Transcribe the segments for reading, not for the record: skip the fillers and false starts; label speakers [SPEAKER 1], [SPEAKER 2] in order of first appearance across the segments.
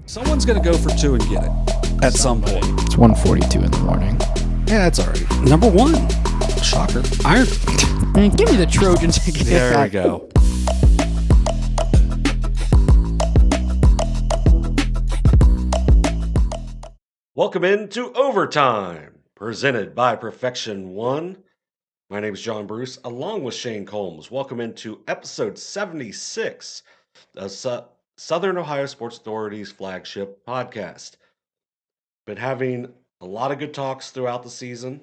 [SPEAKER 1] Someone's going to go for two and get it at some point.
[SPEAKER 2] It's 1:42 in the morning.
[SPEAKER 1] Yeah, that's all right. Number one. Shocker. Iron.
[SPEAKER 2] Man, give me the Trojans.
[SPEAKER 1] There we go. Welcome into Overtime, presented by Perfection One. My name is John Bruce, along with Shayne Combs. Welcome into episode 76 of Southern Ohio Sports Authority's flagship podcast. Been having a lot of good talks throughout the season,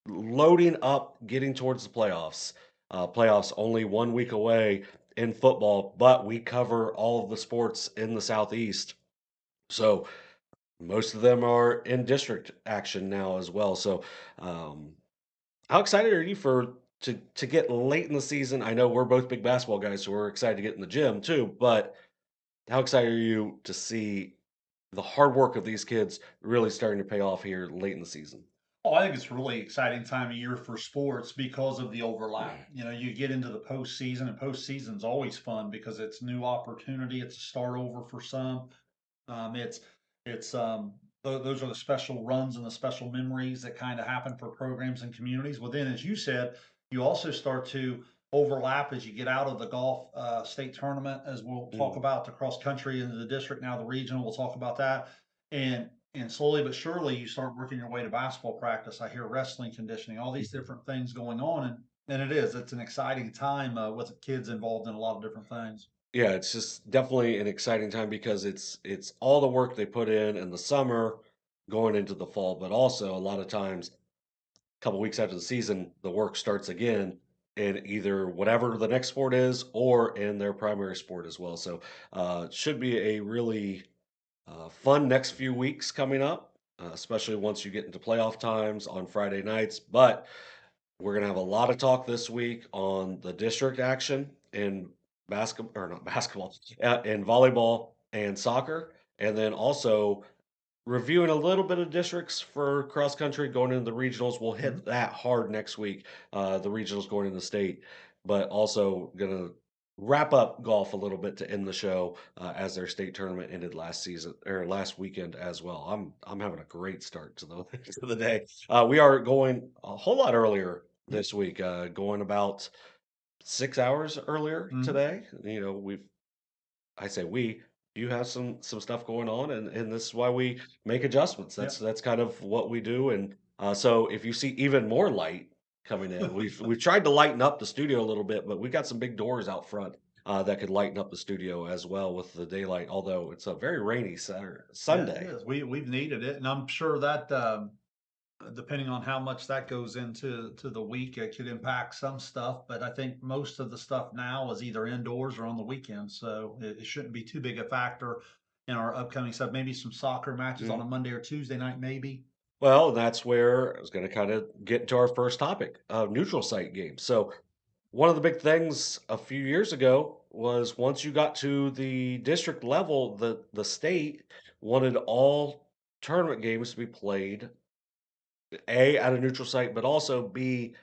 [SPEAKER 1] loading up, getting towards the playoffs. Playoffs only 1 week away in football, but we cover all of the sports in the Southeast. So most of them are in district action now as well. So, how excited are you to get late in the season? I know we're both big basketball guys, so we're excited to get in the gym too. But how excited are you to see the hard work of these kids really starting to pay off here late in the season?
[SPEAKER 3] Oh, I think it's a really exciting time of year for sports because of the overlap. You know, you get into the postseason, and postseason's always fun because it's new opportunity. It's a start over for some. It's those are the special runs and the special memories that kind of happen for programs and communities. Well, then, as you said, you also start to overlap as you get out of the golf state tournament, as we'll talk
[SPEAKER 1] Mm.
[SPEAKER 3] about the cross country into the district, now the regional. We'll talk about that, and slowly but surely you start working your way to basketball practice. I hear wrestling conditioning, all these different things going on, and it's an exciting time with kids involved in a lot of different things.
[SPEAKER 1] Yeah, it's just definitely an exciting time because it's all the work they put in the summer going into the fall, but also a lot of times couple weeks after the season, the work starts again in either whatever the next sport is or in their primary sport as well. So, it should be a really fun next few weeks coming up, especially once you get into playoff times on Friday nights. But we're going to have a lot of talk this week on the district action in basketball, or not basketball, in volleyball and soccer. And then also reviewing a little bit of districts for cross country going into the regionals. We'll hit that hard next week. The regionals going into the state, but also gonna wrap up golf a little bit to end the show as their state tournament ended last season or last weekend as well. I'm having a great start to the to the day. We are going a whole lot earlier this week, going about 6 hours earlier
[SPEAKER 3] Mhm.
[SPEAKER 1] today. You know, I say we. You have some stuff going on, and this is why we make adjustments.
[SPEAKER 3] Yeah.
[SPEAKER 1] That's kind of what we do. And so, if you see even more light coming in, we've tried to lighten up the studio a little bit, but we got some big doors out front that could lighten up the studio as well with the daylight. Although it's a very rainy Saturday,
[SPEAKER 3] Yeah, it
[SPEAKER 1] Sunday.
[SPEAKER 3] is. We've needed it, and I'm sure that depending on how much that goes into the week, it could impact some stuff. But I think most of the stuff now is either indoors or on the weekends, so it shouldn't be too big a factor in our upcoming stuff. Maybe some soccer matches on a Monday or Tuesday night, maybe.
[SPEAKER 1] Well, that's where I was going to kind of get into our first topic, neutral site games. So, one of the big things a few years ago was once you got to the district level, the state wanted all tournament games to be played A at a neutral site, but also B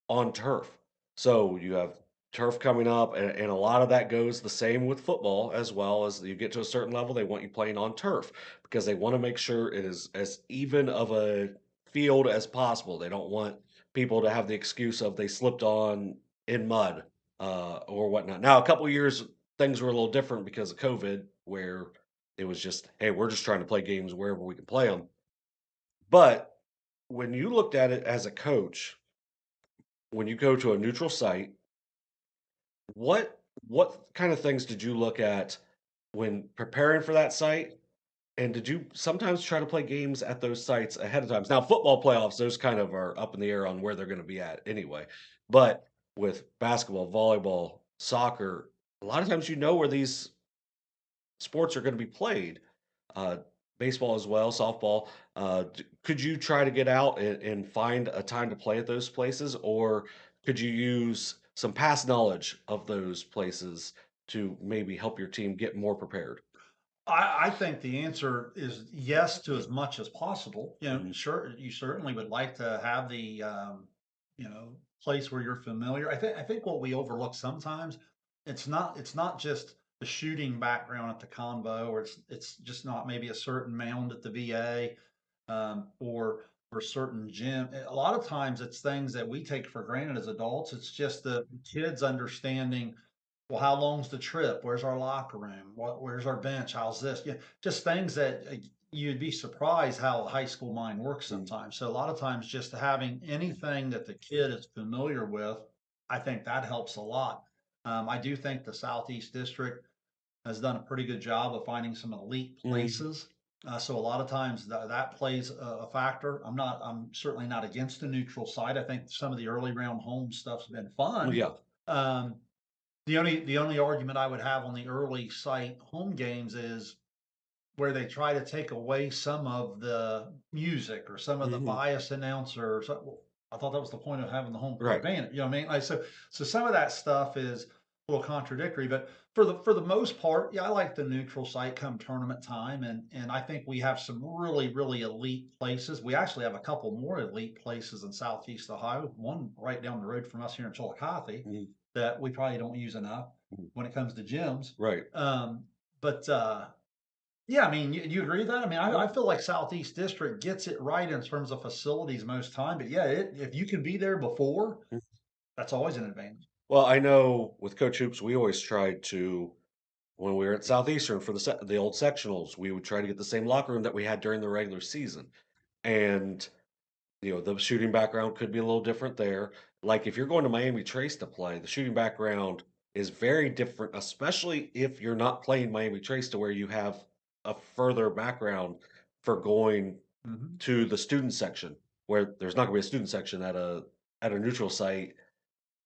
[SPEAKER 1] on turf. So you have turf coming up, and a lot of that goes the same with football as well. As you get to a certain level, they want you playing on turf because they want to make sure it is as even of a field as possible. They don't want people to have the excuse of they slipped on in mud or whatnot. Now, a couple of years things were a little different because of COVID, where it was just, hey, we're just trying to play games wherever we can play them. But when you looked at it as a coach, when you go to a neutral site, what kind of things did you look at when preparing for that site? And did you sometimes try to play games at those sites ahead of time? Now, football playoffs, those kind of are up in the air on where they're going to be at anyway. But with basketball, volleyball, soccer, a lot of times you know where these sports are going to be played. Uh, Baseball as well, softball. Could you try to get out and find a time to play at those places, or could you use some past knowledge of those places to maybe help your team get more prepared?
[SPEAKER 3] I think the answer is yes to as much as possible. You know,
[SPEAKER 1] Mhm.
[SPEAKER 3] sure, you certainly would like to have the place where you're familiar. I think what we overlook sometimes, it's not just the shooting background at the convo, or it's just not maybe a certain mound at the VA, or certain gym. A lot of times it's things that we take for granted as adults. It's just the kids understanding, well, how long's the trip? Where's our locker room? Where's our bench? How's this? Yeah, just things that you'd be surprised how the high school mind works
[SPEAKER 1] Mm.
[SPEAKER 3] sometimes. So a lot of times, just having anything that the kid is familiar with, I think that helps a lot. I do think the Southeast District has done a pretty good job of finding some elite
[SPEAKER 1] Mm.
[SPEAKER 3] places. So a lot of times that plays a factor. I'm certainly not against the neutral site. I think some of the early round home stuff's been fun.
[SPEAKER 1] Yeah.
[SPEAKER 3] Um, the only argument I would have on the early site home games is where they try to take away some of the music or some of the
[SPEAKER 1] Mhm.
[SPEAKER 3] bias announcer. Or so, well, I thought that was the point of having the home court
[SPEAKER 1] Right.
[SPEAKER 3] advantage. You know what I mean? So some of that stuff is a little contradictory, but for the most part, yeah, I like the neutral site come tournament time, and I think we have some really elite places. We actually have a couple more elite places in Southeast Ohio. One right down the road from us here in Chillicothe
[SPEAKER 1] Mhm.
[SPEAKER 3] that we probably don't use enough
[SPEAKER 1] Mhm.
[SPEAKER 3] when it comes to gyms.
[SPEAKER 1] Right.
[SPEAKER 3] But yeah, I mean, you agree with that? I mean, I
[SPEAKER 1] Yep.
[SPEAKER 3] feel like Southeast District gets it right in terms of facilities most time, but yeah, if you can be there before,
[SPEAKER 1] Mm.
[SPEAKER 3] that's always an advantage.
[SPEAKER 1] Well, I know with Coach Hoops, we always tried to when we were at Southeastern for the old sectionals, we would try to get the same locker room that we had during the regular season, and the shooting background could be a little different there. Like if you're going to Miami Trace to play, the shooting background is very different, especially if you're not playing Miami Trace to where you have a further background for going
[SPEAKER 3] Mhm,
[SPEAKER 1] to the student section, where there's not going to be a student section at a neutral site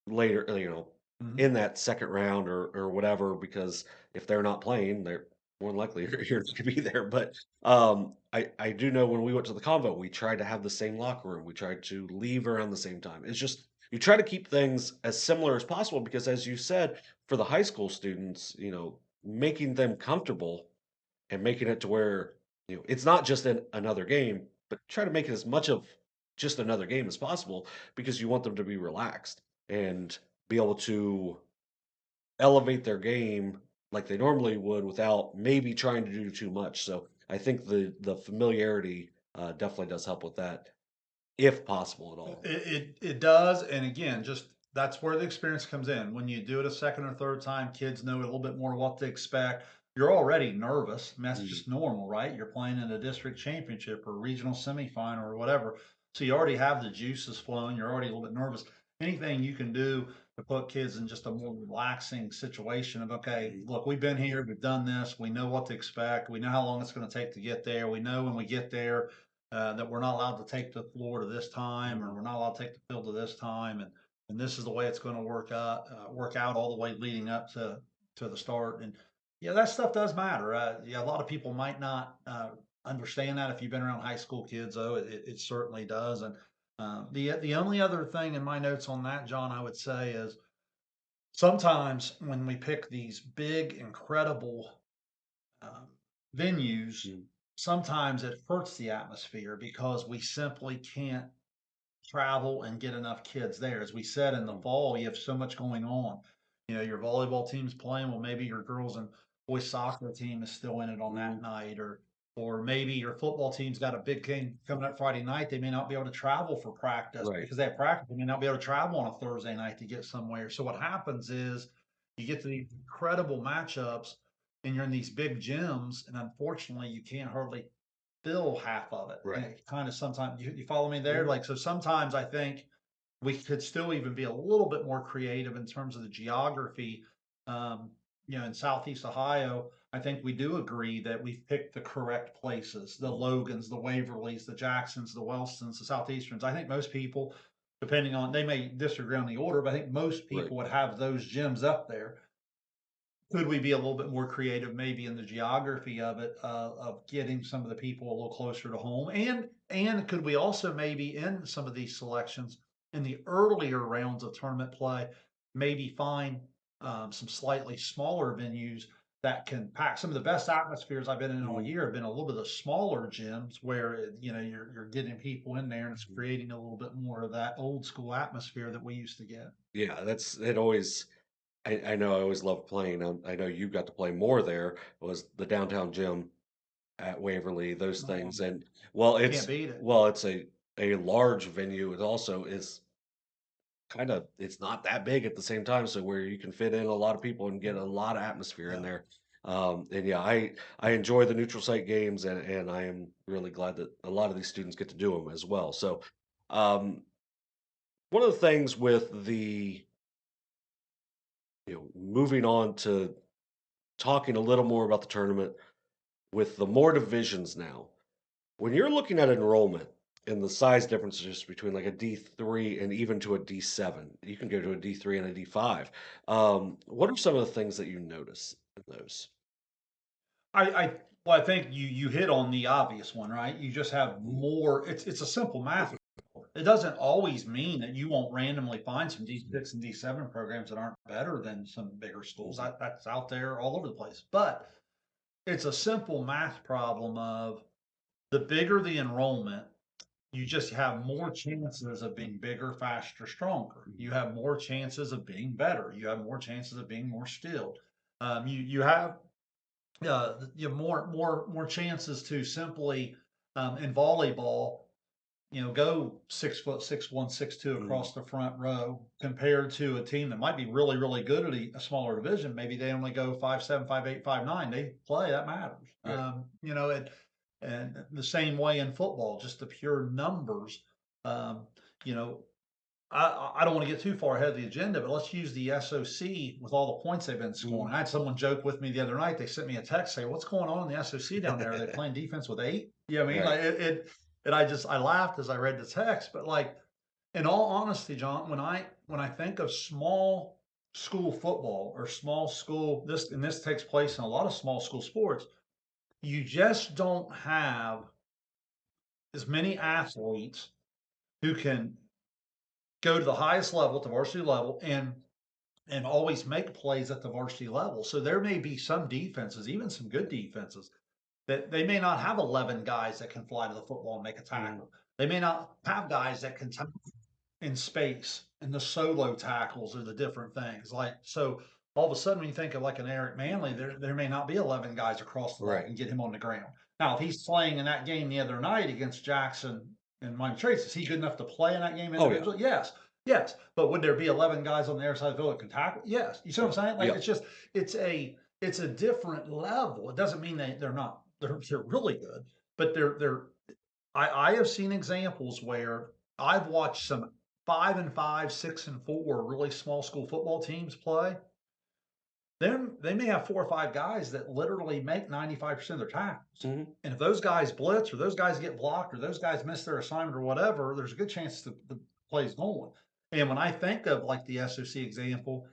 [SPEAKER 1] later,
[SPEAKER 3] mhm.
[SPEAKER 1] in that second round or whatever, because if they're not playing, they're more than likely you're not gonna be there. But I do know when we went to the convo, we tried to have the same locker room. We tried to leave around the same time. It's just you try to keep things as similar as possible because, as you said, for the high school students, making them comfortable and making it to where it's not just another game, but try to make it as much of just another game as possible because you want them to be relaxed and be able to elevate their game like they normally would without maybe trying to do too much. So I think the familiarity definitely does help with that, if possible at all.
[SPEAKER 3] It does, and again, just that's where the experience comes in. When you do it a second or third time, kids know a little bit more what to expect. You're already nervous. I mean, that's
[SPEAKER 1] Mm.
[SPEAKER 3] just normal, right? You're playing in a district championship or regional semifinal or whatever. So you already have the juices flowing. You're already a little bit nervous. Anything you can do to put kids in just a more relaxing situation of, okay,
[SPEAKER 1] Mhm.
[SPEAKER 3] look, we've been here, we've done this, we know what to expect, we know how long it's going to take to get there, we know when we get there, that we're not allowed to take the floor to this time, or
[SPEAKER 1] Mhm.
[SPEAKER 3] we're not allowed to take the field to this time, and this is the way it's going to work out all the way leading up to the start. And yeah, that stuff does matter. Yeah, a lot of people might not understand that if you've been around high school kids, though it certainly does. And the only other thing in my notes on that, John, I would say is sometimes when we pick these big, incredible um, venues,
[SPEAKER 1] Mhm.
[SPEAKER 3] sometimes it hurts the atmosphere because we simply can't travel and get enough kids there. As we said in the
[SPEAKER 1] Mhm.
[SPEAKER 3] fall, you have so much going on. Your volleyball team's playing. Well, maybe your girls and boys soccer team is still in it on that
[SPEAKER 1] Mhm.
[SPEAKER 3] night, or maybe your football team's got a big game coming up Friday night. They may not be able to travel for practice
[SPEAKER 1] Right.
[SPEAKER 3] because they have practice. They may not be able to travel on a Thursday night to get somewhere. So what happens is you get to these incredible matchups, and you're in these big gyms, and unfortunately, you can't hardly fill half of it. And
[SPEAKER 1] Right.
[SPEAKER 3] it kind of sometimes you follow me there?
[SPEAKER 1] Mhm.
[SPEAKER 3] Like, so sometimes I think we could still even be a little bit more creative in terms of the geography. Um, in Southeast Ohio, I think we do agree that we've picked the correct places, the
[SPEAKER 1] Mhm.
[SPEAKER 3] Logans, the Waverlys, the Jacksons, the Wellstons, the Southeasterns. I think most people, depending on, they may disagree on the order, but I think most
[SPEAKER 1] Right.
[SPEAKER 3] people would have those gyms up there. Could we be a little bit more creative maybe in the geography of it, of getting some of the people a little closer to home? And could we also maybe in some of these selections in the earlier rounds of tournament play, maybe find some slightly smaller venues that can pack some of the best atmospheres I've been in all
[SPEAKER 1] Mhm.
[SPEAKER 3] year have been a little bit of smaller gyms where you're getting people in there and it's
[SPEAKER 1] Mhm.
[SPEAKER 3] creating a little bit more of that old school atmosphere that we used to get.
[SPEAKER 1] Yeah, that's it always. I know I always loved playing. I know you got to play more there. Was the downtown gym at Waverly, those things,
[SPEAKER 3] Um,
[SPEAKER 1] and well,
[SPEAKER 3] can't beat it.
[SPEAKER 1] it's a large venue. It also is it's not that big at the same time, so where you can fit in a lot of people and get a lot of atmosphere in
[SPEAKER 3] Yeah.
[SPEAKER 1] there. And yeah, I enjoy the neutral site games, and I am really glad that a lot of these students get to do them as well. So, um, one of the things with the moving on to talking a little more about the tournament with the more divisions now. When you're looking at enrollment and the size differences between like a D3 and even to a D7, you can go to a D3 and a D5. What are some of the things that you notice in those?
[SPEAKER 3] I well, I think you hit on the obvious one, right? You just have
[SPEAKER 1] Mhm.
[SPEAKER 3] more. It's a simple math. It doesn't always mean that you won't randomly find some D6 and D7 programs that aren't better than some bigger schools.
[SPEAKER 1] Mhm.
[SPEAKER 3] That's out there all over the place. But it's a simple math problem of the bigger the enrollment, you just have more chances of being bigger, faster, stronger. You
[SPEAKER 1] Mhm.
[SPEAKER 3] have more chances of being better. You have more chances of being more skilled. You have you have more chances to simply in volleyball, go 6 foot 6'1", 6'2"
[SPEAKER 1] Mhm.
[SPEAKER 3] across the front row compared to a team that might be really, really good at a smaller division. Maybe they only go 5'7", 5'8", 5'9". They play, that matters.
[SPEAKER 1] Right.
[SPEAKER 3] And the same way in football, just the pure numbers. Um, you know, I don't want to get too far ahead of the agenda, but let's use the SOC with all the points they've been
[SPEAKER 1] Mhm.
[SPEAKER 3] scoring. I had someone joke with me the other night. They sent me a text saying, "What's going on in the SOC down there? Are they playing defense with 8?" You know what I mean?
[SPEAKER 1] Right.
[SPEAKER 3] Like and I laughed as I read the text. But like, in all honesty, John, when I think of small school football or small school, this takes place in a lot of small school sports. You just don't have as many athletes who can go to the highest level, at the varsity level, and always make plays at the varsity level. So there may be some defenses, even some good defenses, that they may not have 11 guys that can fly to the football and make a
[SPEAKER 1] Mhm.
[SPEAKER 3] tackle. They may not have guys that can in space and the solo tackles are the different things. Like, so all of a sudden when you think of like an Eric Manley, there may not be 11 guys across the level
[SPEAKER 1] Right.
[SPEAKER 3] and get him on the ground. Now, if he's playing in that game the other night against Jackson and Miami Trace, is he good enough to play in that game
[SPEAKER 1] Oh yeah.
[SPEAKER 3] individually? Yes. Yes. But would there be 11 guys on the other side of the field that can tackle? Yes. You see what I'm
[SPEAKER 1] Right.
[SPEAKER 3] saying? Like,
[SPEAKER 1] Yeah.
[SPEAKER 3] it's just, it's a different level. It doesn't mean they're not, they're really good, but I have seen examples where I've watched some 5-5, 6-4 really small school football teams play. Then they may have 4 or 5 guys that literally make 95% of their tackles.
[SPEAKER 1] Mhm.
[SPEAKER 3] And if those guys blitz or those guys get blocked or those guys miss their assignment or whatever, there's a good chance the play's going. And when I think of like the SOC example,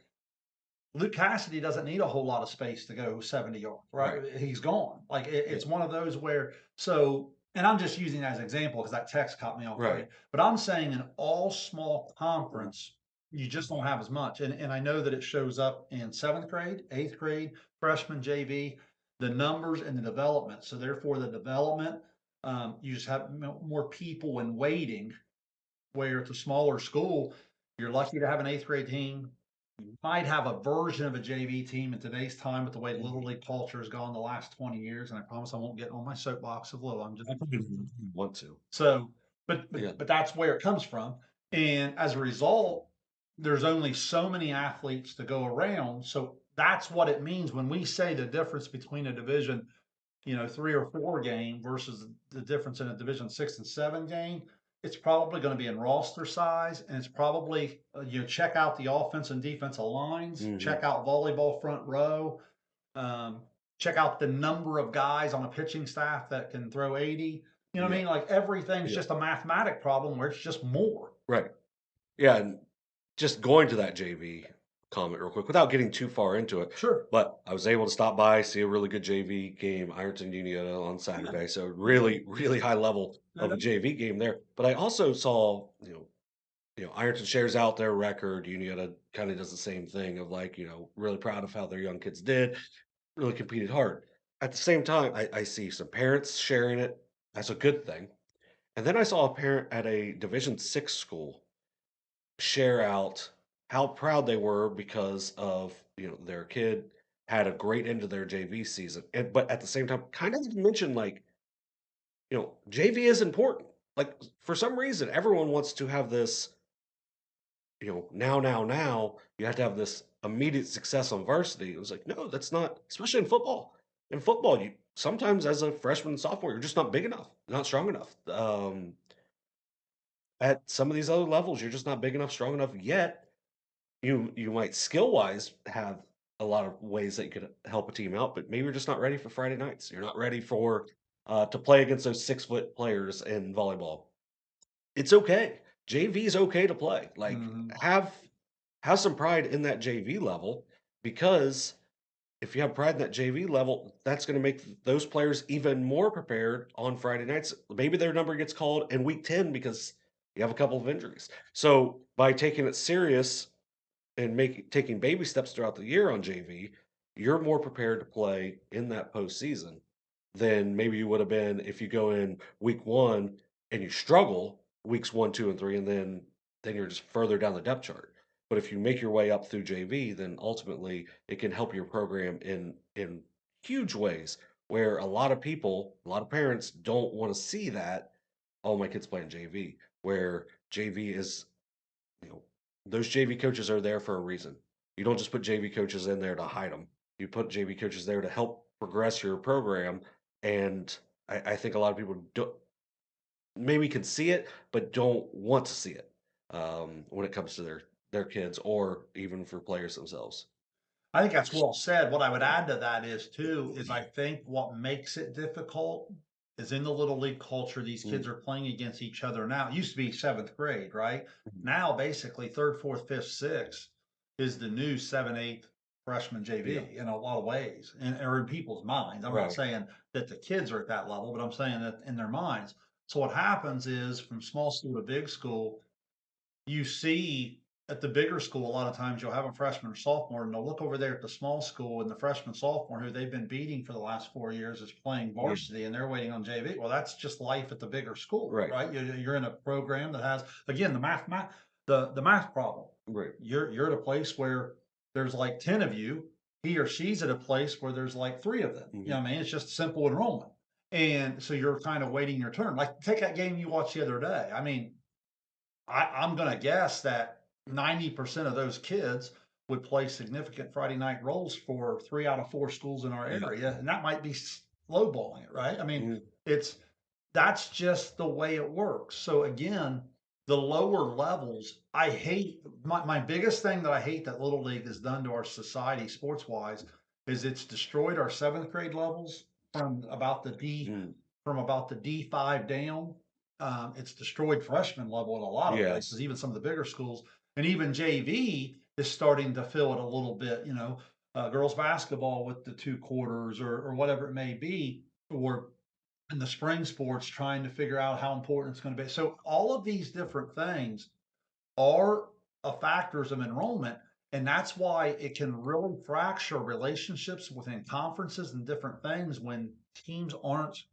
[SPEAKER 3] Luke Cassidy doesn't need a whole lot of space to go 70 yards,
[SPEAKER 1] Right.
[SPEAKER 3] right? He's gone. Like
[SPEAKER 1] Yeah.
[SPEAKER 3] it's one of those where so, and I'm just using that as an example because that text caught me off
[SPEAKER 1] Right.
[SPEAKER 3] guard. But I'm saying in all small
[SPEAKER 1] Mhm.
[SPEAKER 3] conference, you just don't have as much. And I know that it shows up in seventh grade, eighth grade, freshman JV, the numbers and the development. So therefore, the development, you just have more people in waiting. Where it's a smaller school, you're lucky to have an eighth grade team, might have a version of a JV team in today's time with the way Little
[SPEAKER 1] Mhm.
[SPEAKER 3] League culture has gone the last 20 years. And I promise I won't get on my soapbox of little. I'm just
[SPEAKER 1] I probably want to.
[SPEAKER 3] so,
[SPEAKER 1] Yeah.
[SPEAKER 3] but that's where it comes from. And as a result, there's only so many athletes to go around. So that's what it means when we say the difference between a division 3 or 4 game versus the difference in a division 6 and 7 game. It's probably going to be in roster size, and it's probably check out the offense and defensive lines,
[SPEAKER 1] Mhm.
[SPEAKER 3] check out volleyball front row, um, check out the number of guys on a pitching staff that can throw 80. You know what I
[SPEAKER 1] Yeah.
[SPEAKER 3] mean? Like everything's
[SPEAKER 1] Yeah.
[SPEAKER 3] just a mathematic problem where it's just more.
[SPEAKER 1] Right. Yeah, and just going to that JV comment real quick without getting too far into it,
[SPEAKER 3] Sure.
[SPEAKER 1] but I was able to stop by, see a really good JV game, Ironton Uniota on
[SPEAKER 3] Yeah.
[SPEAKER 1] Saturday. So
[SPEAKER 3] Okay.
[SPEAKER 1] really, really high level
[SPEAKER 3] No,
[SPEAKER 1] of
[SPEAKER 3] no.
[SPEAKER 1] a JV game there. But I also saw, Ironton shares out their record. Uniota kind of does the same thing of like, really proud of how their young kids did, really competed hard. At the same time, I see some parents sharing it. That's a good thing. And then I saw a parent at a Division 6 school share out. how proud they were because of, their kid had a great end to their JV season. And but at the same time, kind of mention like, JV is important. Like for some reason, everyone wants to have this, now, you have to have this immediate success on varsity. It was like, no, that's not, especially in football. In football, you sometimes as a freshman and sophomore, you're just not big enough, not strong enough. At some of these other levels, you're just not big enough, strong enough yet. You might skill wise have a lot of ways that you could help a team out, but maybe you're just not ready for Friday nights. You're not ready for to play against those 6 foot players in volleyball. It's okay. JV is okay to play. Like
[SPEAKER 3] Mhm.
[SPEAKER 1] have some pride in that JV level because if you have pride in that JV level, that's going to make those players even more prepared on Friday nights. Maybe their number gets called in week 10 because you have a couple of injuries. So by taking it serious and taking baby steps throughout the year on JV, you're more prepared to play in that postseason than maybe you would have been if you go in week 1 and you struggle weeks 1, 2, and 3, and then you're just further down the depth chart. But if you make your way up through JV, then ultimately it can help your program in huge ways where a lot of people, a lot of parents don't want to see that, oh, my kid's playing JV, where JV is you know, those JV coaches are there for a reason. You don't just put JV coaches in there to hide them. You put JV coaches there to help progress your program. And I think a lot of people don't maybe can see it, but don't want to see it when it comes to their kids or even for players themselves.
[SPEAKER 3] I think that's well said. What I would add to that is too, is I think what makes it difficult is in the little league culture, these kids
[SPEAKER 1] Mm,
[SPEAKER 3] are playing against each other now. It used to be seventh grade, right?
[SPEAKER 1] mhm.
[SPEAKER 3] Now, basically, third, fourth, fifth, sixth is the new seven, eighth freshman
[SPEAKER 1] Yeah,
[SPEAKER 3] JV in a lot of ways, and or in people's minds. I'm not
[SPEAKER 1] right.
[SPEAKER 3] saying that the kids are at that level, but I'm saying that in their minds. So what happens is from small school to big school, you see at the bigger school, a lot of times you'll have a freshman or sophomore, and they'll look over there at the small school, and the freshman, sophomore who they've been beating for the last 4 years is playing
[SPEAKER 1] Yeah,
[SPEAKER 3] varsity, and they're waiting on JV. Well, that's just life at the bigger school,
[SPEAKER 1] right,
[SPEAKER 3] right? You're in a program that has again the math problem.
[SPEAKER 1] right.
[SPEAKER 3] You're at a place where there's like 10 of you. He or she's at a place where there's like 3 of them. You
[SPEAKER 1] Hmm.
[SPEAKER 3] know what I mean? It's just simple enrollment. And so you're kind of waiting your turn. Like take that game you watched the other day. I mean, I'm gonna guess that 90% of those kids would play significant Friday night roles for 3 out of 4 schools in our
[SPEAKER 1] Yeah.
[SPEAKER 3] area, and that might be lowballing it, right? I mean,
[SPEAKER 1] Mhm.
[SPEAKER 3] it's that's just the way it works. So again, the lower levels, I hate my biggest thing that I hate that Little League has done to our society sports wise is it's destroyed our seventh grade levels from about the D
[SPEAKER 1] Mm.
[SPEAKER 3] from about the D5 down. It's destroyed freshman level in a lot of places,
[SPEAKER 1] Yes.
[SPEAKER 3] even some of the bigger schools, and even JV is starting to fill it a little bit. Girls basketball with the 2 quarters or whatever it may be, or in the spring sports trying to figure out how important it's going to be. So all of these different things are factors of enrollment, and that's why it can really fracture relationships within conferences and different things when teams aren't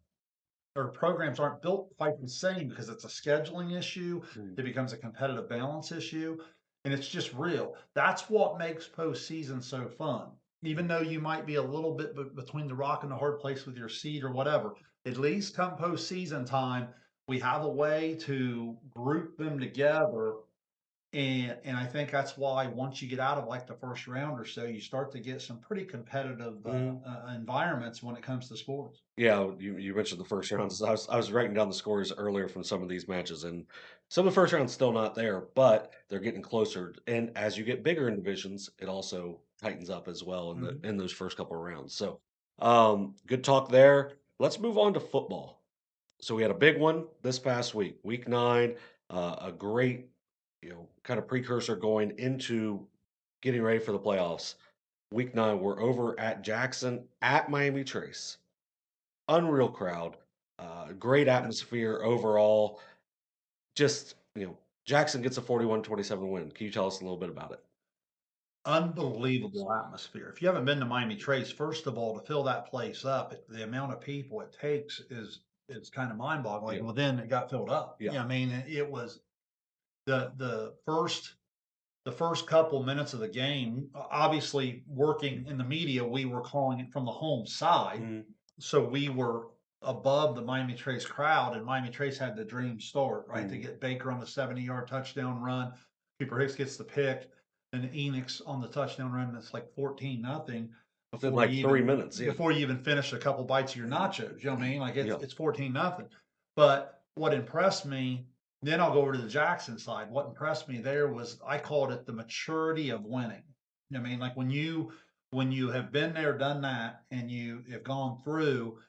[SPEAKER 3] or programs aren't built quite the same because it's a scheduling issue.
[SPEAKER 1] Mm.
[SPEAKER 3] It becomes a competitive balance issue, and it's just real. That's what makes postseason so fun. Even though you might be a little bit between the rock and the hard place with your seed or whatever, at least come postseason time, we have a way to group them together, and I think that's why once you get out of like the first round or so, you start to get some pretty competitive
[SPEAKER 1] Mhm.
[SPEAKER 3] environments when it comes to sports.
[SPEAKER 1] Yeah, you mentioned the first rounds. I was writing down the scores earlier from some of these matches, and some of the first rounds still not there, but they're getting closer. And as you get bigger in divisions, it also tightens up as well
[SPEAKER 3] Mhm.
[SPEAKER 1] in those first couple of rounds. So, good talk there. Let's move on to football. So we had a big one this past week, week 9, a great, kind of precursor going into getting ready for the playoffs. Week 9, we're over at Jackson at Miami Trace. Unreal crowd, great atmosphere overall. Just, Jackson gets a 41-27 win. Can you tell us a little bit about it?
[SPEAKER 3] Unbelievable atmosphere. If you haven't been to Miami Trace, first of all, to fill that place up, the amount of people it takes is kind of mind-boggling.
[SPEAKER 1] Yeah,
[SPEAKER 3] Well, then it got filled up.
[SPEAKER 1] yeah.
[SPEAKER 3] Yeah, I mean, it was the first. the first couple minutes of the game, obviously working in the media, we were calling it from the home side.
[SPEAKER 1] Mhm.
[SPEAKER 3] So we were above the Miami Trace crowd, and Miami Trace had the dream start, right? To
[SPEAKER 1] Mhm.
[SPEAKER 3] get Baker on the 70-yard touchdown run. Cooper Hicks gets the pick, and Enix on the touchdown run. That's like 14-0
[SPEAKER 1] Within,
[SPEAKER 3] before
[SPEAKER 1] like,
[SPEAKER 3] you
[SPEAKER 1] 3
[SPEAKER 3] even
[SPEAKER 1] minutes, yeah.
[SPEAKER 3] finish a couple bites of your nachos. You know what I mean? Like
[SPEAKER 1] Yeah.
[SPEAKER 3] it's 14-0. But what impressed me, then I'll go over to the Jackson side. What impressed me there was I called it the maturity of winning. You know what I mean? Like when you have been there, done that, and you have gone through,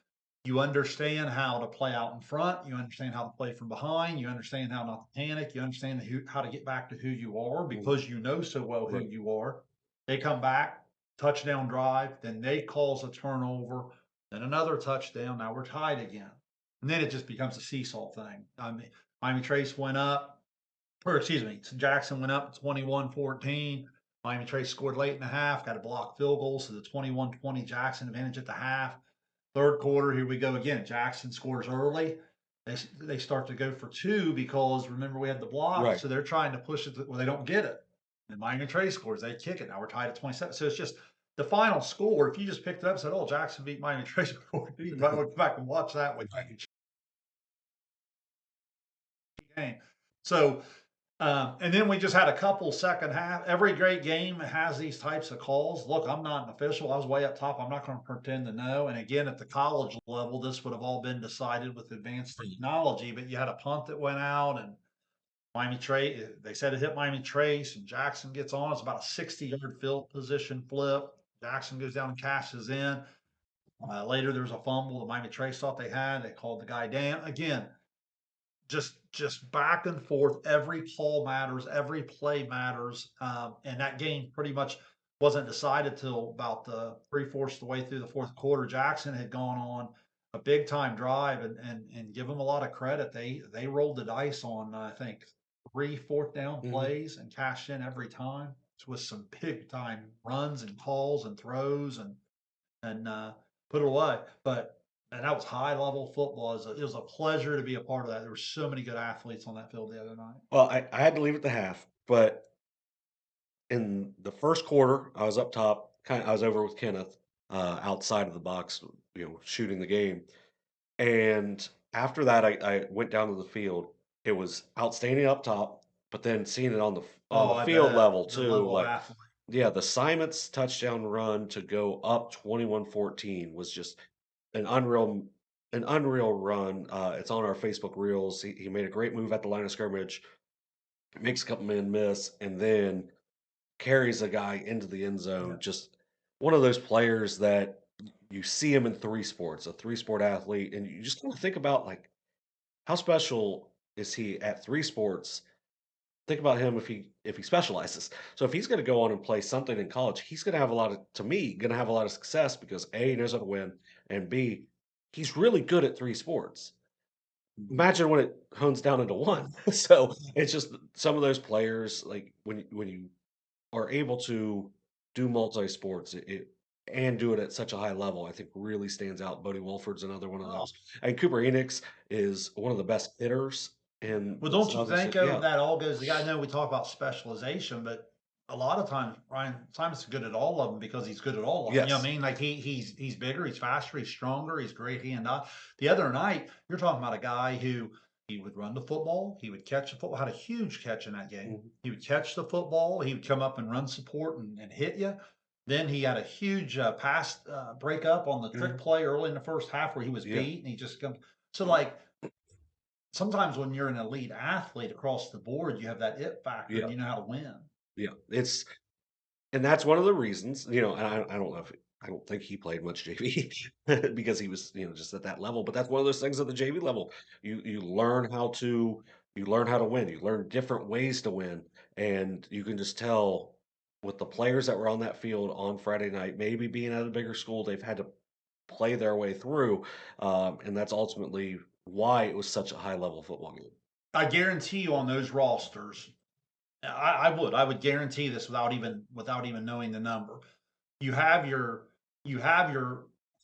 [SPEAKER 3] you understand how to play out in front. You understand how to play from behind. You understand how not to panic. You understand how to get back to who you are
[SPEAKER 1] Mhm.
[SPEAKER 3] because you know so well who
[SPEAKER 1] Right.
[SPEAKER 3] you are. They come back, touchdown drive, then they cause a turnover, then another touchdown. Now we're tied again. And then it just becomes a seesaw thing. I mean, Miami Trace went up, or excuse me, Jackson went up 21-14. Miami Trace scored late in the half, got a blocked field goal. So the 21-20 Jackson advantage at the half. Third quarter, here we go again. Jackson scores early. They start to go for two because remember we had the block,
[SPEAKER 1] Right.
[SPEAKER 3] so they're trying to push it. Well, they don't get it. And Miami Trace scores. They kick it. Now we're tied at 27. So it's just the final score. If you just picked it up and said, "Oh, Jackson beat Miami Trace," you might want to go back and watch that with game. So and then we just had a couple second half. Every great game has these types of calls. Look, I'm not an official. I was way up top. I'm not going to pretend to know. And again, at the college level, this would have all been decided with advanced technology. But you had a punt that went out, and Miami Trace. They said it hit Miami Trace, and Jackson gets on. It's about a 60-yard field position flip. Jackson goes down and cashes in. Later, there was a fumble. The Miami Trace thought they had. They called the guy down again. Just back and forth. Every call matters, every play matters, and that game pretty much wasn't decided till about the three-fourths of the way through the fourth quarter. Jackson had gone on a big time drive, and give them a lot of credit. They rolled the dice on I think 3 fourth down
[SPEAKER 1] Mhm.
[SPEAKER 3] plays and cashed in every time with some big time runs and calls and throws and put it away. But and that was high level football. It was a pleasure to be a part of that. There were so many good athletes on that field the other night.
[SPEAKER 1] Well, I had to leave at the half, but in the first quarter, I was up top, I was over with Kenneth, outside of the box, shooting the game, and after that, I went down to the field. It was outstanding up top, but then seeing it on
[SPEAKER 3] Oh,
[SPEAKER 1] the
[SPEAKER 3] I
[SPEAKER 1] field
[SPEAKER 3] bet
[SPEAKER 1] level
[SPEAKER 3] the
[SPEAKER 1] too,
[SPEAKER 3] level of
[SPEAKER 1] like,
[SPEAKER 3] athlete.
[SPEAKER 1] yeah, the Simons touchdown run to go up 21-14 was just an unreal an unreal run. It's on our Facebook reels. He made a great move at the line of scrimmage, makes a couple men miss, and then carries a guy into the end zone.
[SPEAKER 3] Yeah.
[SPEAKER 1] Just one of those players that you see him in three sports, a three-sport athlete, and you just kind of think about, like, how special is he at three sports. Think about him if he specializes. So if he's gonna go on and play something in college, he's gonna have a lot of to me, gonna have a lot of success because A, he knows how to win, and B, he's really good at three sports.
[SPEAKER 3] Mhm.
[SPEAKER 1] Imagine when it hones down into one. So it's just some of those players, like when you are able to do multi-sports, and do it at such a high level, I think really stands out. Bodie Wolford's another one of
[SPEAKER 3] Oh,
[SPEAKER 1] those. And Cooper Enix is one of the best hitters in
[SPEAKER 3] well,
[SPEAKER 1] the
[SPEAKER 3] don't you
[SPEAKER 1] Southern
[SPEAKER 3] think
[SPEAKER 1] State.
[SPEAKER 3] though
[SPEAKER 1] Yeah.
[SPEAKER 3] that all goes together? I know we talk about specialization, but a lot of times Ryan Simon's good at all of them because he's good at all of them. You know what
[SPEAKER 1] Yes.
[SPEAKER 3] I mean? Like he's bigger, he's faster, he's stronger, he's great hand eye. The other night, you're talking about a guy who he would run the football, he would catch the football, had a huge catch in that game.
[SPEAKER 1] Mhm.
[SPEAKER 3] He would catch the football, he would come up and run support and hit you. Then he had a huge pass break up on the trick
[SPEAKER 1] Mhm.
[SPEAKER 3] play early in the first half where he was
[SPEAKER 1] Yeah.
[SPEAKER 3] beat and he just comes. So like sometimes when you're an elite athlete across the board, you have that it factor and
[SPEAKER 1] Yeah.
[SPEAKER 3] you know how to win.
[SPEAKER 1] Yeah. And that's one of the reasons, and I don't know if I don't think he played much JV because he was, just at that level. But that's one of those things at the JV level. You learn how to win. You learn different ways to win, and you can just tell with the players that were on that field on Friday night, maybe being at a bigger school, they've had to play their way through, and that's ultimately why it was such a high level football game.
[SPEAKER 3] I guarantee you on those rosters, I would guarantee this without even knowing the number. You have your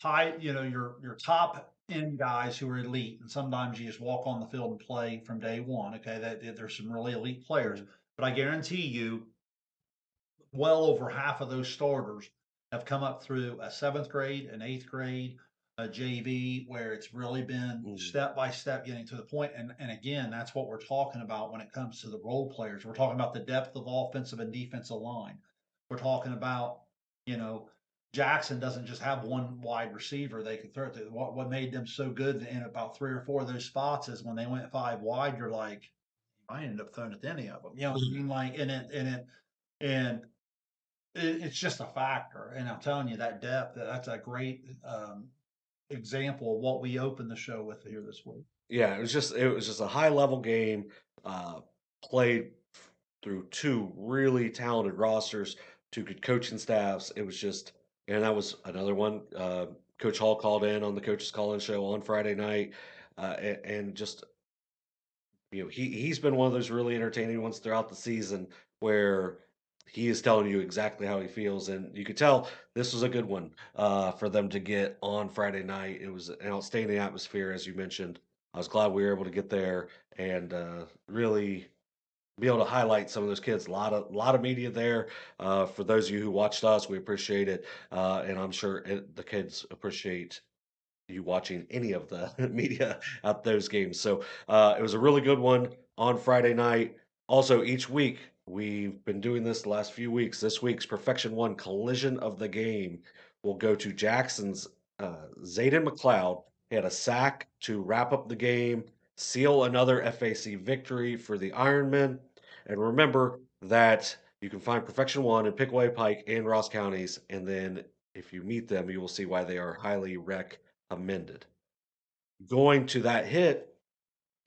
[SPEAKER 3] high, your top end guys who are elite, and sometimes you just walk on the field and play from day one. Okay, that there's some really elite players,
[SPEAKER 1] Mhm.
[SPEAKER 3] but I guarantee you well over half of those starters have come up through a seventh grade, an eighth grade, a JV, where it's really been
[SPEAKER 1] Mm,
[SPEAKER 3] step by step getting to the point. And again, that's what we're talking about when it comes to the role players. We're talking about the depth of offensive and defensive line. We're talking about, you know, Jackson doesn't just have one wide receiver they can throw it to. What made them so good in about three or four of those spots is when they went five wide, you're like, I ended up throwing it to any of them. You know what I mean? Like, and it's just a factor. And I'm telling you, that depth, that's a great example of what we opened the show with here this week.
[SPEAKER 1] yeah, it was just a high level game, uh, played through two really talented rosters, two good coaching staffs. It was just, and that was another one. Coach Hall called in on the coaches call-in show on Friday night, and just he's been one of those really entertaining ones throughout the season where he is telling you exactly how he feels, and you could tell this was a good one for them to get on Friday night. It was an outstanding atmosphere, as you mentioned. I was glad we were able to get there and really be able to highlight some of those kids. A lot of media there. For those of you who watched us, we appreciate it, and I'm sure the kids appreciate you watching any of the media at those games. So it was a really good one on Friday night. Also, each week we've been doing this the last few weeks. This week's Perfection One collision of the game will go to Jackson's Zayden McLeod. He had a sack to wrap up the game, seal another FAC victory for the Ironmen. And remember that you can find Perfection One in Pickaway, Pike, and Ross counties. And then if you meet them, you will see why they are highly recommended. Going to that hit,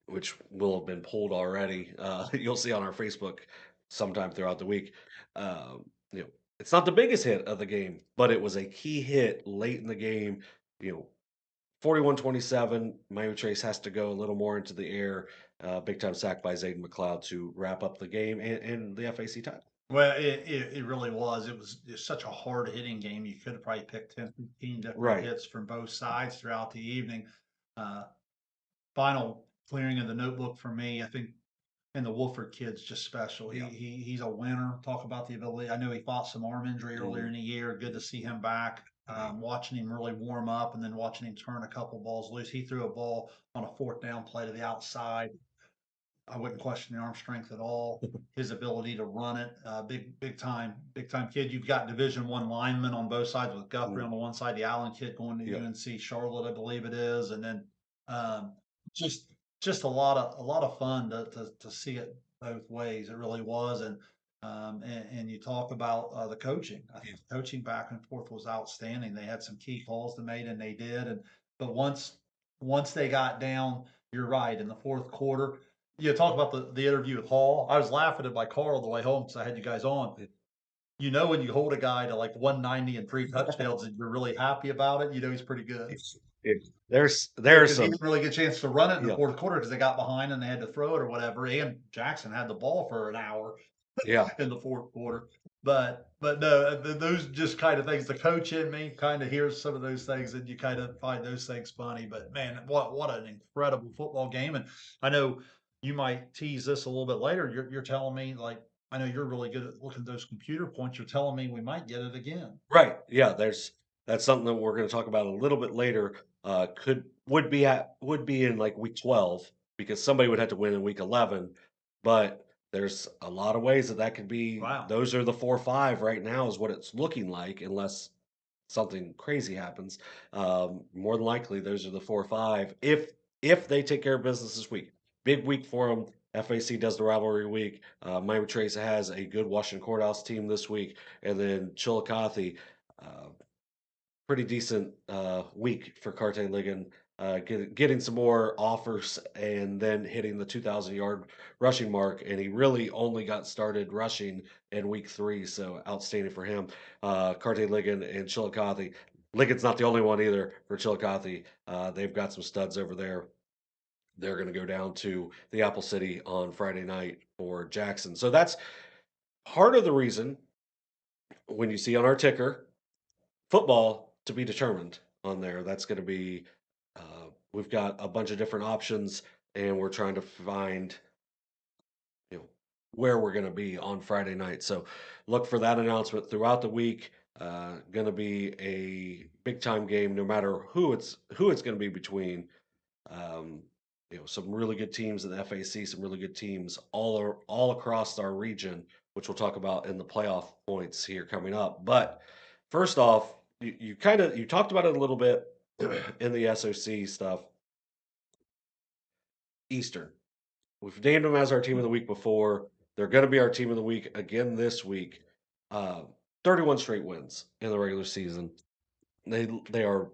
[SPEAKER 1] which will have been pulled already, you'll see on our Facebook sometime throughout the week. You know, it's not the biggest hit of the game, but it was a key hit late in the game. You know, 41-27. Miami Trace has to go a little more into the air. Big time sack by Zayden McLeod to wrap up the game and the FAC title.
[SPEAKER 3] Well, it really was. It's such a hard hitting game. You could have probably picked 10, 15 different
[SPEAKER 1] Right.
[SPEAKER 3] hits from both sides throughout the evening. Uh, Final clearing of the notebook for me, I think, and the Wolford kid's just special.
[SPEAKER 1] Yeah.
[SPEAKER 3] He's a winner. Talk about the ability. I know he fought some arm injury earlier
[SPEAKER 1] Mhm.
[SPEAKER 3] in the year. Good to see him back. Watching him really warm up and then watching him turn a couple balls loose. He threw a ball on a fourth down play to the outside. I wouldn't question the arm strength at all. His ability to run it, big time kid. You've got Division One linemen on both sides with Guthrie
[SPEAKER 1] Mm.
[SPEAKER 3] on the one side, the Allen kid going to
[SPEAKER 1] Yep.
[SPEAKER 3] UNC Charlotte, I believe it is, and then um, just just a lot of fun to see it both ways. It really was, and you talk about the coaching. I think the coaching back and forth was outstanding. They had some key calls to made, and they did. And but once they got down, you're right in the fourth quarter. You talk about the interview with Hall. I was laughing at my car on the way home because I had you guys on. You know when you hold a guy to like 190 and 3 touchdowns and you're really happy about it, you know he's pretty good.
[SPEAKER 1] There's
[SPEAKER 3] Because he
[SPEAKER 1] some
[SPEAKER 3] didn't really get a chance to run it in the
[SPEAKER 1] yeah,
[SPEAKER 3] fourth quarter because they got behind and they had to throw it or whatever, and Jackson had the ball for an hour
[SPEAKER 1] yeah.
[SPEAKER 3] in the fourth quarter. But no, those just kind of things. The coach in me kind of hears some of those things, and you kind of find those things funny. But man, what an incredible football game! And I know you might tease this a little bit later. You're telling me like I know you're really good at looking at those computer points. You're telling me we might get it again.
[SPEAKER 1] Right. Yeah, that's something that we're gonna talk about a little bit later. Would be in like week 12 because somebody would have to win in week 11, but there's a lot of ways that could be.
[SPEAKER 3] Wow.
[SPEAKER 1] Those are the 4 or 5 right now is what it's looking like, unless something crazy happens. More than likely, those are the 4 or 5 if they take care of business this week. Big week for them. FAC does the rivalry week. Miami Trace has a good Washington Courthouse team this week, and then Chillicothe, uh, pretty decent week for Carte Ligon. Getting some more offers and then hitting the 2,000-yard rushing mark, and he really only got started rushing in week 3, so outstanding for him. Carte Ligon and Chillicothe. Ligon's not the only one either for Chillicothe. They've got some studs over there. They're going to go down to the Apple City on Friday night for Jackson. So that's part of the reason when you see on our ticker football to be determined on there. That's going to be, we've got a bunch of different options and we're trying to find, where we're going to be on Friday night. So look for that announcement throughout the week. Going to be a big time game, no matter who it's going to be between. Um, some really good teams in the FAC, some really good teams all across our region, which we'll talk about in the playoff points here coming up. But first off, you talked about it a little bit in the SOC stuff. Eastern. We've named them as our team of the week before. They're going to be our team of the week again this week. Uh, 31 straight wins in the regular season. They are,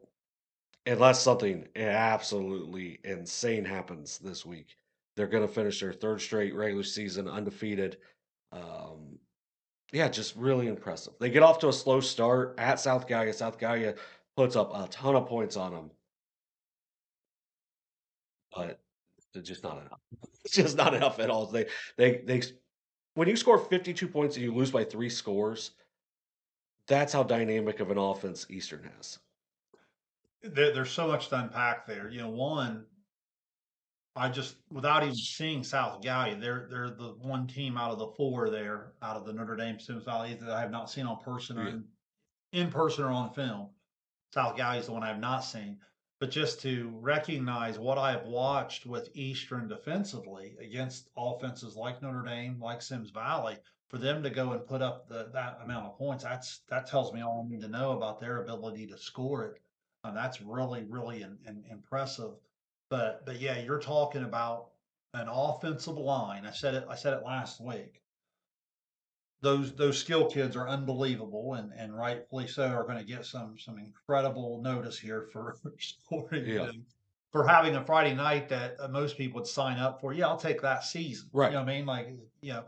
[SPEAKER 1] unless something absolutely insane happens this week, they're going to finish their third straight regular season undefeated. Um, yeah, just really impressive. They get off to a slow start at South Gallia. South Gallia puts up a ton of points on them, but it's just not enough. It's just not enough at all. They when you score 52 points and you lose by 3 scores, that's how dynamic of an offense Eastern has.
[SPEAKER 3] There's so much to unpack there. One, I just without even seeing South Gallia, they're the one team out of the four there, out of the Notre Dame Sims Valley that I have not seen on person or
[SPEAKER 1] Yeah.
[SPEAKER 3] in person or on film. South Gallia is the one I have not seen. But just to recognize what I have watched with Eastern defensively against offenses like Notre Dame, like Sims Valley, for them to go and put up that amount of points, that tells me all I need to know about their ability to score it. That's really, really impressive. But yeah, you're talking about an offensive line. I said it last week. Those skill kids are unbelievable, and rightfully so are going to get some incredible notice here for scoring
[SPEAKER 1] Yeah.
[SPEAKER 3] for having a Friday night that most people would sign up for. Yeah, I'll take that season. You
[SPEAKER 1] Right.
[SPEAKER 3] know what I mean? Like,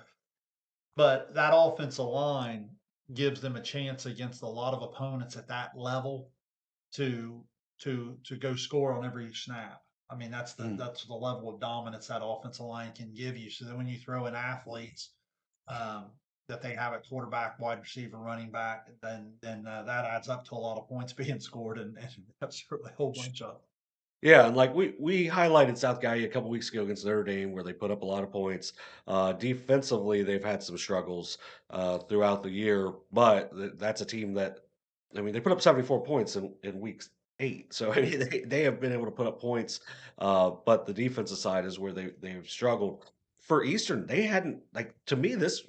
[SPEAKER 3] but that offensive line gives them a chance against a lot of opponents at that level to to go score on every snap. I mean,
[SPEAKER 1] Mm.
[SPEAKER 3] that's the level of dominance that offensive line can give you. So then when you throw in athletes um, that they have at quarterback, wide receiver, running back, then that adds up to a lot of points being scored, and that's certainly a whole bunch of.
[SPEAKER 1] Yeah, and like we highlighted South Gallia a couple weeks ago against Notre Dame, where they put up a lot of points. Defensively, they've had some struggles throughout the year, but that's a team that, I mean, they put up 74 points in weeks 8. So I mean, they have been able to put up points, but the defensive side is where they've struggled. For Eastern, they hadn't, like, to me, this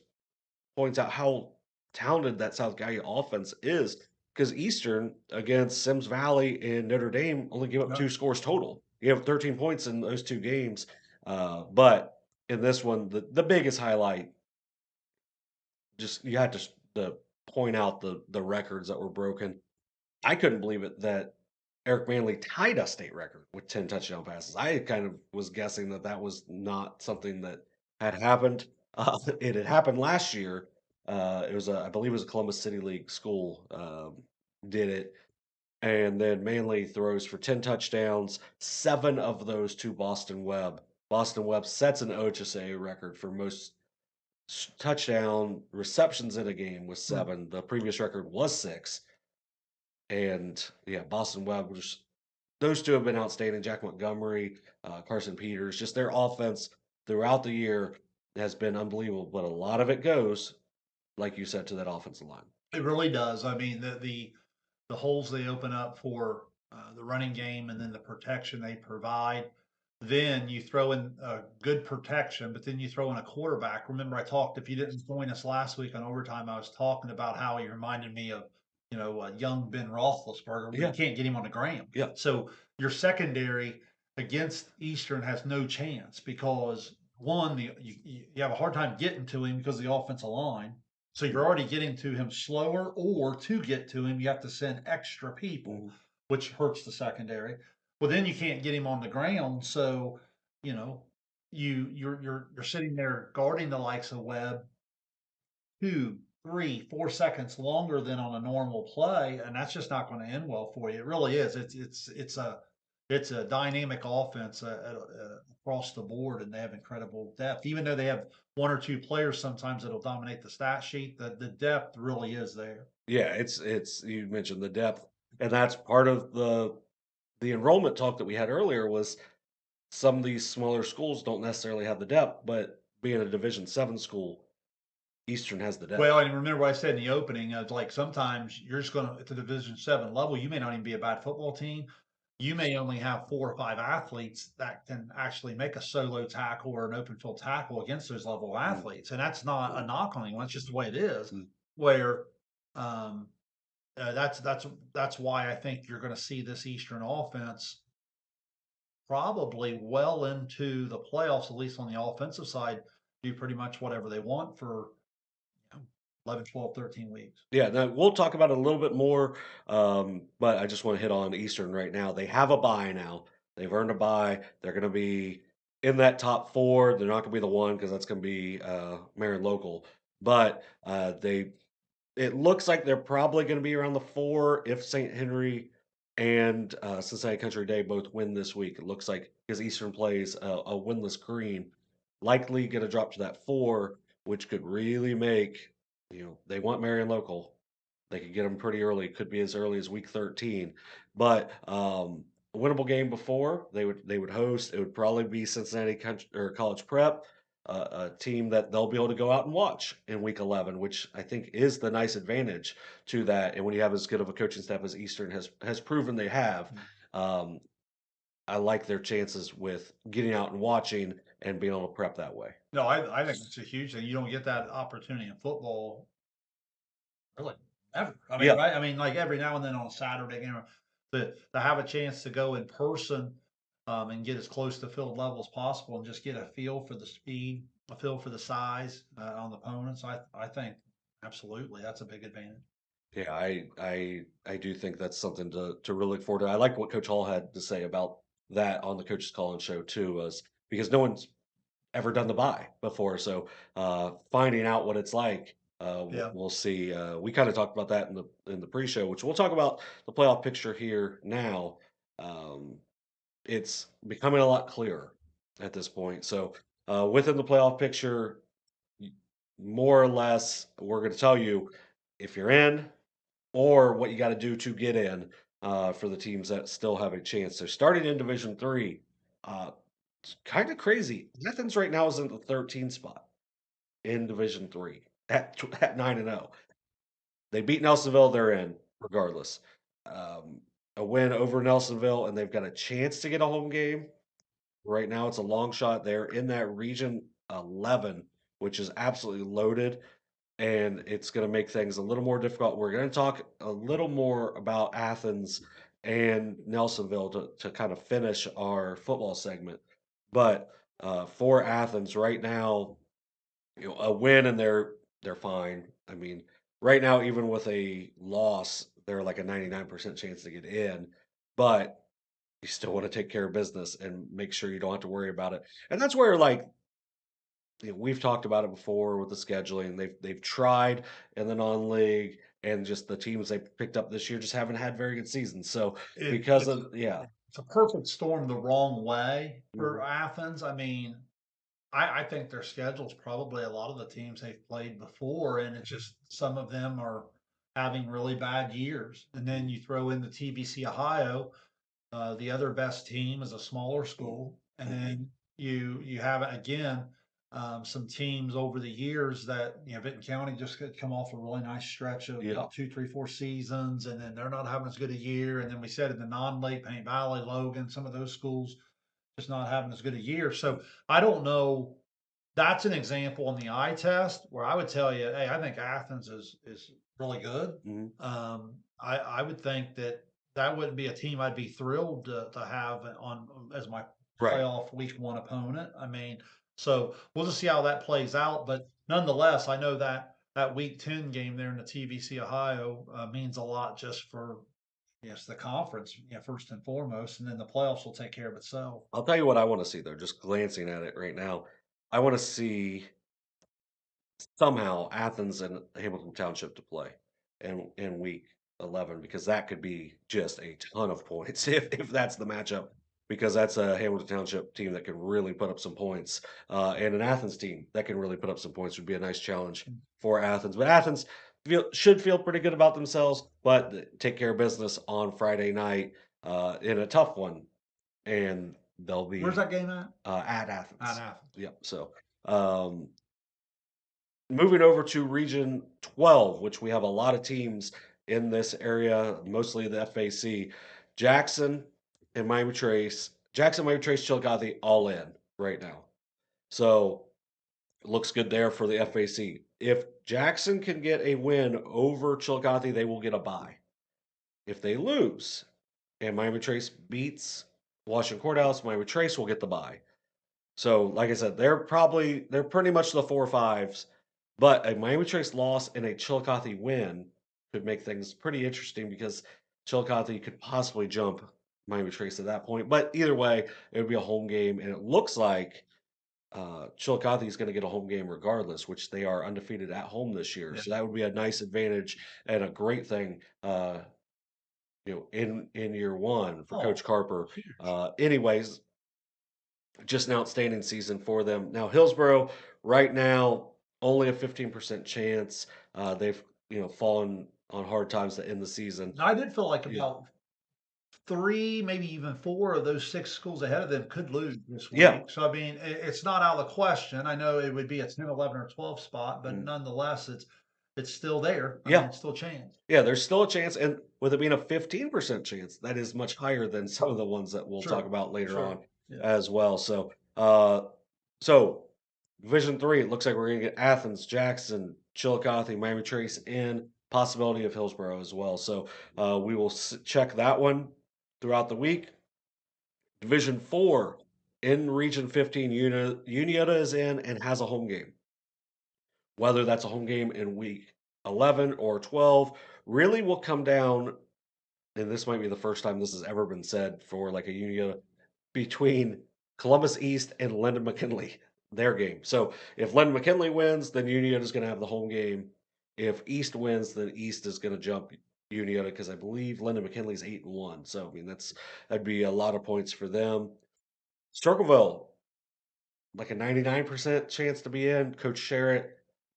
[SPEAKER 1] points out how talented that South Gallia offense is, because Eastern against Sims Valley and Notre Dame only gave up
[SPEAKER 3] No,
[SPEAKER 1] 2 scores total. You have 13 points in those 2 games, but in this one, the biggest highlight, just you had to point out the records that were broken. I couldn't believe it that Eric Manley tied a state record with 10 touchdown passes. I kind of was guessing that that was not something that had happened. It had happened last year. It was I believe it was a Columbus City League school did it, and then Manley throws for 10 touchdowns, 7 of those to Boston Webb. Boston Webb sets an OHSA record for most touchdown receptions in a game with
[SPEAKER 3] hmm.
[SPEAKER 1] 7. The previous record was 6. And yeah, Boston Webb was, those 2 have been outstanding. Jack Montgomery, Carson Peters, just their offense throughout the year has been unbelievable. But a lot of it goes, like you said, to that offensive line.
[SPEAKER 3] It really does. I mean, the holes they open up for the running game and then the protection they provide. Then you throw in good protection, but then you throw in a quarterback. Remember, I talked, if you didn't join us last week on overtime, I was talking about how he reminded me of, young Ben Roethlisberger, but you
[SPEAKER 1] Yeah,
[SPEAKER 3] can't get him on the ground.
[SPEAKER 1] yeah.
[SPEAKER 3] So your secondary against Eastern has no chance because one, you have a hard time getting to him because of the offensive line. So you're already getting to him slower, or to get to him, you have to send extra people,
[SPEAKER 1] Mhm.
[SPEAKER 3] which hurts the secondary. Well, then you can't get him on the ground, so you know you're sitting there guarding the likes of Webb 2, 3, 4 seconds longer than on a normal play, and that's just not going to end well for you. It really is. It's a dynamic offense across the board, and they have incredible depth. Even though they have one or two players sometimes that'll dominate the stat sheet, the depth really is there.
[SPEAKER 1] Yeah, it's you mentioned the depth, and that's part of the enrollment talk that we had earlier was some of these smaller schools don't necessarily have the depth, but being a Division 7 school, Eastern has the day.
[SPEAKER 3] Well, and remember what I said in the opening, it's like sometimes you're just gonna at the Division 7 level, you may not even be a bad football team. You may only have 4 or 5 athletes that can actually make a solo tackle or an open field tackle against those level of
[SPEAKER 1] Mm,
[SPEAKER 3] athletes, and that's not a knock on anyone, it's just the way it is,
[SPEAKER 1] mm.
[SPEAKER 3] where, um, that's why I think you're gonna see this Eastern offense probably well into the playoffs, at least on the offensive side, do pretty much whatever they want for, 11, 12, 13 weeks.
[SPEAKER 1] Yeah, no, we'll talk about it a little bit more, but I just want to hit on Eastern right now. They have a bye now. They've earned a bye. They're going to be in that top four. They're not going to be the one because that's going to be Marion Local. But they it looks like they're probably gonna be around the 4 if St. Henry and, Cincinnati Country Day both win this week. It looks like because Eastern plays a winless green, likely gonna drop to that 4, which could really make they want Marion local. They could get them pretty early, could be as early as week 13. But, a winnable game before they would host, it would probably be Cincinnati Country or College Prep, a team that they'll be able to go out and watch in week 11, which I think is the nice advantage to that. And when you have as good of a coaching staff as Eastern has proven they have,
[SPEAKER 3] Mm.
[SPEAKER 1] um, I like their chances with getting out and watching and being able to prep that way.
[SPEAKER 3] No, I think it's a huge thing. You don't get that opportunity in football really ever. I mean,
[SPEAKER 1] Yeah,
[SPEAKER 3] right? I mean, like every now and then on a Saturday, to have a chance to go in person and get as close to field level as possible and just get a feel for the speed, a feel for the size on the opponents. I think absolutely that's a big advantage.
[SPEAKER 1] yeah, I do think that's something to really look forward to. I like what Coach Hall had to say about that on the coaches call-in show too, was because no one's ever done the buy before. So finding out what it's like,
[SPEAKER 3] Yeah,
[SPEAKER 1] we'll see. We kind of talked about that in the pre-show, which we'll talk about the playoff picture here now. Um, it's becoming a lot clearer at this point. So within the playoff picture, y- more or less, we're going to tell you if you're in or what you got to do to get in for the teams that still have a chance. So starting in Division 3, it's kind of crazy. Athens right now is in the 13th spot in Division 3 at 9-0. They beat Nelsonville, they're in regardless. Um, a win over Nelsonville, and they've got a chance to get a home game. Right now, it's a long shot. They're in that Region 11, which is absolutely loaded, and it's going to make things a little more difficult. We're going to talk a little more about Athens and Nelsonville to kind of finish our football segment. But for Athens right now, a win and they're fine. I mean, right now, even with a loss, they're like a 99% chance to get in. But you still want to take care of business and make sure you don't have to worry about it. And that's where like we've talked about it before with the scheduling. They've tried in the non-league, and just the teams they picked up this year just haven't had very good seasons. So because
[SPEAKER 3] it's
[SPEAKER 1] of yeah,
[SPEAKER 3] it's a perfect storm the wrong way for
[SPEAKER 1] mhm,
[SPEAKER 3] Athens. I mean, I think their schedule's probably a lot of the teams they've played before, and it's just some of them are having really bad years. And then you throw in the TBC Ohio, the other best team is a smaller school, and
[SPEAKER 1] mhm,
[SPEAKER 3] then you have again some teams over the years that Vinton County just could come off a really nice stretch of
[SPEAKER 1] yeah,
[SPEAKER 3] what 2, 3, 4 seasons, and then they're not having as good a year. And then we said in the non-league, Paint Valley, Logan, some of those schools just not having as good a year. So I don't know. That's an example on the eye test where I would tell you, hey, I think Athens is really good.
[SPEAKER 1] mhm,
[SPEAKER 3] I would think that that wouldn't be a team I'd be thrilled to have on as my
[SPEAKER 1] right.
[SPEAKER 3] playoff week 1 opponent. I mean, so we'll just see how that plays out. But nonetheless, I know that that week 10 game there in the TVC Ohio means a lot just for yes the conference, first and foremost, and then the playoffs will take care of itself.
[SPEAKER 1] I'll tell you what I want to see though. Just glancing at it right now, I want to see somehow Athens and Hamilton Township to play in week 11 because that could be just a ton of points if that's the matchup because that's a Hamilton Township team that can really put up some points and an Athens team that can really put up some points would be a nice challenge for Athens. But Athens should feel pretty good about themselves, but take care of business on Friday night in a tough one, and they'll
[SPEAKER 3] Where's
[SPEAKER 1] be
[SPEAKER 3] that game at?
[SPEAKER 1] at
[SPEAKER 3] At
[SPEAKER 1] Athens.
[SPEAKER 3] Athens.
[SPEAKER 1] Yep. So Moving over to Region 12, which we have a lot of teams in this area, mostly the FAC. Jackson and Miami Trace. Jackson, Miami Trace, Chillicothe, all in right now. So it looks good there for the FAC. If Jackson can get a win over Chillicothe, they will get a bye. If they lose and Miami Trace beats Washington Courthouse, Miami Trace will get the bye. So, like I said, they're pretty much the 4 5s, but a Miami Trace loss and a Chillicothe win could make things pretty interesting because Chillicothe could possibly jump Miami Trace at that point. But either way, it would be a home game, and it looks like Chillicothe is going to get a home game regardless, which they are undefeated at home this year.
[SPEAKER 3] Yeah.
[SPEAKER 1] So that would be a nice advantage and a great thing, in year one for Coach
[SPEAKER 3] Oh,
[SPEAKER 1] Carper.
[SPEAKER 3] huge.
[SPEAKER 1] Anyways, just an outstanding season for them. Now, Hillsborough, right now, only a 15% chance. They've fallen on hard times to end the season.
[SPEAKER 3] I did feel like
[SPEAKER 1] Yeah,
[SPEAKER 3] about 3, maybe even 4 of those 6 schools ahead of them could lose this
[SPEAKER 1] yeah,
[SPEAKER 3] week. So, I mean, it's not out of the question. I know it would be a 10, 11, or 12 spot, but
[SPEAKER 1] mm,
[SPEAKER 3] nonetheless, it's still there. I mean,
[SPEAKER 1] yeah,
[SPEAKER 3] it's still a chance.
[SPEAKER 1] yeah. There's still a chance, and with it being a 15% chance, that is much higher than some of the ones that we'll talk
[SPEAKER 3] Sure,
[SPEAKER 1] about later
[SPEAKER 3] sure.
[SPEAKER 1] on
[SPEAKER 3] Yeah.
[SPEAKER 1] as well. So Division Three, it looks like we're going to get Athens, Jackson, Chillicothe, Miami Trace, and possibility of Hillsborough as well. So we will check that one throughout the week. Division 4 in Region 15, Uniota is in and has a home game. Whether that's a home game in week 11 or 12 really will come down, and this might be the first time this has ever been said for like a Uniota, between Columbus East and Lyndon McKinley, their game. So if Lyndon McKinley wins, then Uniota is going to have the home game. If East wins, then East is going to jump Uniota because I believe Lyndon McKinley's 8-1. So I mean that'd be a lot of points for them. Circleville, like a 99% chance to be in. Coach Sherritt,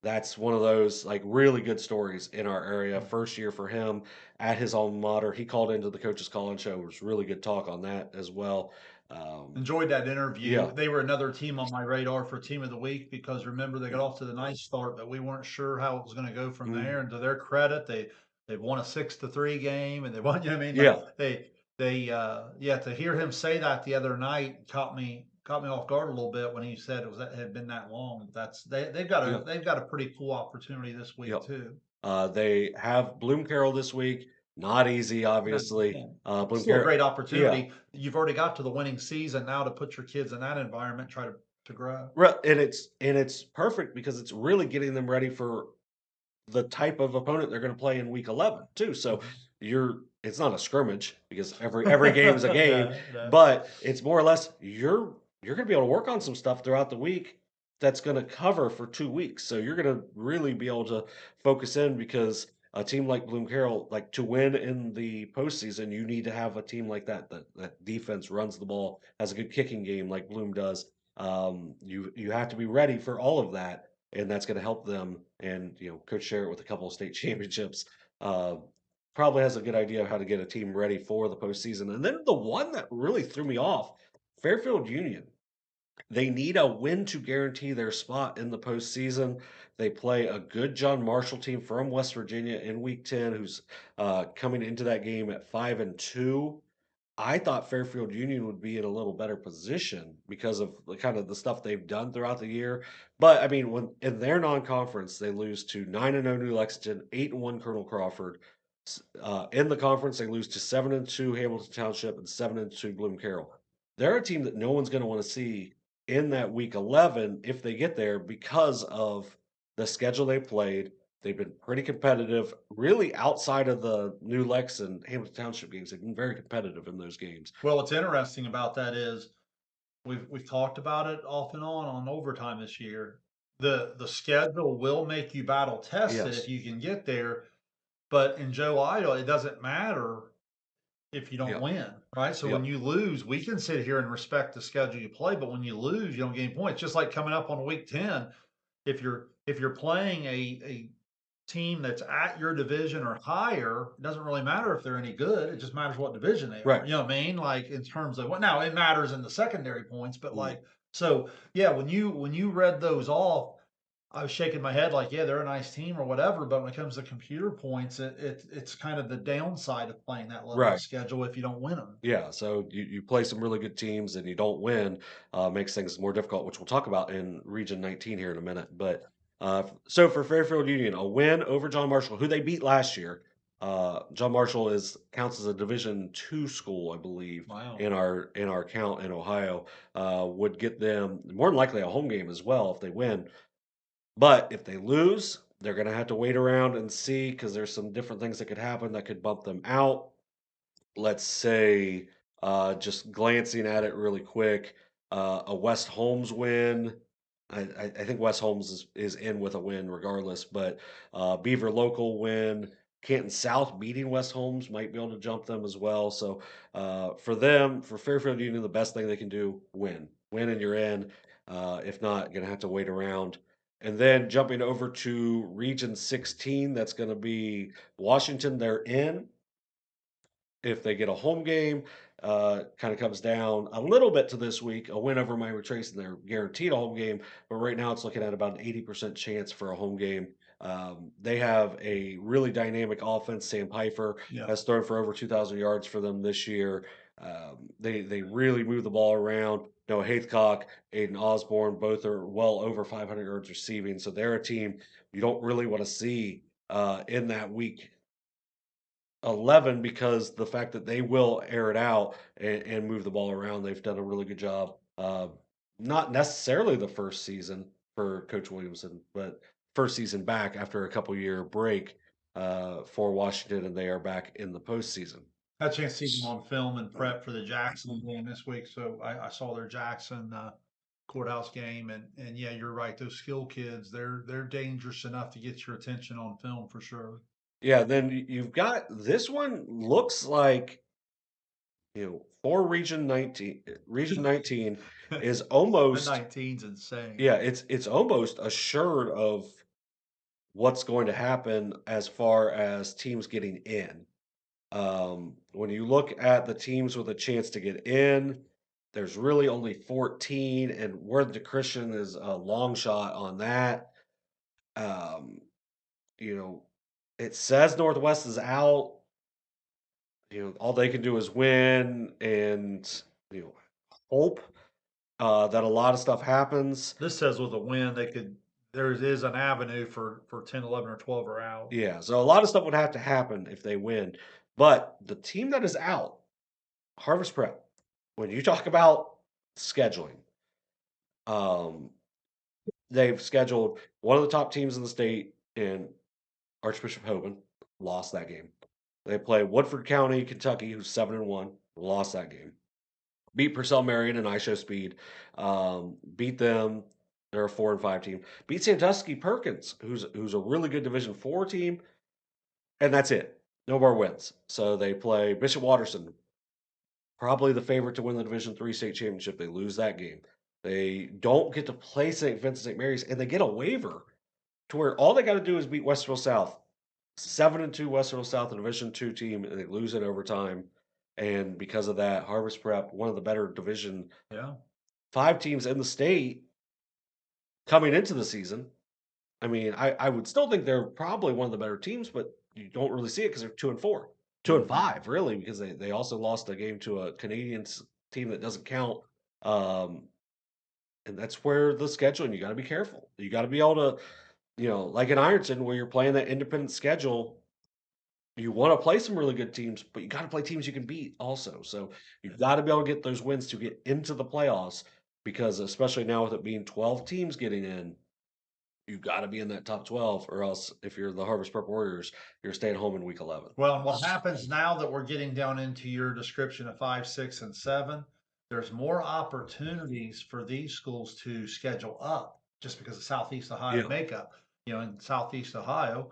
[SPEAKER 1] that's one of those like really good stories in our area. First year for him at his alma mater. He called into the coaches call-in show. It was really good talk on that as well. Um,
[SPEAKER 3] Enjoyed that interview.
[SPEAKER 1] yeah.
[SPEAKER 3] They were another team on my radar for team of the week because remember they got off to the nice start, but we weren't sure how it was going to go from
[SPEAKER 1] Mhm.
[SPEAKER 3] there. And to their credit, they won a 6-3 game, and they won. You know what I mean? Like
[SPEAKER 1] Yeah.
[SPEAKER 3] yeah. To hear him say that the other night caught me off guard a little bit when he said it was that had been that long.
[SPEAKER 1] Yeah.
[SPEAKER 3] They've got a pretty cool opportunity this week
[SPEAKER 1] Yep.
[SPEAKER 3] too.
[SPEAKER 1] They have Bloom Carroll this week. Not easy,
[SPEAKER 3] No,
[SPEAKER 1] obviously.
[SPEAKER 3] yeah.
[SPEAKER 1] Bloom
[SPEAKER 3] Still a
[SPEAKER 1] Carroll.
[SPEAKER 3] great
[SPEAKER 1] Yeah.
[SPEAKER 3] opportunity. You've already got to the winning season now to put your kids in that environment, try to grow.
[SPEAKER 1] And it's perfect because it's really getting them ready for the type of opponent they're going to play in week 11 too. So
[SPEAKER 3] Mhm.
[SPEAKER 1] it's not a scrimmage because every game is a game,
[SPEAKER 3] No, no.
[SPEAKER 1] but it's more or less you're going to be able to work on some stuff throughout the week that's going to cover for 2 weeks. So you're going to really be able to focus in because a team like Bloom Carroll, like to win in the postseason, you need to have a team like that defense runs the ball, has a good kicking game like Bloom does. You have to be ready for all of that, and that's going to help them. And Coach Sherritt with a couple of state championships uh, probably has a good idea of how to get a team ready for the postseason. And then the one that really threw me off, Fairfield Union. They need a win to guarantee their spot in the postseason. They play a good John Marshall team from West Virginia in Week 10, who's coming into that game at 5-2. I thought Fairfield Union would be in a little better position because of the kind of the stuff they've done throughout the year. But I mean, when in their non-conference, they lose to 9-0 New Lexington, 8-1 Colonel Crawford. In the conference, they lose to 7-2 Hamilton Township and 7-2 Bloom Carroll. They're a team that no one's going to want to see in that week 11 if they get there because of the schedule they played. They've been pretty competitive, really outside of the New Lex and Hamilton Township games. They've been very competitive in those games.
[SPEAKER 3] Well, what's interesting about that is we've talked about it off and on overtime this year. The schedule will make you battle tested if
[SPEAKER 1] Yes.
[SPEAKER 3] you can get there, but in Joe Idle, it doesn't matter if you don't
[SPEAKER 1] Yeah.
[SPEAKER 3] win, right? So when
[SPEAKER 1] Yep.
[SPEAKER 3] you lose, we can sit here and respect the schedule you play, but when you lose, you don't gain points. Just like coming up on week 10, if you're playing a team that's at your division or higher, it doesn't really matter if they're any good. It just matters what division they are.
[SPEAKER 1] Right.
[SPEAKER 3] You know what I mean? Like in terms of what now it matters in the secondary points, but
[SPEAKER 1] Mm.
[SPEAKER 3] like so yeah, when you read those off, I was shaking my head like, yeah, they're a nice team or whatever. But when it comes to computer points, it's kind of the downside of playing that level of
[SPEAKER 1] Right.
[SPEAKER 3] schedule if you don't win them.
[SPEAKER 1] Yeah, so you play some really good teams and you don't win, makes things more difficult, which we'll talk about in Region 19 here in a minute. But so for Fairfield Union, a win over John Marshall, who they beat last year. John Marshall is counts as a Division II school, I believe,
[SPEAKER 3] Wow.
[SPEAKER 1] in our count in Ohio. Would get them more than likely a home game as well if they win. But if they lose, they're going to have to wait around and see because there's some different things that could happen that could bump them out. Let's say, just glancing at it really quick, a West Holmes win. I think West Holmes is in with a win regardless, but Beaver Local win. Canton South beating West Holmes might be able to jump them as well. So for them, for Fairfield Union, the best thing they can do win, and you're in. If not, gonna have to wait around. And then jumping over to Region 16, that's going to be Washington. They're in. If they get a home game, kind of comes down a little bit to this week. A win over Miami Trace, and they're guaranteed a home game. But right now, it's looking at about an 80% chance for a home game. They have a really dynamic offense. Sam Pfeiffer
[SPEAKER 3] Yeah.
[SPEAKER 1] has thrown for over 2,000 yards for them this year. They really move the ball around. Noah Haithcock, Aiden Osborne, both are well over 500 yards receiving. So they're a team you don't really want to see in that week 11 because the fact that they will air it out and move the ball around, they've done a really good job. Not necessarily the first season for Coach Williamson, but first season back after a couple year break for Washington, and they are back in the postseason.
[SPEAKER 3] Had a chance to see them on film and prep for the Jackson game this week, so I saw their Jackson courthouse game, and yeah, you're right. Those skill kids, they're dangerous enough to get your attention on film for sure.
[SPEAKER 1] Yeah, then you've got this one looks like for Region 19 is
[SPEAKER 3] That
[SPEAKER 1] almost
[SPEAKER 3] 19's insane.
[SPEAKER 1] yeah, it's almost assured of what's going to happen as far as teams getting in. When you look at the teams with a chance to get in, there's really only 14, and Worthington Christian is a long shot on that. Um, you know, it says Northwest is out. All they can do is win and hope that a lot of stuff happens.
[SPEAKER 3] This says with a win, they could. There is an avenue for 10, 11, or 12 are out.
[SPEAKER 1] Yeah, so a lot of stuff would have to happen if they win. But the team that is out, Harvest Prep, when you talk about scheduling, um, they've scheduled one of the top teams in the state in Archbishop Hoban, lost that game. They play Woodford County, Kentucky, who's 7-1, lost that game. Beat Purcell Marion and ISHO Speed, beat them. They're a 4-5 team. Beat Sandusky Perkins, who's a really good Division 4 team, and that's it. No more wins. So they play Bishop Watterson, probably the favorite to win the Division 3 state championship. They lose that game. They don't get to play St. Vincent St. Mary's, and they get a waiver to where all they got to do is beat Westerville South. 7-2 Westerville South, a Division 2 team, and they lose in overtime. And because of that, Harvest Prep, one of the better Division 5
[SPEAKER 3] Yeah.
[SPEAKER 1] teams in the state coming into the season. I mean, I would still think they're probably one of the better teams, but you don't really see it because they're 2-4, two and
[SPEAKER 3] Mhm.
[SPEAKER 1] five, really, because they also lost a game to a Canadian team that doesn't count. Um, and that's where the scheduling, you got to be careful. You got to be able to, like in Ironton, where you're playing that independent schedule, you want to play some really good teams, but you got to play teams you can beat also. So you've got to be able to get those wins to get into the playoffs because, especially now with it being 12 teams getting in, you gotta be in that top 12, or else if you're the Harvest Prep Warriors, you're staying home in week 11.
[SPEAKER 3] Well, and what happens now that we're getting down into your description of 5, 6, and 7, there's more opportunities for these schools to schedule up just because of Southeast Ohio
[SPEAKER 1] Yeah.
[SPEAKER 3] makeup. In Southeast Ohio,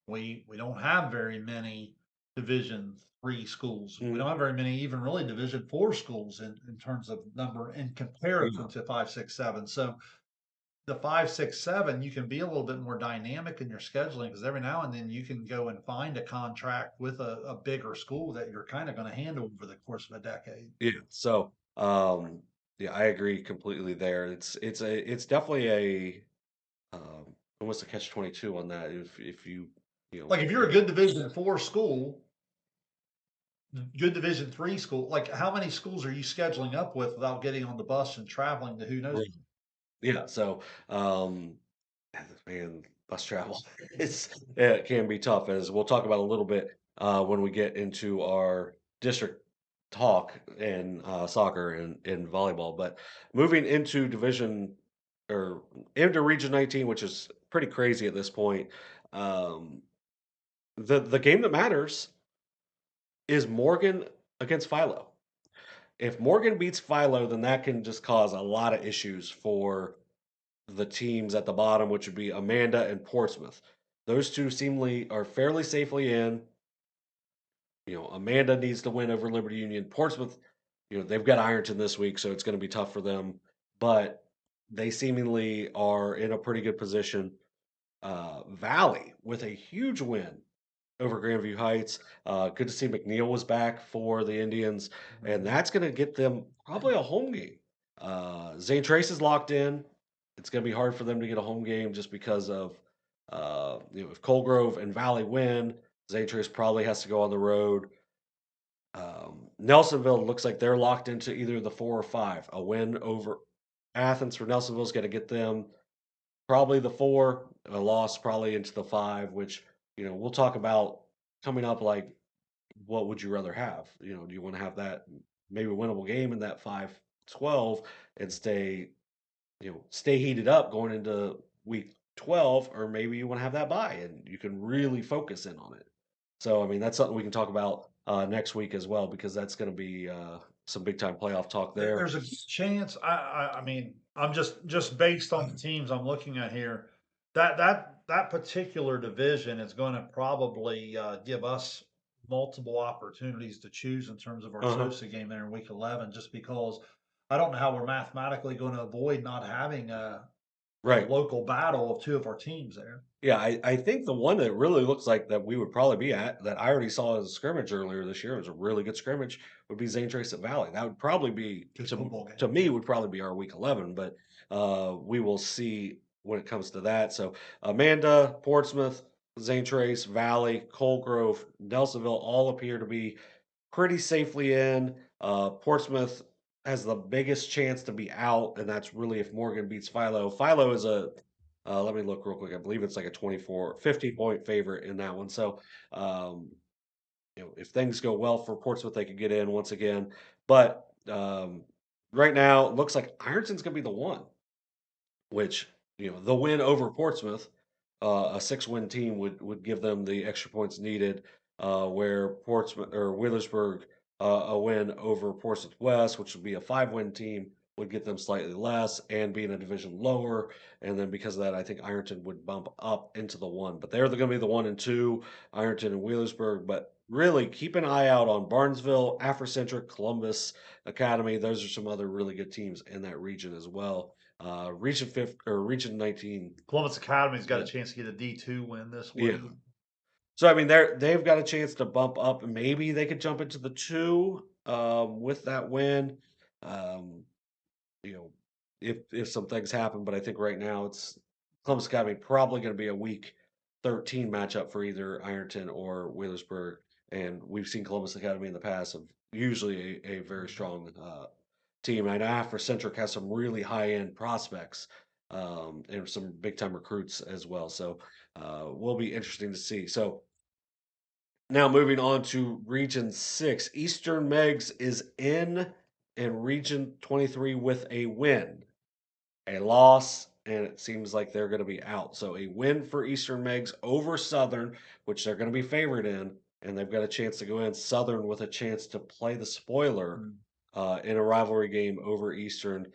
[SPEAKER 3] we don't have very many Division 3 schools. We
[SPEAKER 1] Mhm.
[SPEAKER 3] don't have very many even really Division 4 schools in terms of number in comparison
[SPEAKER 1] Yeah.
[SPEAKER 3] to 5, 6, 7. So the 5, 6, 7, you can be a little bit more dynamic in your scheduling because every now and then you can go and find a contract with a bigger school that you're kind of going to handle over the course of a decade.
[SPEAKER 1] Yeah. So, yeah, I agree completely there. It's definitely a almost a catch-22 on that. If you know
[SPEAKER 3] Like if you're a good Division 4 school, good Division 3 school, like how many schools are you scheduling up with without getting on the bus and traveling to who knows?
[SPEAKER 1] right. Yeah. So, um, man, bus travel it can be tough, as we'll talk about a little bit when we get into our district talk in soccer and volleyball. But moving into division or into Region 19, which is pretty crazy at this point. Um, the game that matters is Morgan against Philo. If Morgan beats Philo, then that can just cause a lot of issues for the teams at the bottom, which would be Amanda and Portsmouth. Those two seemingly are fairly safely in. Amanda needs to win over Liberty Union. Portsmouth, they've got Ironton this week, so it's going to be tough for them. But they seemingly are in a pretty good position. Valley with a huge win over Grandview Heights. Good to see McNeil was back for the Indians, and
[SPEAKER 3] Mhm.
[SPEAKER 1] that's going to get them probably a home game. Zane Trace is locked in. It's going to be hard for them to get a home game just because of, if Colgrove and Valley win, Zane Trace probably has to go on the road. Nelsonville looks like they're locked into either the 4 or 5. A win over Athens for Nelsonville is going to get them probably the 4, a loss probably into the 5, which, we'll talk about coming up, like, what would you rather have? Do you wanna have that maybe winnable game in that 5-12 and stay heated up going into week 12, or maybe you wanna have that bye and you can really focus in on it. So, I mean, that's something we can talk about, next week as well because that's gonna be, some big time playoff talk there.
[SPEAKER 3] There's a chance. I mean, I'm just based on the teams I'm looking at here. That particular division is going to probably give us multiple opportunities to choose in terms of our
[SPEAKER 1] Uh-huh.
[SPEAKER 3] SOSA game there in week 11. Just because I don't know how we're mathematically going to avoid not having a
[SPEAKER 1] Right.
[SPEAKER 3] local battle of two of our teams there.
[SPEAKER 1] Yeah, I think the one that really looks like that we would probably be at, that I already saw as a scrimmage earlier this year, it was a really good scrimmage, would be Zane Trace at Valley. That would probably be
[SPEAKER 3] Good
[SPEAKER 1] to
[SPEAKER 3] football game.
[SPEAKER 1] to me would probably be our week 11, but we will see when it comes to that. So Amanda, Portsmouth, Zane Trace, Valley, Colgrove, Nelsonville all appear to be pretty safely in. Portsmouth has the biggest chance to be out, and that's really if Morgan beats Philo. Philo is let me look real quick. I believe it's like a 24, 50 point favorite in that one. So, um, if things go well for Portsmouth, they could get in once again. But right now, it looks like Ironton's going to be the one. Which, the win over Portsmouth, a 6-win team would give them the extra points needed, where Portsmouth or Wheelersburg, a win over Portsmouth West, which would be a 5-win team, would get them slightly less and being a division lower. And then because of that, I think Ironton would bump up into the 1. But they're gonna be the 1 and 2, Ironton and Wheelersburg. But really keep an eye out on Barnesville, Afrocentric, Columbus Academy. Those are some other really good teams in that region as well. Region 5 or Region 19.
[SPEAKER 3] Columbus Academy's got a
[SPEAKER 1] Yeah.
[SPEAKER 3] chance to get a D2 win this
[SPEAKER 1] Yeah.
[SPEAKER 3] week.
[SPEAKER 1] So I mean, they've got a chance to bump up, and maybe they could jump into the 2 with that win. Um, you know, if some things happen, but I think right now it's Columbus Academy probably going to be a week 13 matchup for either Ironton or Wheelersburg, and we've seen Columbus Academy in the past of usually a very strong team. I know Afrocentric has some really high end prospects and some big time recruits as well. So will be interesting to see. So now moving on to Region 6, Eastern Megs is in Region 23 with a win, a loss, and it seems like they're going to be out. So a win for Eastern Megs over Southern, which they're going to be favored in, and they've got a chance to go in. Southern with a chance to play the spoiler
[SPEAKER 3] Mm.
[SPEAKER 1] in a rivalry game over Eastern.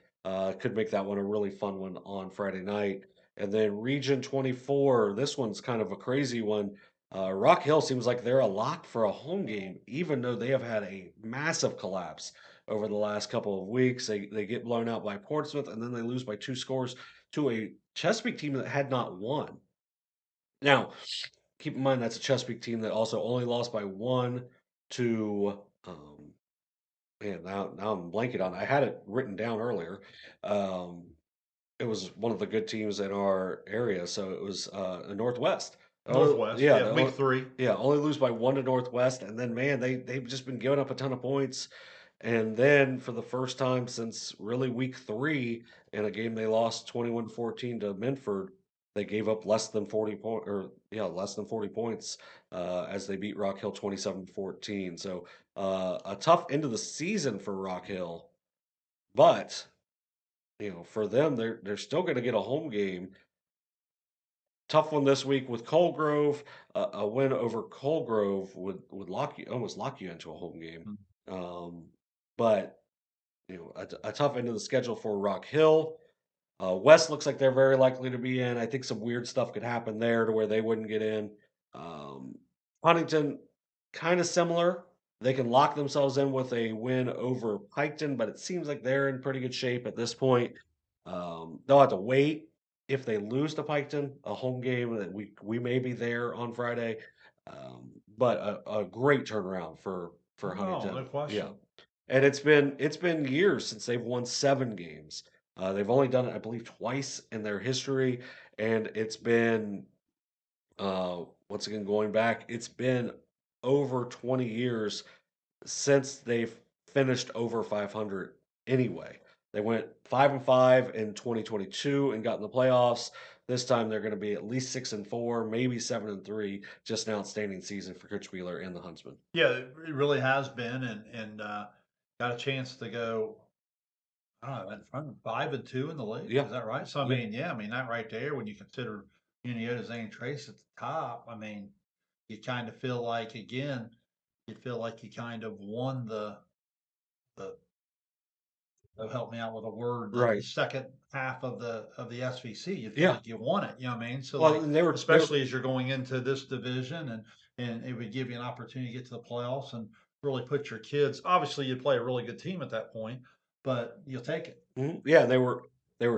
[SPEAKER 1] Could make that one a really fun one on Friday night. And then Region 24, this one's kind of a crazy one. Rock Hill seems like they're a lock for a home game, even though they have had a massive collapse over the last couple of weeks. They get blown out by Portsmouth, and then they lose by 2 scores to a Chesapeake team that had not won. Now, keep in mind that's a Chesapeake team that also only lost by 1 to, man, now I'm blanking on I had it written down earlier. Um, it was one of the good teams in our area, so it was, Northwest. Oh,
[SPEAKER 3] Northwest,
[SPEAKER 1] yeah,
[SPEAKER 3] yeah, week 3.
[SPEAKER 1] only lose by 1 to Northwest, and then, man, they've just been giving up a ton of points, and then for the first time since really week 3 in a game they lost 21-14 to Minford, they gave up less than 40 less than 40 points, as they beat Rock Hill 27-14. So, a tough end of the season for Rock Hill, but for them, they're still gonna get a home game. Tough one this week with Colegrove. A win over Colegrove would almost lock you into a home game.
[SPEAKER 3] Mm.
[SPEAKER 1] But a tough end of the schedule for Rock Hill. West looks like they're very likely to be in. I think some weird stuff could happen there to where they wouldn't get in. Um, Huntington, kind of similar. They can lock themselves in with a win over Piketon, but it seems like they're in pretty good shape at this point. They'll have to wait if they lose to Piketon, a home game that we may be there on Friday. But a great turnaround for
[SPEAKER 3] No, no
[SPEAKER 1] Huntington. Yeah.
[SPEAKER 3] question.
[SPEAKER 1] And it's been years since they've won 7 games. They've only done it, I believe, twice in their history, and it's been, once again, going back, it's been over 20 years since they've finished over 500 anyway. They went 5-5 in 2022 and got in the playoffs. This time they're going to be at least 6-4, maybe 7-3. Just an outstanding season for Coach Wheeler and the Huntsman.
[SPEAKER 3] Yeah, it really has been, and got a chance to go. I don't know, in front of 5-2 in the league.
[SPEAKER 1] Yeah,
[SPEAKER 3] Is that right? So I
[SPEAKER 1] yeah,
[SPEAKER 3] mean, yeah, I mean that right there. When you consider Unionda, Zane Trace at the top, I mean, you kind of feel like again, you feel like you kind of won the help me out with a word, the
[SPEAKER 1] right.
[SPEAKER 3] second half of the SVC. You feel
[SPEAKER 1] Yeah.
[SPEAKER 3] like you won it, you know what I mean? So,
[SPEAKER 1] Well,
[SPEAKER 3] like,
[SPEAKER 1] and they were
[SPEAKER 3] especially as you're going into this division and it would give you an opportunity to get to the playoffs and really put your kids obviously, you play a really good team at that point, but you'll take it.
[SPEAKER 1] Mhm, yeah, they were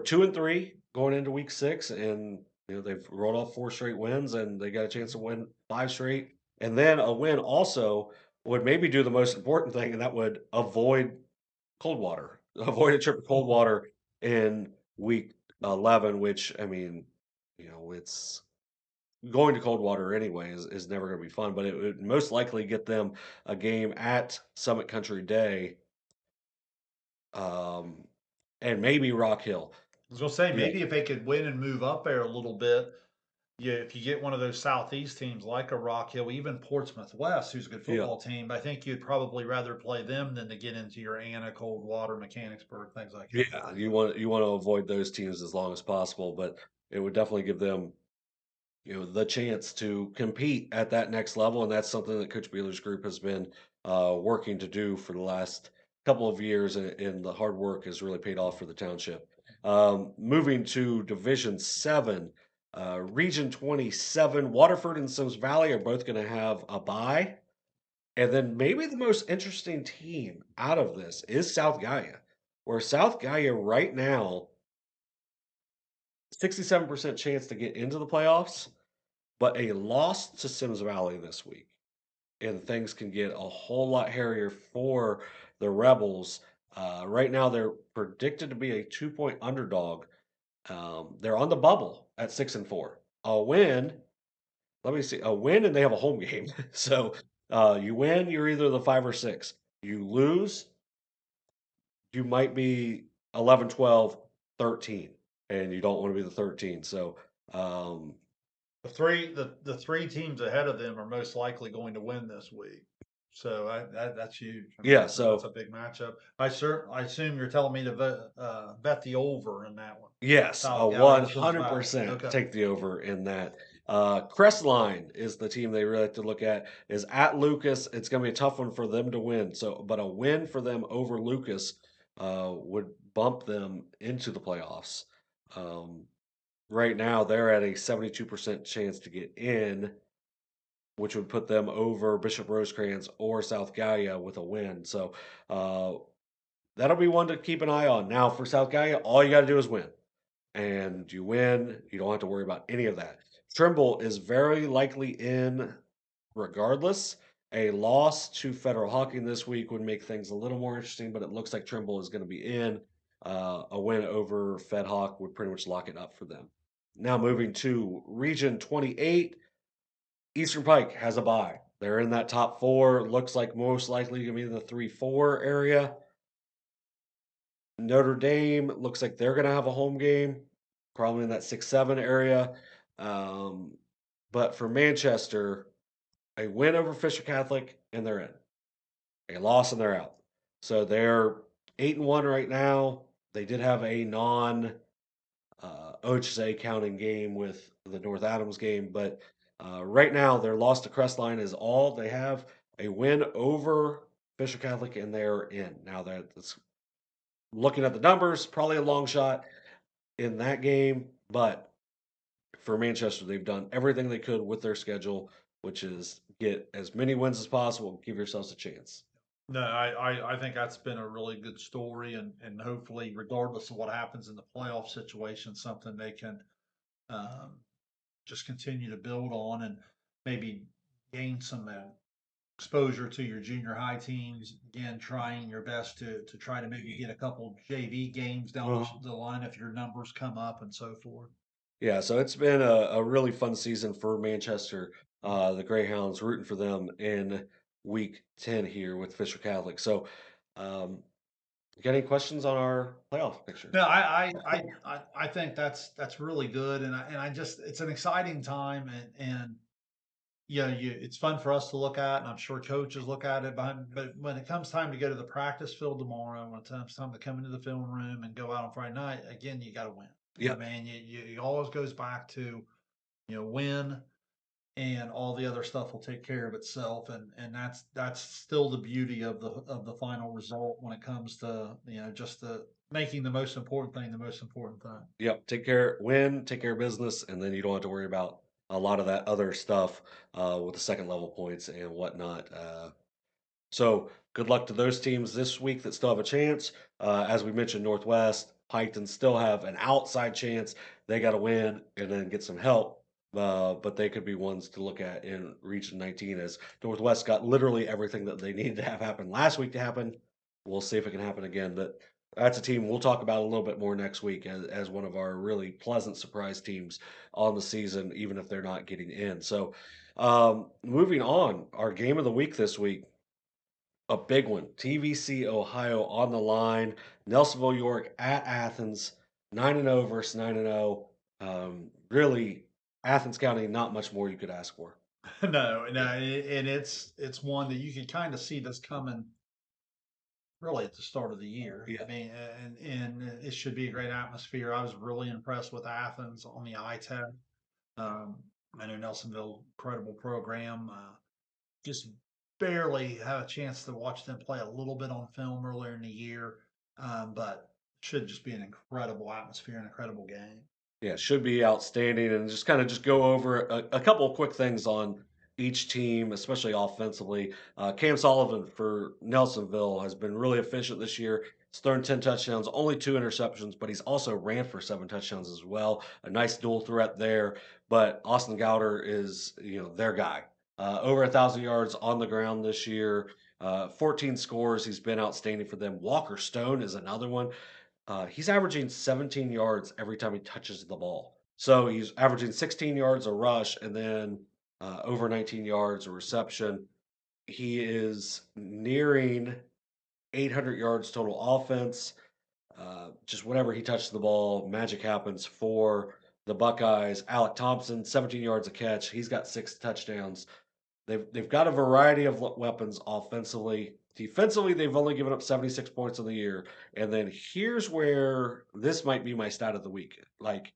[SPEAKER 1] 2-3 going into week 6, and they've rolled off 4 straight wins, and they got a chance to win 5 straight, and then a win also would maybe do the most important thing, and that would avoid Coldwater, avoid a trip to Coldwater in week 11, which I mean, it's going to Coldwater anyway is never going to be fun, but it would most likely get them a game at Summit Country Day, um, and maybe Rock Hill.
[SPEAKER 3] I was gonna say,
[SPEAKER 1] Yeah,
[SPEAKER 3] maybe if they could win and move up there a little bit, yeah, if you get one of those southeast teams like a Rock Hill, even Portsmouth West, who's a good
[SPEAKER 1] yeah.
[SPEAKER 3] football team, I think you'd probably rather play them than to get into your Anna, Coldwater, Mechanicsburg, things like that.
[SPEAKER 1] Yeah, you want to avoid those teams as long as possible, but it would definitely give them, the chance to compete at that next level, and that's something that Coach Beeler's group has been working to do for the last couple of years, and the hard work has really paid off for the township. Moving to Division 7, Region 27, Waterford and Sims Valley are both going to have a bye. And then maybe the most interesting team out of this is South Gaia, where South Gaia right now, 67% chance to get into the playoffs, but a loss to Sims Valley this week. And things can get a whole lot hairier for the Rebels. Right now, they're predicted to be a 2-point underdog. They're on the bubble at 6-4. A win, let me see, a win, and they have a home game. So you win, you're either the 5 or 6. You lose, you might be 11, 12, 13, and you don't want to be the 13. So, um,
[SPEAKER 3] The three teams ahead of them are most likely going to win this week. So that's huge. I mean,
[SPEAKER 1] yeah,
[SPEAKER 3] that's a
[SPEAKER 1] so
[SPEAKER 3] big matchup. I assume you're telling me to bet the over in that one.
[SPEAKER 1] yes,
[SPEAKER 3] South Gallia, Sims Valley.
[SPEAKER 1] 100%
[SPEAKER 3] Okay.
[SPEAKER 1] take the over in that. Crestline is the team they really like to look at. Is at Lucas. It's going to be a tough one for them to win. So, but a win for them over Lucas would bump them into the playoffs. Um, right now, they're at a 72% chance to get in, which would put them over Bishop Rosecrans or South Gallia with a win. So, that'll be one to keep an eye on. Now for South Gallia, all you got to do is win, and you win. You don't have to worry about any of that. Trimble is very likely in regardless. A loss to Federal Hawking this week would make things a little more interesting, but it looks like Trimble is going to be in. A win over Fed Hawk would pretty much lock it up for them. Now moving to Region 28, Eastern Pike has a bye. They're in that top four. Looks like most likely going to be in the 3-4 area. Notre Dame looks like they're going to have a home game, probably in that 6-7 area. Um, but for Manchester, a win over Fisher Catholic and they're in. A loss and they're out. So they're 8-1 right now. They did have a non OHSA counting game with the North Adams game, but right now their loss to Crestline is all they have. A win over Fisher Catholic and they're in. Now that's looking at the numbers, probably a long shot in that game, but for Manchester, they've done everything they could with their schedule, which is get as many wins as possible, give yourselves a chance.
[SPEAKER 3] No, I think that's been a really good story, and hopefully, regardless of what happens in the playoff situation, something they can um, just continue to build on and maybe gain some exposure to your junior high teams. Again, trying your best to try to maybe get a couple JV games down the line if your numbers come up and so forth.
[SPEAKER 1] Yeah, so it's been a really fun season for Manchester. The Greyhounds rooting for them in week 10 here with Fisher Catholic. So, um, you got any questions on our playoff picture?
[SPEAKER 3] No, I think that's really good, and I just it's an exciting time, and yeah, it's fun for us to look at, and I'm sure coaches look at it. But when it comes time to go to the practice field tomorrow, when it comes time to come into the film room and go out on Friday night, again, you got to win. I
[SPEAKER 1] Yep.
[SPEAKER 3] mean, it always goes back to win, and all the other stuff will take care of itself, and that's still the beauty of the final result when it comes to just the making the most important thing the most important thing.
[SPEAKER 1] Yep. Take care, win, take care of business, and then you don't have to worry about a lot of that other stuff with the second level points and whatnot. So good luck to those teams this week that still have a chance. As we mentioned, Northwest, Piketon still have an outside chance. They got to win and then get some help. But they could be ones to look at in Region 19 as Northwest got literally everything that they needed to have happen last week to happen. We'll see if it can happen again. But that's a team we'll talk about a little bit more next week as one of our really pleasant surprise teams on the season, even if they're not getting in. So, moving on, our game of the week this week a big one. TVC Ohio on the line. Nelsonville-York at Athens. 9-0 versus 9-0. Really, Athens County, not much more you could ask for.
[SPEAKER 3] No, no,
[SPEAKER 1] Yeah.
[SPEAKER 3] and it's one that you can kind of see this coming really at the start of the year. I
[SPEAKER 1] Yeah.
[SPEAKER 3] mean, and it should be a great atmosphere. I was really impressed with Athens on the iTech. Um, I know Nelsonville, incredible program. Just barely had a chance to watch them play a little bit on film earlier in the year, but should just be an incredible atmosphere, an incredible game.
[SPEAKER 1] Yeah, should be outstanding, and just kind of just go over a couple of quick things on each team, especially offensively. Cam Sullivan for Nelsonville has been really efficient this year. He's thrown 10 touchdowns, only 2 interceptions, but he's also ran for 7 touchdowns as well. A nice dual threat there. But Austin Gowder is, their guy. Over 1,000 yards on the ground this year. 14 scores. He's been outstanding for them. Walker Stone is another one. He's averaging 17 yards every time he touches the ball. So he's averaging 16 yards a rush and then over 19 yards a reception. He is nearing 800 yards total offense. Just whenever he touches the ball, magic happens for the Buckeyes. Alec Thompson, 17 yards a catch. He's got 6 touchdowns. They've got a variety of weapons offensively. Defensively, they've only given up 76 points in the year. And then here's where this might be my stat of the week. Like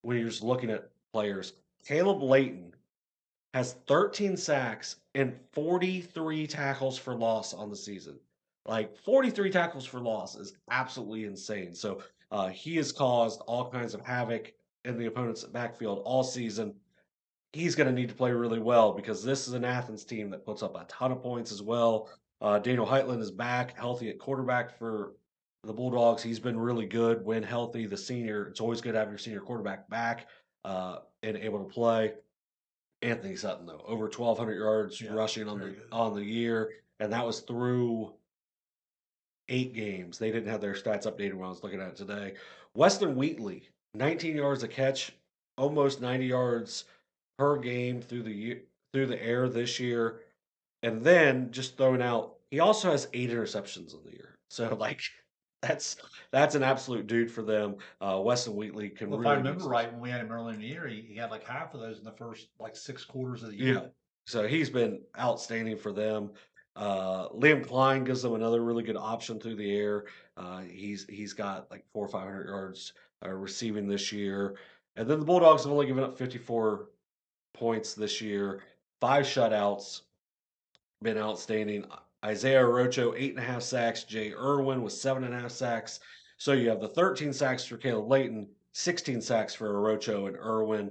[SPEAKER 1] when you're just looking at players, Caleb Layton has 13 sacks and 43 tackles for loss on the season. Like 43 tackles for loss is absolutely insane. So he has caused all kinds of havoc in the opponent's backfield all season. He's going to need to play really well because this is an Athens team that puts up a ton of points as well. Daniel Heitland is back healthy at quarterback for the Bulldogs. He's been really good when healthy. The senior, it's always good to have your senior quarterback back and able to play. Anthony Sutton, though, over 1,200 yards
[SPEAKER 3] Yeah,
[SPEAKER 1] rushing on
[SPEAKER 3] very
[SPEAKER 1] the
[SPEAKER 3] good.
[SPEAKER 1] on the year, and that was through 8 games. They didn't have their stats updated when I was looking at it today. Weston Wheatley, 19 yards a catch, almost 90 yards per game through the air this year. And then just throwing out, he also has 8 interceptions in the year. So like that's that's an absolute dude for them. Weston Wheatley can
[SPEAKER 3] Well, if I
[SPEAKER 1] really
[SPEAKER 3] remember
[SPEAKER 1] use this.
[SPEAKER 3] right, when we had him early in the year, he had like half of those in the first like 6 quarters of the
[SPEAKER 1] Yeah.
[SPEAKER 3] year.
[SPEAKER 1] So he's been outstanding for them. Liam Klein gives them another really good option through the air. He's got like 400 or 500 yards receiving this year. And then the Bulldogs have only given up 54 points this year, 5 shutouts, been outstanding. Isaiah Rocho, 8.5 sacks. Jay Irwin with 7.5 sacks. So you have the 13 sacks for Caleb Layton, 16 sacks for Rocho and Irwin.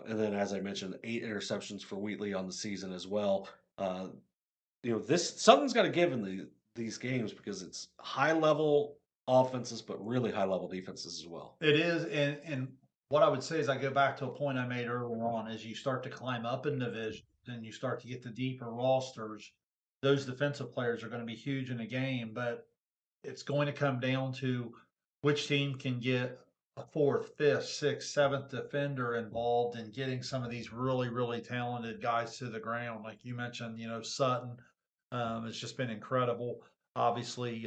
[SPEAKER 1] And then, as I mentioned, 8 interceptions for Wheatley on the season as well. Uh, this something's got to give in these games because it's high level offenses, but really high level defenses as well.
[SPEAKER 3] It is, and what I would say is I go back to a point I made earlier on, as you start to climb up in division and you start to get the deeper rosters, those defensive players are going to be huge in the game, but it's going to come down to which team can get a fourth, fifth, sixth, seventh defender involved in getting some of these really, really talented guys to the ground. Like you mentioned, Sutton, it's just been incredible. Obviously,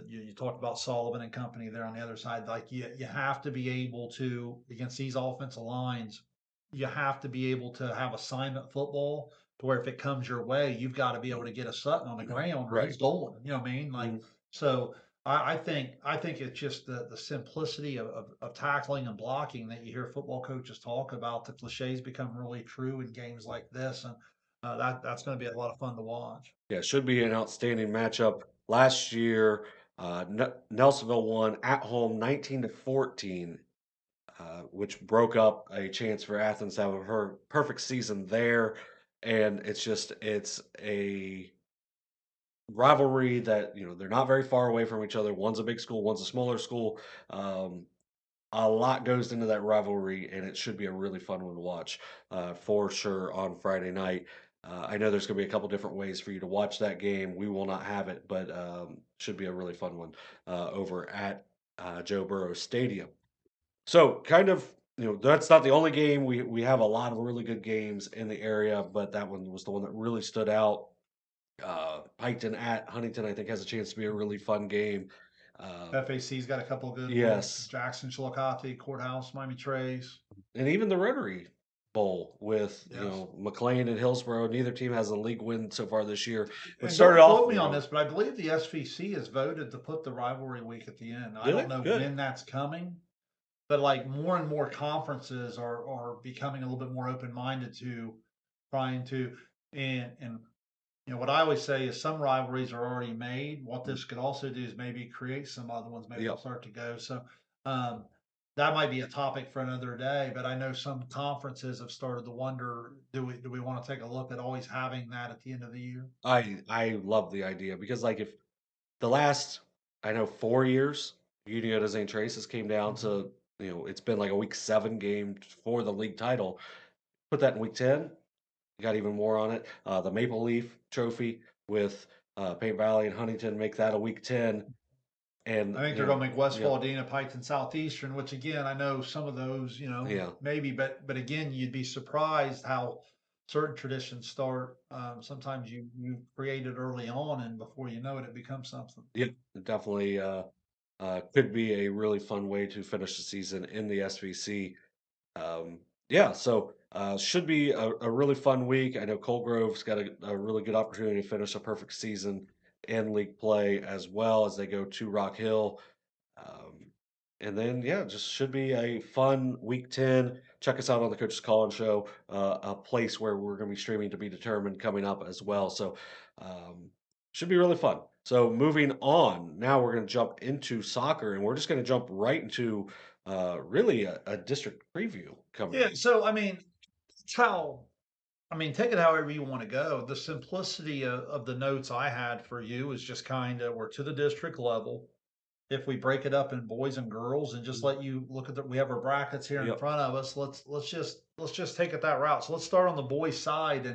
[SPEAKER 3] you talked about Sullivan and company there on the other side. Like you have to be able to against these offensive lines, you have to be able to have assignment football to where if it comes your way, you've got to be able to get a Sutton on the ground or
[SPEAKER 1] Right.
[SPEAKER 3] he's going. You know what I mean? Like
[SPEAKER 1] Mhm.
[SPEAKER 3] so. I think it's just the simplicity of tackling and blocking that you hear football coaches talk about. The cliches become really true in games like this, and that's going to be a lot of fun to watch.
[SPEAKER 1] Yeah, it should be an outstanding matchup. Last year, Nelsonville won at home 19-14, which broke up a chance for Athens to have her perfect season there. And it's a rivalry that they're not very far away from each other. One's a big school, one's a smaller school. Um, a lot goes into that rivalry, and it should be a really fun one to watch for sure on Friday night. I know there's going to be a couple different ways for you to watch that game. We will not have it, but should be a really fun one over at Joe Burrow Stadium. So, kind of, that's not the only game. We have a lot of really good games in the area, but that one was the one that really stood out. Piketon at Huntington, I think, has a chance to be a really fun game. Uh,
[SPEAKER 3] FAC's got a couple of good ones.
[SPEAKER 1] yes,
[SPEAKER 3] Jackson, Chillicothe, Courthouse, Miami Trace.
[SPEAKER 1] and even the Rotary Bowl with
[SPEAKER 3] Yes.
[SPEAKER 1] McLean and Hillsborough. Neither team has a league win so far this year, but
[SPEAKER 3] And
[SPEAKER 1] started
[SPEAKER 3] don't
[SPEAKER 1] off
[SPEAKER 3] quote me on
[SPEAKER 1] wrong.
[SPEAKER 3] this, but I believe the SVC has voted to put the rivalry week at the end. I
[SPEAKER 1] Did
[SPEAKER 3] don't
[SPEAKER 1] it?
[SPEAKER 3] know
[SPEAKER 1] Good.
[SPEAKER 3] when that's coming, but like more and more conferences are becoming a little bit more open minded to trying to and what I always say is some rivalries are already made. What
[SPEAKER 1] Mm.
[SPEAKER 3] this could also do is maybe create some other ones. Maybe they'll
[SPEAKER 1] Yep.
[SPEAKER 3] start to go. So um, that might be a topic for another day. But I know some conferences have started to wonder: do we want to take a look at always having that at the end of the year?
[SPEAKER 1] I love the idea because like if the last I know 4 years, Unio de St. Traces came down
[SPEAKER 3] Mhm.
[SPEAKER 1] to it's been like a week 7 game for the league title. Put that in week 10. You got even more on it. The Maple Leaf Trophy with Paint Valley and Huntington make that a week 10.
[SPEAKER 3] I
[SPEAKER 1] And
[SPEAKER 3] think they're going to make West
[SPEAKER 1] yep,
[SPEAKER 3] Dana, Piketon, Southeastern, which again, I know some of those,
[SPEAKER 1] yeah.
[SPEAKER 3] maybe, but again, you'd be surprised how certain traditions start. Sometimes you create it early on, and before you know it, it becomes something.
[SPEAKER 1] Yep, definitely, could be a really fun way to finish the season in the SVC. Yeah, so, should be a really fun week. I know Cold Grove's got a really good opportunity to finish a perfect season in league play as well as they go to Rock Hill. Um, and then, yeah, just should be a fun week 10. Check us out on the Coach's Call-In Show, a place where we're going to be streaming to be determined coming up as well. So, should be really fun. So, moving on, now we're going to jump into soccer, and we're just going to jump right into really a district preview coming
[SPEAKER 3] Yeah.
[SPEAKER 1] up.
[SPEAKER 3] So I mean, that's how. I mean, take it however you want to go. The simplicity of the notes I had for you is just kind of we're to the district level. If we break it up in boys and girls and just
[SPEAKER 1] Mm.
[SPEAKER 3] let you look at we have our brackets here in
[SPEAKER 1] Yep.
[SPEAKER 3] front of us. Let's just take it that route. So let's start on the boys side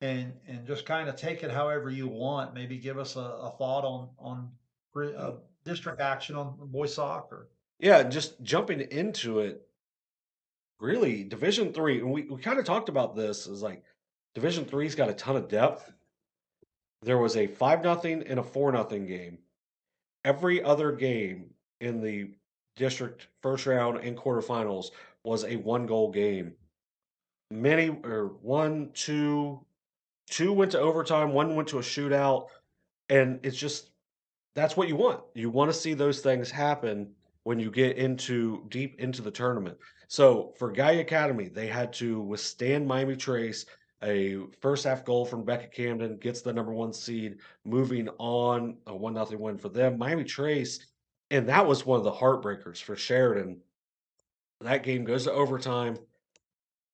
[SPEAKER 3] and just kind of take it however you want. Maybe give us a thought on
[SPEAKER 1] Uh,
[SPEAKER 3] district action on boys soccer.
[SPEAKER 1] yeah, and just jumping into it, really, Division 3, and we kinda talked about this, is like Division Three's got a ton of depth. There was a 5-0 and a 4-0 game. Every other game in the district first round and quarterfinals was a one-goal game. Many or 1, 2, 2 went to overtime, 1 went to a shootout, and it's just that's what you want. You wanna see those things happen when you get into deep into the tournament. So, for Guy Academy, they had to withstand Miami Trace. A first half goal from Becca Camden gets the number 1 seed, moving on, a 1-0 win for them. Miami Trace, and that was one of the heartbreakers for Sheridan. That game goes to overtime.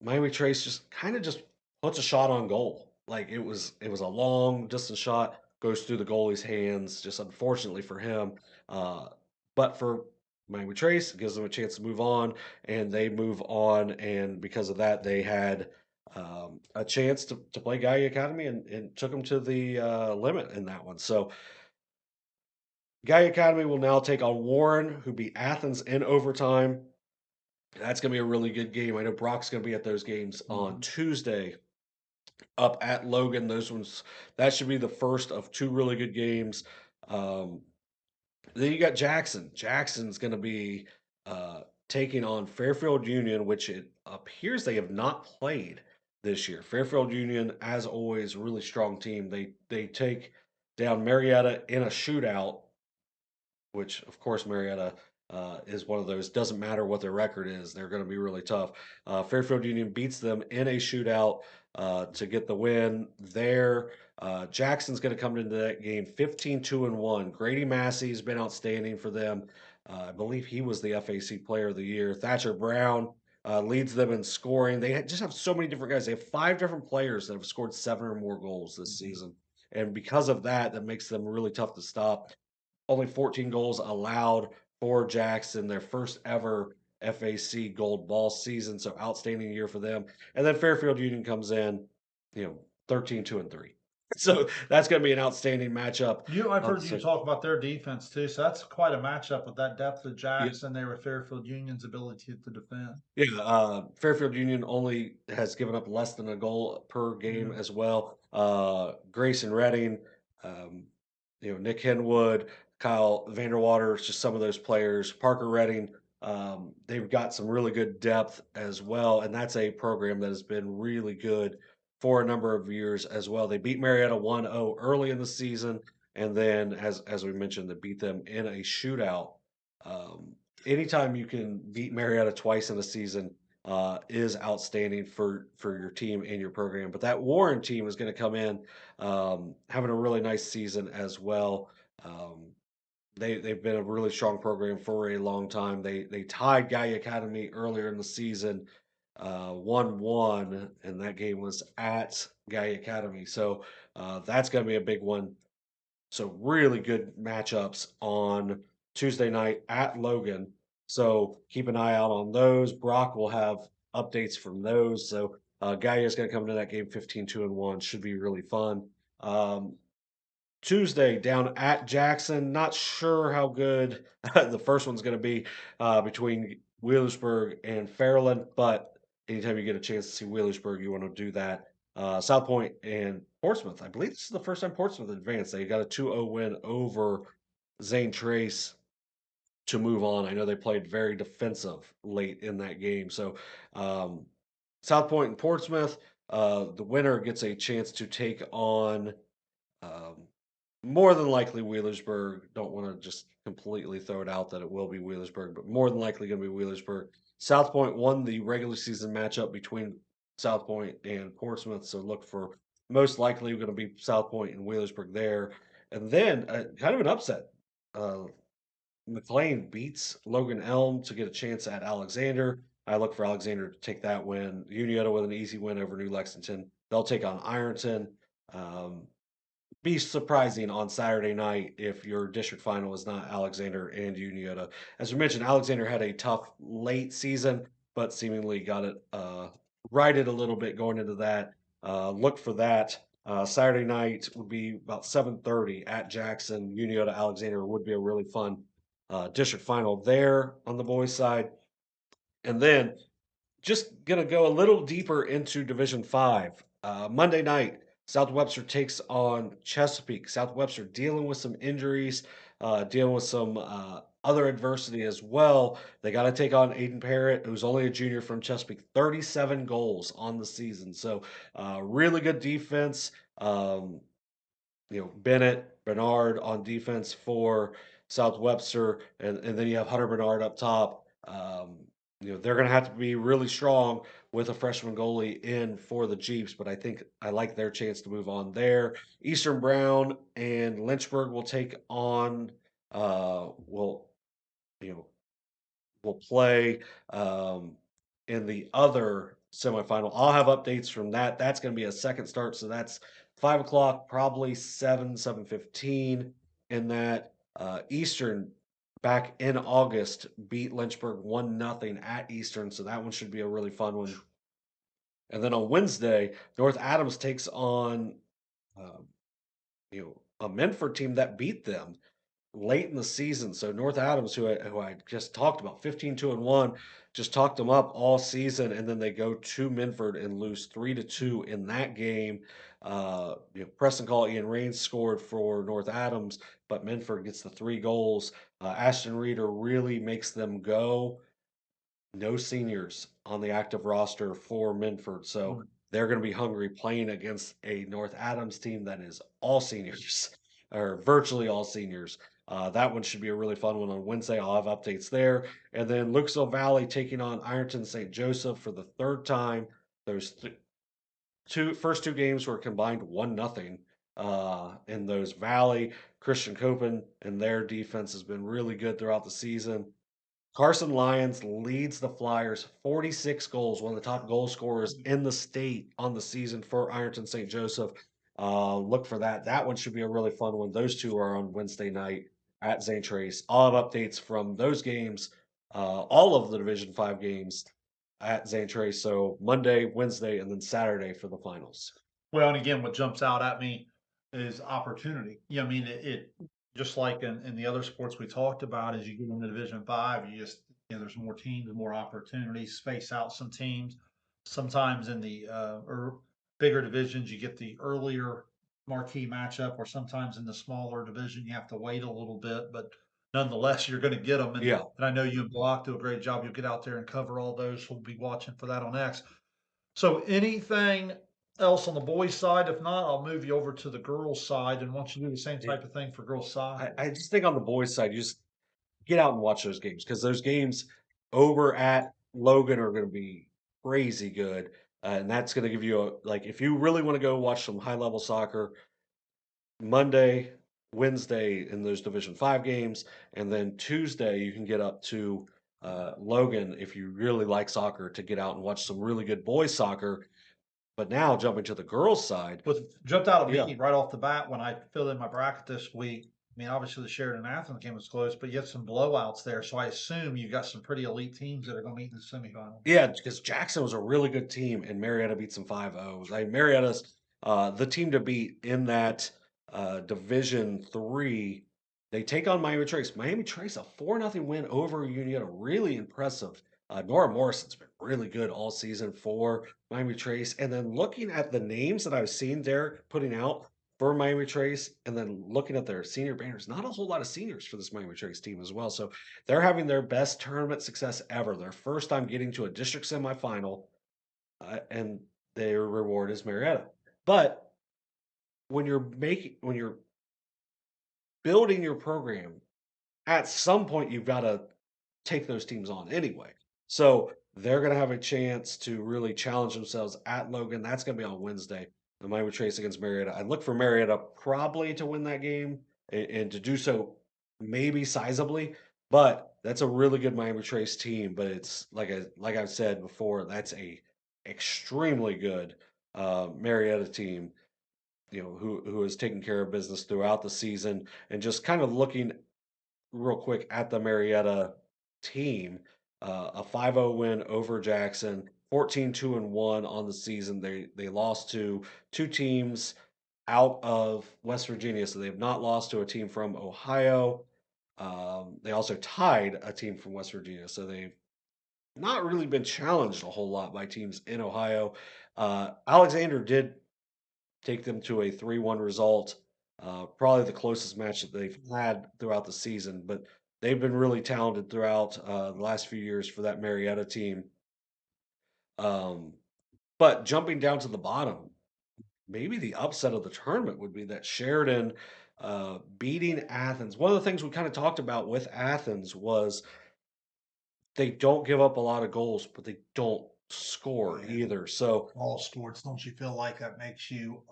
[SPEAKER 1] Miami Trace just kinda just puts a shot on goal. Like, it was a long distance shot, goes through the goalie's hands, just unfortunately for him, uh, but for Miami Trace, it gives them a chance to move on, and they move on, and because of that, they had, a chance to play Guy Academy and took them to the, limit in that one. So, Guy Academy will now take on Warren, who beat Athens in overtime. That's gonna be a really good game. I know Brock's gonna be at those games on
[SPEAKER 3] Mhm.
[SPEAKER 1] Tuesday up at Logan. Those ones that should be the first of 2 really good games. Um, then you got Jackson. Jackson's gonna be, taking on Fairfield Union, which it appears they have not played this year. Fairfield Union, as always, really strong team. They take down Marietta in a shootout, which of course Marietta is one of those. Doesn't matter what their record is, they're going to be really tough. Fairfield Union beats them in a shootout to get the win there. Jackson's going to come into that game 15-2-1. Grady Massey's been outstanding for them. I believe he was the FAC Player of the Year. Thatcher Brown leads them in scoring. Just have so many different guys. They have 5 different players that have scored 7 or more goals this
[SPEAKER 3] Mhm.
[SPEAKER 1] season, and because of that, that makes them really tough to stop. Only 14 goals allowed for Jackson, their first ever FAC gold ball season, so outstanding year for them. And then Fairfield Union comes in, 13-2-3. So that's gonna be an outstanding matchup
[SPEAKER 3] I've
[SPEAKER 1] on
[SPEAKER 3] heard you
[SPEAKER 1] Sun.
[SPEAKER 3] talk about their defense too, so that's quite a matchup with that depth of
[SPEAKER 1] Yeah,
[SPEAKER 3] Jackson there with Fairfield Union's ability to defend.
[SPEAKER 1] yeah, Fairfield Union only has given up less than a goal per game
[SPEAKER 3] Yeah.
[SPEAKER 1] as well. Grayson Redding, um, Nick Henwood, Kyle Vanderwater, just some of those players. Parker Redding, they've got some really good depth as well, and that's a program that has been really good for a number of years as well. They beat Marietta 1-0 early in the season, and then as we mentioned, they beat them in a shootout. Um, Anytime you can beat Marietta twice in a season is outstanding for your team and your program. But that Warren team is going to come in having a really nice season as well. Um, they've been a really strong program for a long time. They tied Guy Academy earlier in the season, 1-1, and that game was at Guy Academy. So that's going to be a big one. So really good matchups on Tuesday night at Logan. So keep an eye out on those. Brock will have updates from those. So Gaia is going to come into that game 15-2-1. Should be really fun. Um, Tuesday down at Jackson. Not sure how good the first one's going to be between Wheelersburg and Fairland, but anytime you get a chance to see Wheelersburg, you want to do that. South Point and Portsmouth. I believe this is the first time Portsmouth advanced. They got a 2-0 win over Zane Trace to move on. I know they played very defensive late in that game. So um, South Point and Portsmouth, the winner gets a chance to take on um, more than likely Wheelersburg. Don't want to just completely throw it out that it will be Wheelersburg, but more than likely going to be Wheelersburg. South Point won the regular season matchup between South Point and Portsmouth, so look for most likely going to be South Point and Wheelersburg there. And then kind of an upset. Uh, McLean beats Logan Elm to get a chance at Alexander. I look for Alexander to take that win. Uniota with an easy win over New Lexington. they'll take on Ironton. Um, be surprising on Saturday night if your district final is not Alexander and Uniota. As we mentioned, Alexander had a tough late season, but seemingly got it righted a little bit going into that. Look for that. Saturday night would be about 7:30 at Jackson. Uniota Alexander would be a really fun district final there on the boys' side. And then just gonna go a little deeper into Division 5. Monday night, South Webster takes on Chesapeake. South Webster dealing with some injuries, dealing with some other adversity as well. They got to take on Aiden Parrott, who's only a junior from Chesapeake, 37 goals on the season. So, really good defense. Bennett, Bernard on defense for South Webster, and then you have Hunter Bernard up top. They're going to have to be really strong with a freshman goalie in for the Jeeps, but I think I like their chance to move on there. Eastern Brown and Lynchburg will take on, will, you know, will play in the other semifinal. I'll have updates from that. That's going to be a second start, so that's 5 o'clock, probably 7:15. In that Eastern back in August beat Lynchburg 1-0 at Eastern, so that one should be a really fun one. And then on Wednesday, North Adams takes on um, a Menford team that beat them late in the season. So North Adams, who I just talked about, 15-1, just talked them up all season, and then they go to Minford and lose 3-2 in that game. Preston Call Ian Rains scored for North Adams, but Minford gets the 3 goals. Ashton Reeder really makes them go. No seniors on the active roster for Minford, so
[SPEAKER 3] Mm.
[SPEAKER 1] they're going to be hungry playing against a North Adams team that is all seniors or virtually all seniors. That one should be a really fun one on Wednesday. I'll have updates there, and then Lucasville Valley taking on Ironton St. Joseph for the third time. Those first two games were combined 1-0. In those Valley Christian Copen and their defense has been really good throughout the season. Carson Lyons leads the Flyers, 46 goals, one of the top goal scorers in the state on the season for Ironton St. Joseph. Look for that. That one should be a really fun one. Those two are on Wednesday night at St. Trace. I'll have updates from those games, all of the Division 5 games at St. Trace. So Monday, Wednesday, and then Saturday for the finals.
[SPEAKER 3] Well, and again, what jumps out at me is opportunity. I mean, it just like in the other sports we talked about, as you get into Division 5, there's more teams, more opportunities, space out some teams. Sometimes in the or bigger divisions, you get the earlier marquee matchup, or sometimes in the smaller division, you have to wait a little bit, but nonetheless, you're going to get them.
[SPEAKER 1] Yeah.
[SPEAKER 3] And I know you and Block do a great job. You'll get out there and cover all those. We'll be watching for that on X. So anything else on the boys' side? If not, I'll move you over to the girls' side and want you to do the same type of thing for girls'
[SPEAKER 1] I
[SPEAKER 3] soccer.
[SPEAKER 1] just think on the boys' side, you just get out and watch those games because those games over at Logan are going to be crazy good. And that's going to give you if you really want to go watch some high level soccer, Monday, Wednesday in those Division 5 games, and then Tuesday you can get up to Logan if you really like soccer to get out and watch some really good boys soccer. But now jumping to the girls' side,
[SPEAKER 3] What jumped out at
[SPEAKER 1] yeah,
[SPEAKER 3] me right off the bat when I filled in my bracket this week. I mean, obviously the Sheridan Athens game was close, but you had some blowouts there. So I assume you got some pretty elite teams that are going to meet in the semifinals.
[SPEAKER 1] yeah, because Jackson was a really good team, and Marietta beat some 5-0. Like Marietta's the team to beat in that Division 3. They take on Miami Trace. Miami Trace, a 4-0 win over Union. Really impressive. Nora Morrison's been really good all season for Miami Trace. And then looking at the names that I've seen Derek putting out for Miami Trace, and then looking at their senior banners, not a whole lot of seniors for this Miami Trace team as well. So they're having their best tournament success ever. Their first time getting to a district semifinal, and their reward is Marietta. But when you're building your program, at some point you've got to take those teams on anyway. So they're going to have a chance to really challenge themselves at Logan. That's going to be on Wednesday. The Miami Trace against Marietta. I look for Marietta probably to win that game and to do so maybe sizably, but that's a really good Miami Trace team. But it's like I've said before, that's a extremely good Marietta team, who has taken care of business throughout the season, and just kind of looking real quick at the Marietta team, a 5-0 win over Jackson, 14-2-1 on the season. They lost to two teams out of West Virginia, so they have not lost to a team from Ohio. They also tied a team from West Virginia, so they've not really been challenged a whole lot by teams in Ohio. Alexander did take them to a 3-1 result. Probably the closest match that they've had throughout the season, but they've been really talented throughout the last few years for that Marietta team. Um, but jumping down to the bottom, maybe the upset of the tournament would be that Sheridan beating Athens. One of the things we kind of talked about with Athens was they don't give up a lot of goals, but they don't score
[SPEAKER 3] Right.
[SPEAKER 1] either. So
[SPEAKER 3] All sports, don't you feel like that makes you,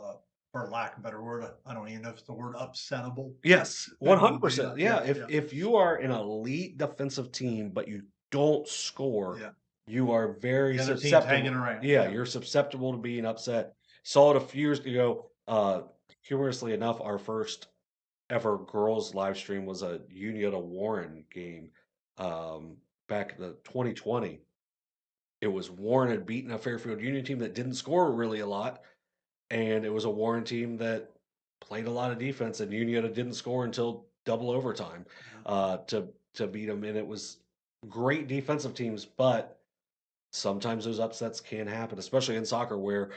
[SPEAKER 3] for lack of a better word, I don't even know if it's the word upsettable.
[SPEAKER 1] yes,
[SPEAKER 3] You know, being
[SPEAKER 1] 100%. Yeah,
[SPEAKER 3] yeah,
[SPEAKER 1] if
[SPEAKER 3] yeah,
[SPEAKER 1] if you are an elite defensive team, but you don't score,
[SPEAKER 3] yeah.
[SPEAKER 1] you are very
[SPEAKER 3] The other team's hanging
[SPEAKER 1] susceptible.
[SPEAKER 3] around.
[SPEAKER 1] Yeah,
[SPEAKER 3] Yeah.
[SPEAKER 1] you're susceptible to being upset. Saw it a few years ago. Humorously enough, our first ever girls live stream was a Union Warren game back in the 2020. It was Warren had beaten a Fairfield Union team that didn't score really a lot, and it was a Warren team that played a lot of defense, and Union didn't score until double overtime
[SPEAKER 3] Yeah.
[SPEAKER 1] to beat them. And it was great defensive teams, but sometimes those upsets can happen, especially in soccer, where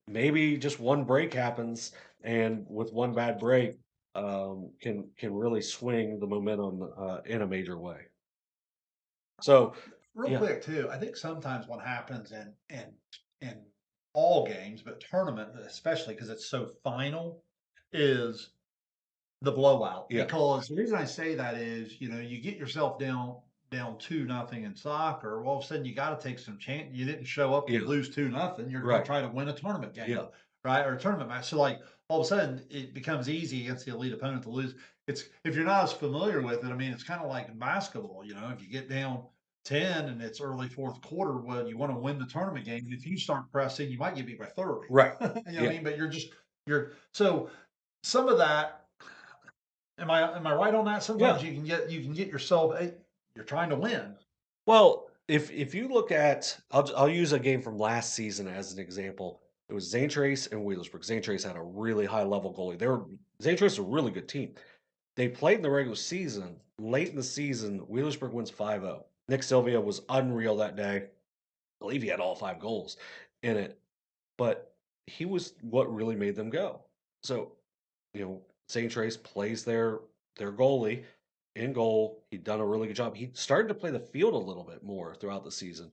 [SPEAKER 1] maybe just one break happens, and with one bad break, can really swing the momentum in a major way. So,
[SPEAKER 3] Real
[SPEAKER 1] yeah,
[SPEAKER 3] quick too, I think sometimes what happens in all games, but tournament especially because it's so final, is the blowout.
[SPEAKER 1] yeah,
[SPEAKER 3] Because the reason I say that is, you get yourself down 2-0 in soccer. Well, all of a sudden you got to take some chance. You didn't show up to
[SPEAKER 1] yeah,
[SPEAKER 3] lose 2-0. You're going to
[SPEAKER 1] right,
[SPEAKER 3] try to win a tournament
[SPEAKER 1] yeah,
[SPEAKER 3] game, right, or a tournament match. So like all of a sudden it becomes easy against the elite opponent to lose. It's if you're not as familiar with it. I mean, it's kind of like in basketball. If you get down 10 and it's early fourth quarter, well, you want to win the tournament game. And if you start pressing, you might get beat by 30.
[SPEAKER 1] right,
[SPEAKER 3] You know what I
[SPEAKER 1] yeah.
[SPEAKER 3] mean? But you're so some of that. Am I right on that?
[SPEAKER 1] Yeah.
[SPEAKER 3] Sometimes you can get yourself you're trying to win.
[SPEAKER 1] Well, if you look at, I'll use a game from last season as an example. It was Zane Trace and Wheelersburg. Zane Trace had a really high level goalie. Zane Trace is a really good team. They played in the regular season. Late in the season, Wheelersburg wins 5-0. Nick Sylvia was unreal that day. I believe he had all five goals in it, but he was what really made them go. So St. Trace plays their goalie in goal. He'd done a really good job. He started to play the field a little bit more throughout the season.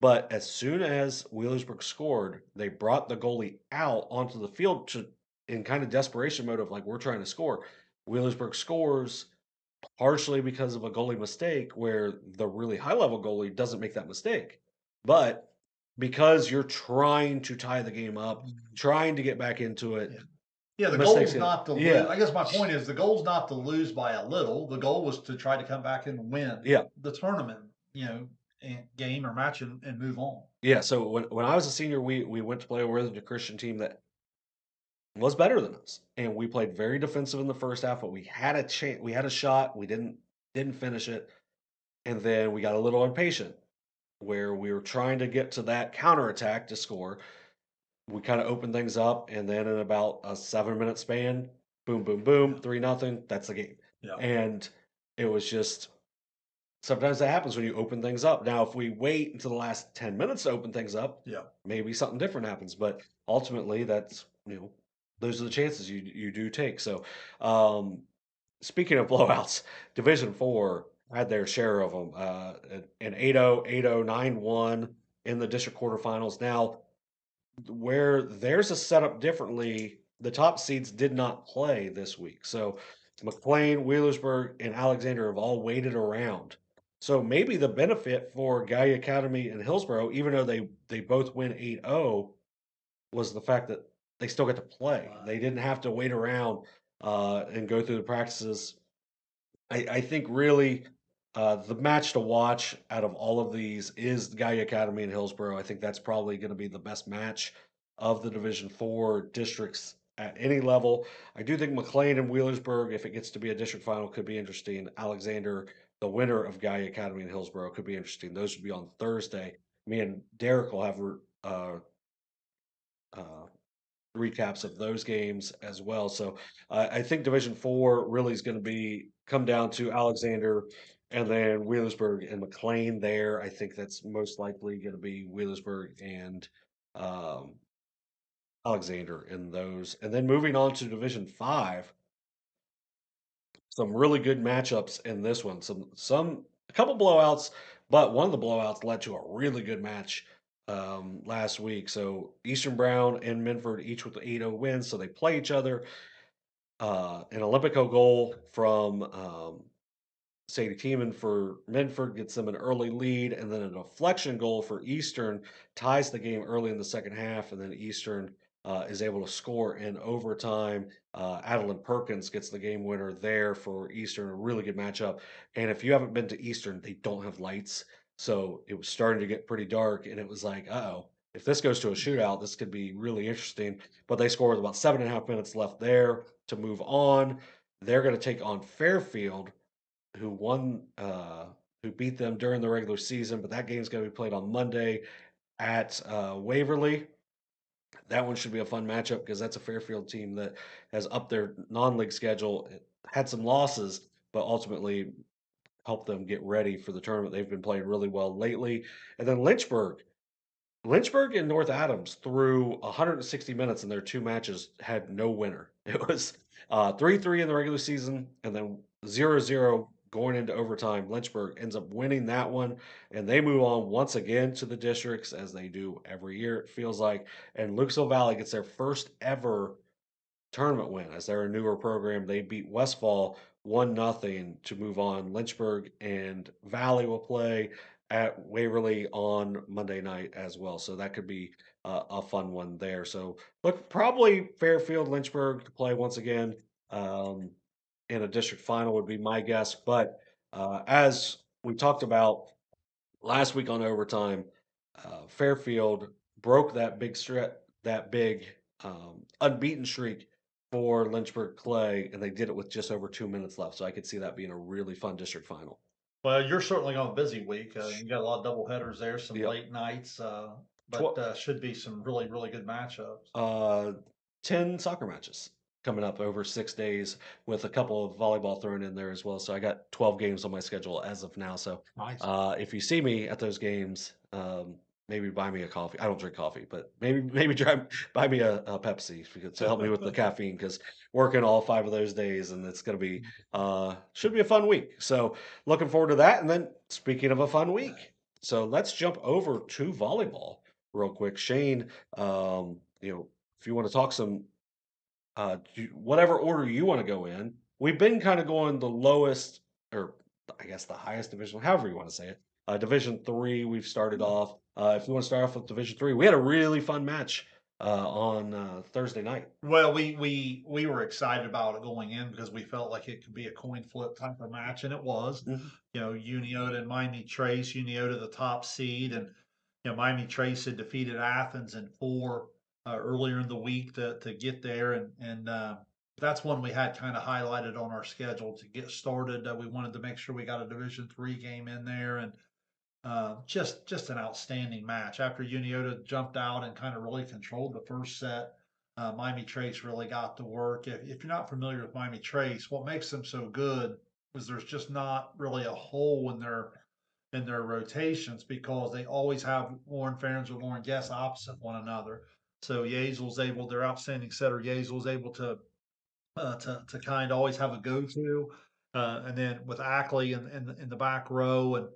[SPEAKER 1] But as soon as Wheelersburg scored, they brought the goalie out onto the field in kind of desperation mode of like, we're trying to score. Wheelersburg scores partially because of a goalie mistake where the really high level goalie doesn't make that mistake. But because you're trying to tie the game up,
[SPEAKER 3] Mhm.
[SPEAKER 1] trying to get back into it,
[SPEAKER 3] Yeah. Yeah, the
[SPEAKER 1] mistakes
[SPEAKER 3] goal's
[SPEAKER 1] get
[SPEAKER 3] not to lose.
[SPEAKER 1] yeah,
[SPEAKER 3] I guess my point is the goal's not to lose by a little. The goal was to try to come back and win
[SPEAKER 1] yeah.
[SPEAKER 3] the tournament, game or match and move on.
[SPEAKER 1] Yeah, so when I was a senior, we went to play a Worthington Christian team that was better than us, and we played very defensive in the first half, but we had a chance, we had a shot, we didn't finish it, and then we got a little impatient where we were trying to get to that counterattack to score. We kind of opened things up, and then in about a 7 minute span, boom, boom, boom,
[SPEAKER 3] Yeah.
[SPEAKER 1] 3-0. That's the game,
[SPEAKER 3] Yeah.
[SPEAKER 1] and it was just sometimes that happens when you open things up. Now, if we wait until the last 10 minutes to open things up,
[SPEAKER 3] Yeah.
[SPEAKER 1] maybe something different happens. But ultimately, those are the chances you do take. So, um, speaking of blowouts, Division Four had their share of them. An 8-0, 8-0, 9-1 in the district quarterfinals. Now, where theirs is set up differently, the top seeds did not play this week. So McLean, Wheelersburg, and Alexander have all waited around. So maybe the benefit for Guy Academy and Hillsborough, even though they both win 8-0, was the fact that they still get to play. They
[SPEAKER 3] Right.
[SPEAKER 1] didn't have to wait around and go through the practices. I think really the match to watch out of all of these is Guy Academy and Hillsborough. I think that's probably going to be the best match. of the Division 4 districts at any level. I do think McLean and Wheelersburg, if it gets to be a district final, could be interesting. Alexander, the winner of Guy Academy in Hillsborough, could be interesting. Those would be on Thursday. Me and Derek will have uh, recaps of those games as well. So I think Division 4 really is going to be come down to Alexander and then Wheelersburg and McLean there. I think that's most likely going to be Wheelersburg and um, Alexander in those. And then moving on to Division 5, some really good matchups in this one. Some a couple blowouts, but one of the blowouts led to a really good match last week. So Eastern Brown and Minford each with the 8-0 wins, so they play each other. An Olympico goal from Sadie Tiemann for Minford gets them an early lead, and then a deflection goal for Eastern ties the game early in the second half, and then Eastern is able to score in overtime. Adeline Perkins gets the game winner there for Eastern, a really good matchup. And if you haven't been to Eastern, they don't have lights, so it was starting to get pretty dark, and it was like, oh, if this goes to a shootout, this could be really interesting. But they score with about 7.5 minutes left there to move on. They're going to take on Fairfield who won who beat them during the regular season, but that game's going to be played on Monday at Waverly. That one should be a fun matchup because that's a Fairfield team that has upped their non-league schedule, had some losses, but ultimately helped them get ready for the tournament. They've been playing really well lately. And then Lynchburg and North Adams through 160 minutes in their two matches had no winner. It was 3-3 in the regular season and then 0-0 going into overtime. Lynchburg ends up winning that one and they move on once again to the districts as they do every year, it feels like. And Lucasville Valley gets their first ever tournament win as they're a newer program. They beat Westfall 1-0 to move on. Lynchburg and Valley will play at Waverly on Monday night as well. So that could be a fun one there. So look, probably Fairfield, Lynchburg to play once again um, in a district final would be my guess. But as we talked about last week on overtime, Fairfield broke that big unbeaten streak for Lynchburg Clay, and they did it with just over 2 minutes left. So I could see that being a really fun district final.
[SPEAKER 3] Well, you're certainly on a busy week. You got a lot of double headers there, some
[SPEAKER 1] Yep.
[SPEAKER 3] late nights, but
[SPEAKER 1] Tw-
[SPEAKER 3] should be some really, really good matchups.
[SPEAKER 1] uh, 10 soccer matches coming up over 6 days with a couple of volleyball thrown in there as well. So I got 12 games on my schedule as of now. So
[SPEAKER 3] Nice.
[SPEAKER 1] if you see me at those games, maybe buy me a coffee. I don't drink coffee, but maybe buy me a Pepsi to help me with the caffeine because working all 5 of those days and it's going to be should be a fun week. So looking forward to that. And then speaking of a fun week, so let's jump over to volleyball real quick. Shayne, if you want to talk some, whatever order you want to go in, we've been kind of going the lowest, or I guess the highest division, however you want to say it. Division 3, we've started off. If you want to start off with Division 3, we had a really fun match on Thursday night.
[SPEAKER 3] Well, we were excited about it going in because we felt like it could be a coin flip type of match, and it was.
[SPEAKER 1] Mhm.
[SPEAKER 3] You know, Uniota and Miami Trace. Uniota the top seed, and Miami Trace had defeated Athens in four earlier in the week to get there, and that's one we had kind of highlighted on our schedule to get started. We wanted to make sure we got a Division 3 game in there, and just an outstanding match. After Uniota jumped out and kind of really controlled the first set, Miami Trace really got to work. If you're not familiar with Miami Trace, what makes them so good is there's just not really a hole in their rotations because they always have Lauren Ferns or Lauren Guess opposite one another. So Yazel's able, their outstanding setter Yazel's able to kind of always have a go-to. And then with Ackley in the back row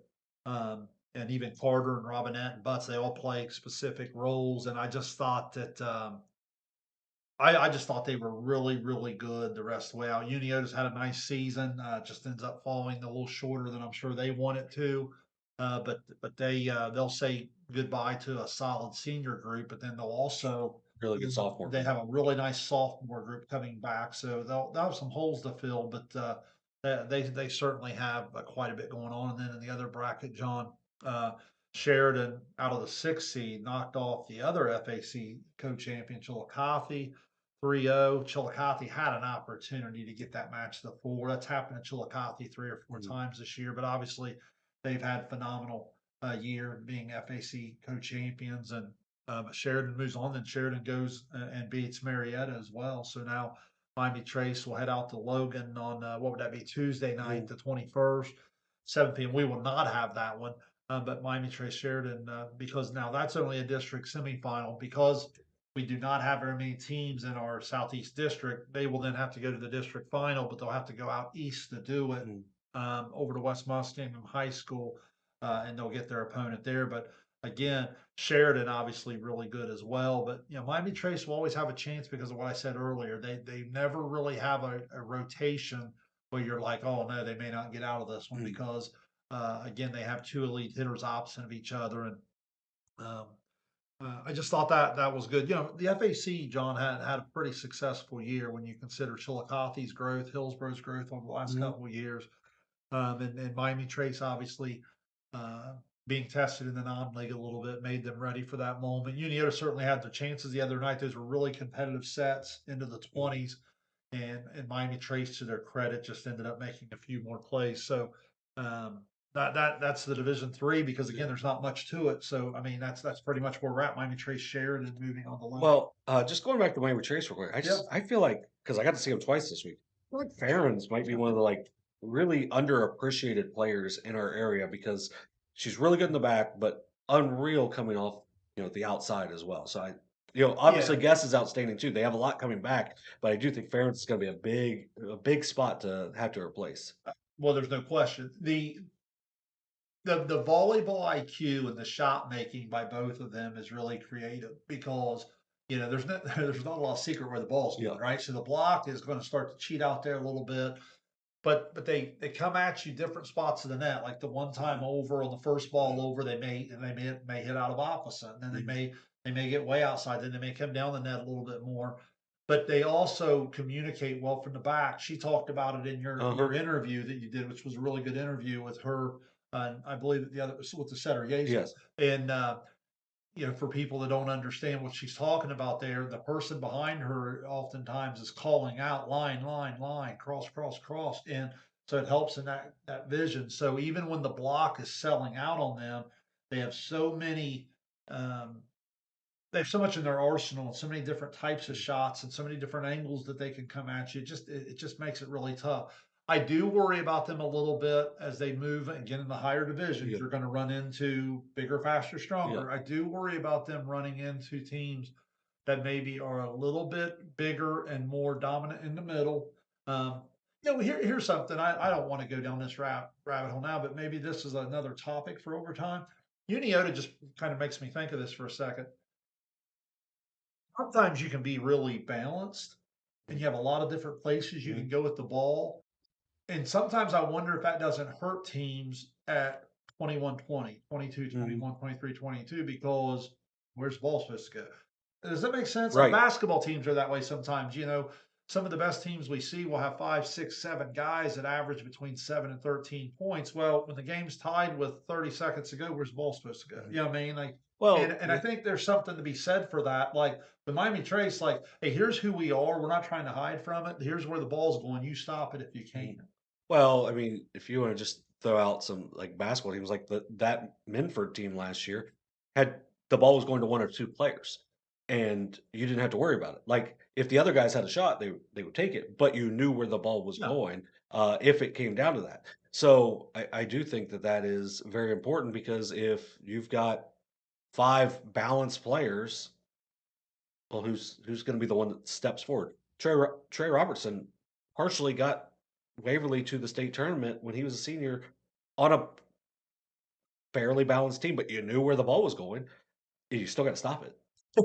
[SPEAKER 3] and even Carter and Robinette and Butts, they all play specific roles. And I just thought that I just thought they were really, really good the rest of the way out. Uniota's had a nice season, just ends up falling a little shorter than I'm sure they want it to. But they'll say goodbye to a solid senior group, but then they'll also
[SPEAKER 1] Really good sophomore
[SPEAKER 3] they
[SPEAKER 1] group.
[SPEAKER 3] have a really nice sophomore group coming back, so they'll have some holes to fill, but they certainly have quite a bit going on. And then in the other bracket, John, uh, Sheridan, out of the 6th seed, knocked off the other FAC co-champion, Chillicothe, 3-0. Chillicothe had an opportunity to get that match to the 4. That's happened to Chillicothe 3 or 4
[SPEAKER 1] Mhm.
[SPEAKER 3] times this year, but obviously they've had phenomenal year being FAC co-champions. And Sheridan moves on, then Sheridan goes and beats Marietta as well. So now Miami Trace will head out to Logan on what would that be, Tuesday night,
[SPEAKER 1] Mhm.
[SPEAKER 3] the 21st, 7 p.m. We will not have that one. But Miami Trace Sheridan, because now that's only a district semifinal, because we do not have very many teams in our Southeast district. They will then have to go to the district final, but they'll have to go out east to do it,
[SPEAKER 1] Mhm.
[SPEAKER 3] over to West Muskingum High School, and they'll get their opponent there. But again, Sheridan obviously really good as well. But Miami Trace will always have a chance because of what I said earlier. They never really have a rotation where you're like, oh no, they may not get out of this one,
[SPEAKER 1] Mhm.
[SPEAKER 3] because again, they have two elite hitters opposite of each other. And um, I just thought that was good. The FAC, John, had a pretty successful year when you consider Chillicothe's growth, Hillsborough's growth over the last
[SPEAKER 1] Mhm.
[SPEAKER 3] couple of years, and Miami Trace obviously uh, being tested in the non-league a little bit made them ready for that moment. Uniota certainly had their chances the other night. Those were really competitive sets into the
[SPEAKER 1] Mhm.
[SPEAKER 3] 20s, and Miami Trace, to their credit, just ended up making a few more plays. So um, that's the Division 3, because
[SPEAKER 1] Yeah.
[SPEAKER 3] again, there's not much to it. So I mean, that's pretty much where we're at. Miami Trace shared and moving on the line.
[SPEAKER 1] Well, just going back to Miami Trace real quick,
[SPEAKER 3] Yeah,
[SPEAKER 1] I feel like because I got to see him twice this week. I feel like Farron's might be one of the really underappreciated players in our area because she's really good in the back, but unreal coming off the outside as well. So obviously
[SPEAKER 3] yeah.
[SPEAKER 1] Guess is outstanding too. They have a lot coming back, but I do think Farron's is going to be a big spot to have to replace.
[SPEAKER 3] Well, there's no question. The volleyball IQ and the shot making by both of them is really creative, because there's not there's not a lot of secret where the ball's
[SPEAKER 1] Yeah.
[SPEAKER 3] going, right? So the block is going to start to cheat out there a little bit, but they come at you different spots of the net. Like the one time over on the first ball over, they may hit out of opposite, and then
[SPEAKER 1] Mhm.
[SPEAKER 3] they may get way outside, then they may come down the net a little bit more. But they also communicate well from the back. She talked about it in your
[SPEAKER 1] Uh-huh.
[SPEAKER 3] interview that you did, which was a really good interview with her. I believe that the other with the setter Yazel.
[SPEAKER 1] Yes.
[SPEAKER 3] And for people that don't understand what she's talking about there, the person behind her oftentimes is calling out line, line, line, cross, cross, cross. And so it helps in that vision. So even when the block is selling out on them, they have so many um, they have so much in their arsenal and so many different types of shots and so many different angles that they can come at you. It just makes it really tough. I do worry about them a little bit as they move again in the higher divisions.
[SPEAKER 1] Yeah.
[SPEAKER 3] You're going to run into bigger, faster,
[SPEAKER 1] Yeah.
[SPEAKER 3] stronger. I do worry about them running into teams that maybe are a little bit bigger and more dominant in the middle. Um, here's something. I don't want to go down this rabbit hole now, but maybe this is another topic for overtime. Uniota just kind of makes me think of this for a second. Sometimes you can be really balanced, and you have a lot of different places you can
[SPEAKER 1] Mhm.
[SPEAKER 3] go with the ball. And sometimes I wonder if that doesn't hurt teams at 21-20, twenty-two
[SPEAKER 1] Mhm.
[SPEAKER 3] 21, 23 22, because where's the ball supposed to go? Does that make sense? Like
[SPEAKER 1] Right.
[SPEAKER 3] basketball teams are that way sometimes. Some of the best teams we see will have 5, 6, 7 guys that average between 7 and 13 points. Well, when the game's tied with 30 seconds to go, where's the ball supposed to go?
[SPEAKER 1] Mhm.
[SPEAKER 3] You know what I mean? Like, and
[SPEAKER 1] Well,
[SPEAKER 3] and I think there's something to be said for that. Like the Miami Trace, like, hey, here's who we are. We're not trying to hide from it. Here's where the ball's going. You stop it if you
[SPEAKER 1] Mhm.
[SPEAKER 3] can.
[SPEAKER 1] Well, I mean, if you wanna just throw out some, basketball teams, like that Minford team last year had the ball was going to 1 or 2 players, and you didn't have to worry about it. Like, if the other guys had a shot, they would take it, but you knew where the ball was
[SPEAKER 3] No,
[SPEAKER 1] going, if it came down to that. So, I do think that that is very important because if you've got 5 balanced players, well, who's gonna be the one that steps forward? Trey Robertson partially got Waverly to the state tournament when he was a senior on a fairly balanced team, but you knew where the ball was going, and you still gotta stop it.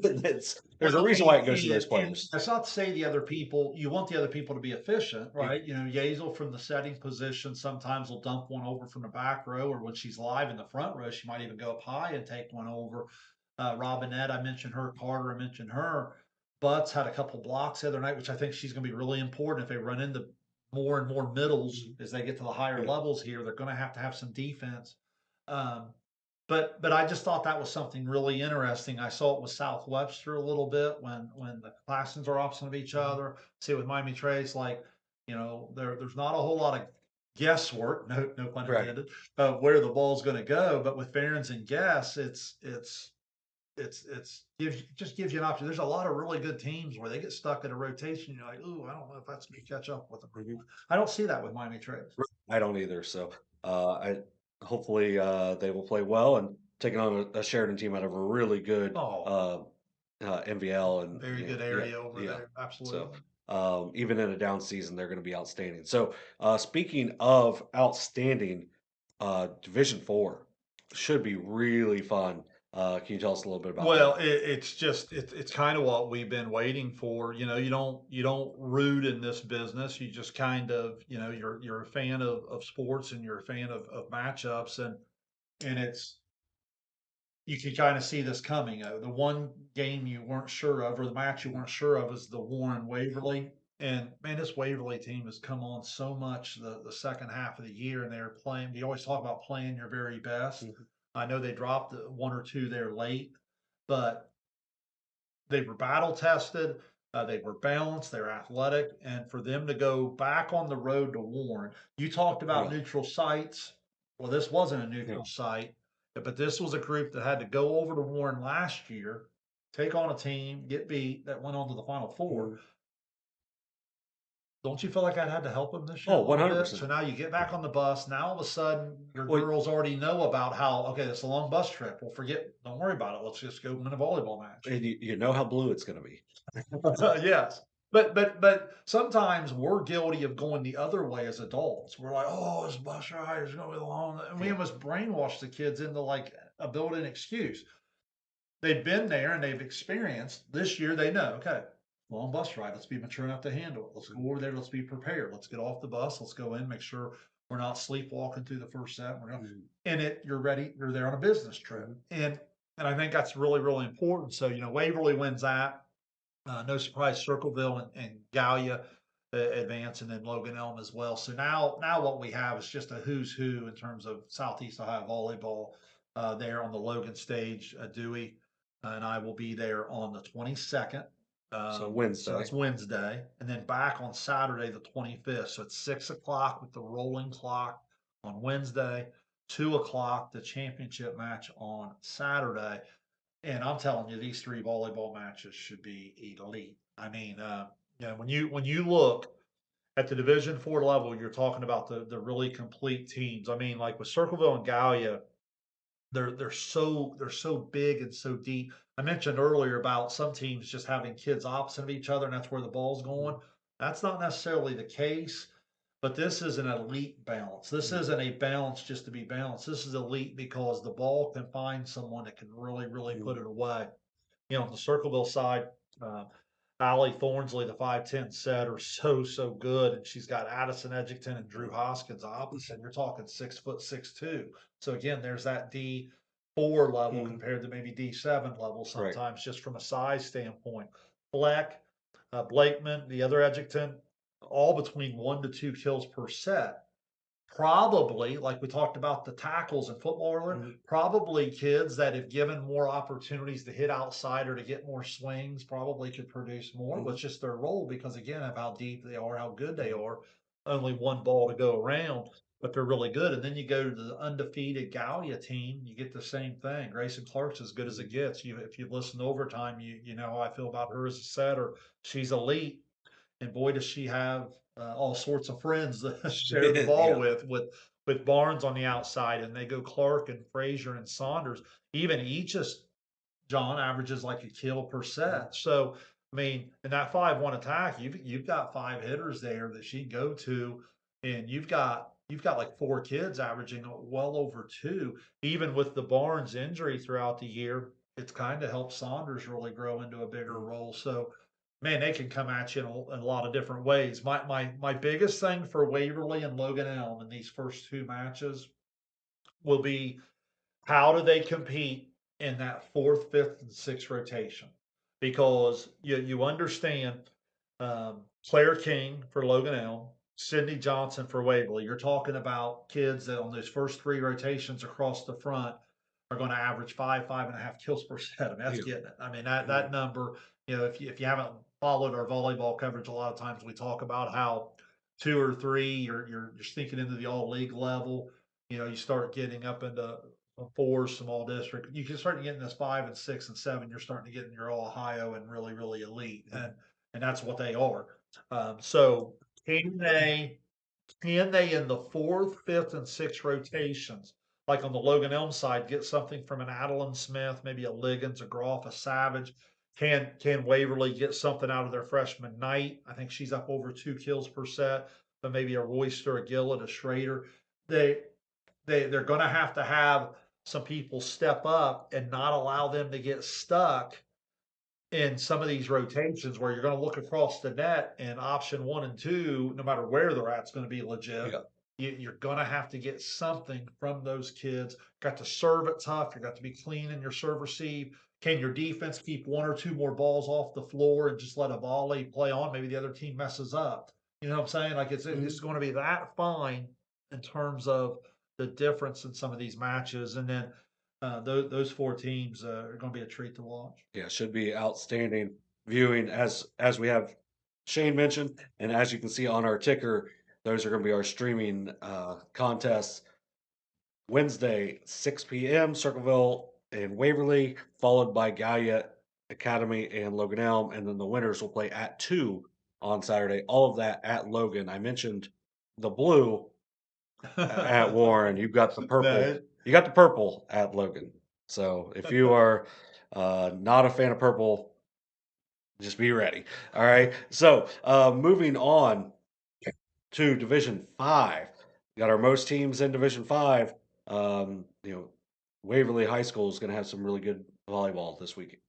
[SPEAKER 1] There's a
[SPEAKER 3] well,
[SPEAKER 1] reason why it goes to those
[SPEAKER 3] and
[SPEAKER 1] players.
[SPEAKER 3] that's not to say the other people, you want the other people to be efficient,
[SPEAKER 1] Yeah.
[SPEAKER 3] right? Yazel from the setting position sometimes will dump one over from the back row, or when she's live in the front row, she might even go up high and take one over. Robinette, I mentioned her. Carter, I mentioned her. Butts had a couple blocks the other night, which I think she's going to be really important if they run into more and more middles
[SPEAKER 1] Mhm.
[SPEAKER 3] as they get to the higher
[SPEAKER 1] Yeah.
[SPEAKER 3] levels here. They're going to have some defense. Um, but I just thought that was something really interesting. I saw it with Southwestern a little bit when the classrooms are opposite of each other. See it with Miami Trace, like, there's not a whole lot of guesswork, no pun
[SPEAKER 1] Right.
[SPEAKER 3] intended, of where the ball's going to go. But with Ferens and Guess, it's just gives you an option. There's a lot of really good teams where they get stuck in a rotation. You're like, ooh, I don't know if that's going to catch up with them.
[SPEAKER 1] Mhm.
[SPEAKER 3] I don't see that with Miami Trace.
[SPEAKER 1] I don't either. So I hopefully they will play well and taking on a Sheridan team out of a really good
[SPEAKER 3] Oh,
[SPEAKER 1] MVL and
[SPEAKER 3] very
[SPEAKER 1] yeah,
[SPEAKER 3] good
[SPEAKER 1] yeah,
[SPEAKER 3] area over
[SPEAKER 1] yeah.
[SPEAKER 3] there.
[SPEAKER 1] So
[SPEAKER 3] Absolutely.
[SPEAKER 1] even in a down season, they're going to be outstanding. So speaking of outstanding, Division 4 should be really fun. Can you tell us a little bit about
[SPEAKER 3] Well,
[SPEAKER 1] that?
[SPEAKER 3] it's kind of what we've been waiting for. You don't root in this business. You just kind of, you're a fan of sports and you're a fan of matchups, and it's you can kind of see this coming. The one game you weren't sure of, or the match you weren't sure of, is the Warren Waverly. And man, this Waverly team has come on so much the second half of the year, and they're playing. You always talk about playing your very best.
[SPEAKER 1] Mhm.
[SPEAKER 3] I know they dropped one or two there late, but they were battle tested. They were balanced. They're athletic, and for them to go back on the road to Warren, you talked about
[SPEAKER 1] Yeah,
[SPEAKER 3] neutral sites. Well, this wasn't a
[SPEAKER 1] yeah.
[SPEAKER 3] neutral site, but this was a group that had to go over to Warren last year, take on a team, get beat, that went on to the Final Four.
[SPEAKER 1] Mhm.
[SPEAKER 3] Don't you feel like that had to help them this year a
[SPEAKER 1] Oh,
[SPEAKER 3] little bit?
[SPEAKER 1] 100%.
[SPEAKER 3] So now you get back on the bus. Now all of a sudden, your
[SPEAKER 1] Well,
[SPEAKER 3] girls already know about how, okay, it's a long bus trip. Well, don't worry about it. Let's just go win a volleyball match.
[SPEAKER 1] and you know how blue it's going to be.
[SPEAKER 3] Yes. But sometimes we're guilty of going the other way as adults. We're like, oh, this bus ride is gonna be long. And we
[SPEAKER 1] Yeah.
[SPEAKER 3] almost brainwash the kids into like a built-in excuse. They've been there and they've experienced this year, they know, okay, long bus ride. Let's be mature enough to handle it. Let's go over there, let's be prepared. Let's get off the bus, let's go in, make sure we're not sleepwalking through the first set.
[SPEAKER 1] Mhm.
[SPEAKER 3] You're ready, you're there on a business trip.
[SPEAKER 1] Mhm.
[SPEAKER 3] And I think that's really, really important. So, Waverly wins that. No surprise, Circleville and Gallia advance, and then Logan Elm as well. So now what we have is just a who's who in terms of Southeast Ohio volleyball there on the Logan stage. Dewey and I will be there on the 22nd.
[SPEAKER 1] So
[SPEAKER 3] So that's
[SPEAKER 1] Wednesday.
[SPEAKER 3] Wednesday, and then back on Saturday the 25th. So it's 6 o'clock with the rolling clock on Wednesday, 2 o'clock the championship match on Saturday. And I'm telling you, these three volleyball matches should be elite. I mean, when you look at the Division 4 level, you're talking about the really complete teams. I mean, like with Circleville and Gallia, they're so big and so deep. I mentioned earlier about some teams just having kids opposite of each other, and that's where the ball's going. That's not necessarily the case, but this is an elite balance. This
[SPEAKER 1] Mhm.
[SPEAKER 3] isn't a balance just to be balanced. This is elite because the ball can find someone that can really, really put
[SPEAKER 1] Mhm.
[SPEAKER 3] it away. On the Circleville side, uh, Allie Thornsley, the 5'10" setter, so good. And she's got Addison Edgington and Drew Hoskins opposite. You're talking 6 foot 6'2". So again, there's that D4 level
[SPEAKER 1] Mhm.
[SPEAKER 3] compared to maybe D7 level
[SPEAKER 1] Right.
[SPEAKER 3] sometimes, just from a size standpoint. Fleck, Blakeman, the other Edgington, all between 1 to 2 kills per set. Probably, like we talked about the tackles in football earlier,
[SPEAKER 1] Mhm.
[SPEAKER 3] probably kids that if given more opportunities to hit outside or to get more swings, probably could produce more. But
[SPEAKER 1] Mhm.
[SPEAKER 3] it's just their role because again of how deep they are, how good they
[SPEAKER 1] Mhm.
[SPEAKER 3] are. Only one ball to go around, but they're really good. And then you go to the undefeated Gallia team, you get the same thing. Grayson Clark's as good as it
[SPEAKER 1] Mhm.
[SPEAKER 3] gets. If you listen to overtime, you know how I feel about her as a setter. She's elite, and boy, does she have all sorts of friends to share the ball
[SPEAKER 1] Yeah.
[SPEAKER 3] with Barnes on the outside, and they go Clark and Frazier and Saunders. Even Eachus, John, averages like a kill per
[SPEAKER 1] Mhm.
[SPEAKER 3] set. So, I mean, in that 5-1 attack, you've got five hitters there that she can go to, and you've got like four kids averaging well over two. Even with the Barnes injury throughout the year, it's kind of helped Saunders really grow into a bigger
[SPEAKER 1] Mhm.
[SPEAKER 3] role. So, man, they can come at you in a lot of different ways. My biggest thing for Waverly and Logan Elm in these first two matches will be, how do they compete in that fourth, fifth, and sixth rotation? Because you understand, Claire King for Logan Elm, Sydney Johnson for Waverly. You're talking about kids that on those first three rotations across the front are going to average 5.5 kills per set. I mean, that's
[SPEAKER 1] Yeah.
[SPEAKER 3] getting it. I mean, that number, if you haven't followed our volleyball coverage, a lot of times we talk about how 2 or 3, you're sneaking into the all league level. You start getting up into a 4 small district. You can start getting this 5 and 6 and 7. You're starting to get in your all Ohio and really, really elite, and that's what they are. So can they in the fourth, fifth, and sixth rotations, like on the Logan Elm side, get something from an Adeline Smith, maybe a Liggins, a Groff, a Savage? Can Waverly get something out of their freshman Knight? I think she's up over 2 kills per set, but maybe a Royster, a Gillett, a Schrader. They they're going to have some people step up and not allow them to get stuck in some of these rotations where you're going to look across the net and option 1 and 2, no matter where they're at, it's going to be legit.
[SPEAKER 1] Yeah.
[SPEAKER 3] You're going to have to get something from those kids. Got to serve it tough. You got to be clean in your serve receive. Can your defense keep 1 or 2 more balls off the floor and just let a volley play on? Maybe the other team messes up. You know what I'm saying? Like it's going to be that fine in terms of the difference in some of these matches. And then those 4 teams are going to be a treat to watch.
[SPEAKER 1] Yeah, should be outstanding viewing as we have Shane mentioned, and as you can see on our ticker, those are going to be our streaming contests. Wednesday, 6 p.m. Circleville and Waverly, followed by Gallia Academy and Logan Elm, and then the winners will play at 2 on Saturday. All of that at Logan. I mentioned the blue at Warren. You've got the purple.
[SPEAKER 3] No,
[SPEAKER 1] You got the purple at Logan. So if you are not a fan of purple, just be ready. All right. So moving on to Division 5. Got our most teams in Division 5. Waverly High School is going to have some really good volleyball this week.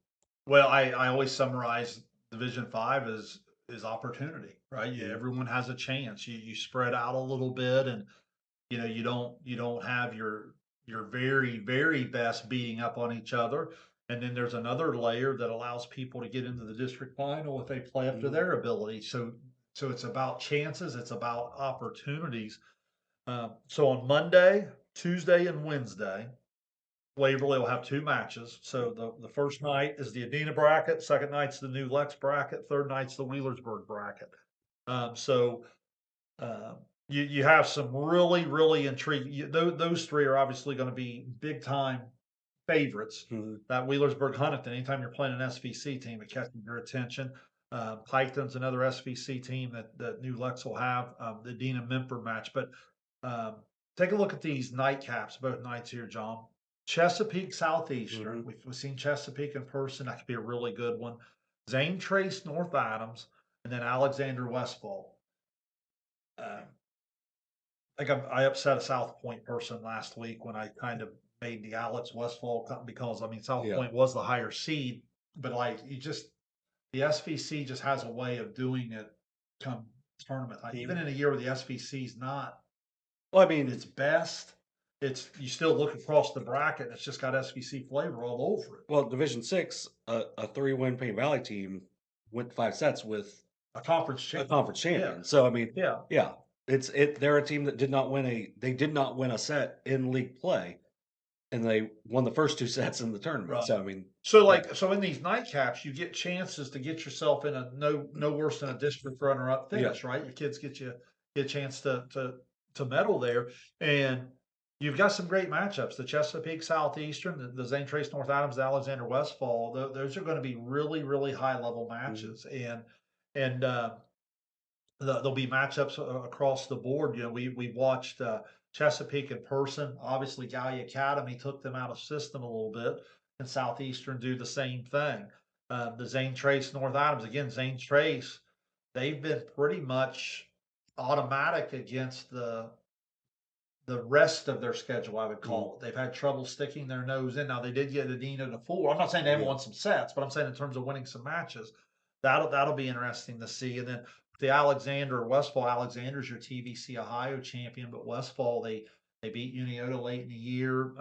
[SPEAKER 3] well, I always summarize Division 5 is opportunity, right?
[SPEAKER 1] Mhm.
[SPEAKER 3] Everyone has a chance. You spread out a little bit, and you don't have your very very best beating up on each other. And then there's another layer that allows people to get into the district final if they play up to
[SPEAKER 1] Mhm.
[SPEAKER 3] their ability. So it's about chances. It's about opportunities. So on Monday, Tuesday, and Wednesday, Waverly will have 2 matches. So the first night is the Adena bracket, second night's the New Lex bracket, third night's the Wheelersburg bracket. So you have some really really intriguing. Those 3 are obviously going to be big time favorites.
[SPEAKER 1] Mhm.
[SPEAKER 3] That Wheelersburg Huntington, anytime you're playing an SVC team, it catches your attention. Piketon's another SVC team that New Lex will have. The Adena Memphis match, but um, take a look at these nightcaps, both nights here, John. Chesapeake Southeastern.
[SPEAKER 1] Mhm.
[SPEAKER 3] We've seen Chesapeake in person. That could be a really good one. Zane Trace North Adams, and then Alexander Westfall. Uh, I upset a South Point person last week when I kind of made the Alex Westfall because I mean South
[SPEAKER 1] Yeah.
[SPEAKER 3] Point was the higher seed, but like the SVC just has a way of doing it come tournament. Like, even
[SPEAKER 1] Mhm.
[SPEAKER 3] in a year where the SVC is not
[SPEAKER 1] Well, I mean,
[SPEAKER 3] its best, you still look across the bracket and it's just got SVC flavor all over it.
[SPEAKER 1] well, Division 6, a 3-win Pain Valley team went 5 sets with
[SPEAKER 3] A conference
[SPEAKER 1] a
[SPEAKER 3] champion.
[SPEAKER 1] conference
[SPEAKER 3] Yeah.
[SPEAKER 1] champion. So I mean,
[SPEAKER 3] Yeah.
[SPEAKER 1] yeah, they're a team that did not win a set in league play, and they won the first 2 sets in the tournament.
[SPEAKER 3] Right.
[SPEAKER 1] So I mean,
[SPEAKER 3] So
[SPEAKER 1] yeah,
[SPEAKER 3] so in these nightcaps, you get chances to get yourself in a no worse than a district runner up
[SPEAKER 1] yeah,
[SPEAKER 3] finish, right? Your kids get a chance to medal there, and you've got some great matchups. The Chesapeake Southeastern, the Zane Trace North Adams, the Alexander Westfall. Those are going to be really really high level
[SPEAKER 1] mhm,
[SPEAKER 3] matches, and there'll be matchups across the board. We watched Chesapeake in person. Obviously, Gallia Academy took them out of system a little bit, and Southeastern do the same thing. The Zane Trace North Adams again. Zane Trace, they've been pretty much automatic against the rest of their schedule, I would
[SPEAKER 1] mhm,
[SPEAKER 3] call it. They've had trouble sticking their nose in. Now they did get Adena to 4. I'm not saying they haven't
[SPEAKER 1] yeah,
[SPEAKER 3] won some sets, but I'm saying in terms of winning some matches, that'll be interesting to see. And then the Alexander Westfall, Alexander's your TVC Ohio champion, but Westfall they beat Uniota late in the year.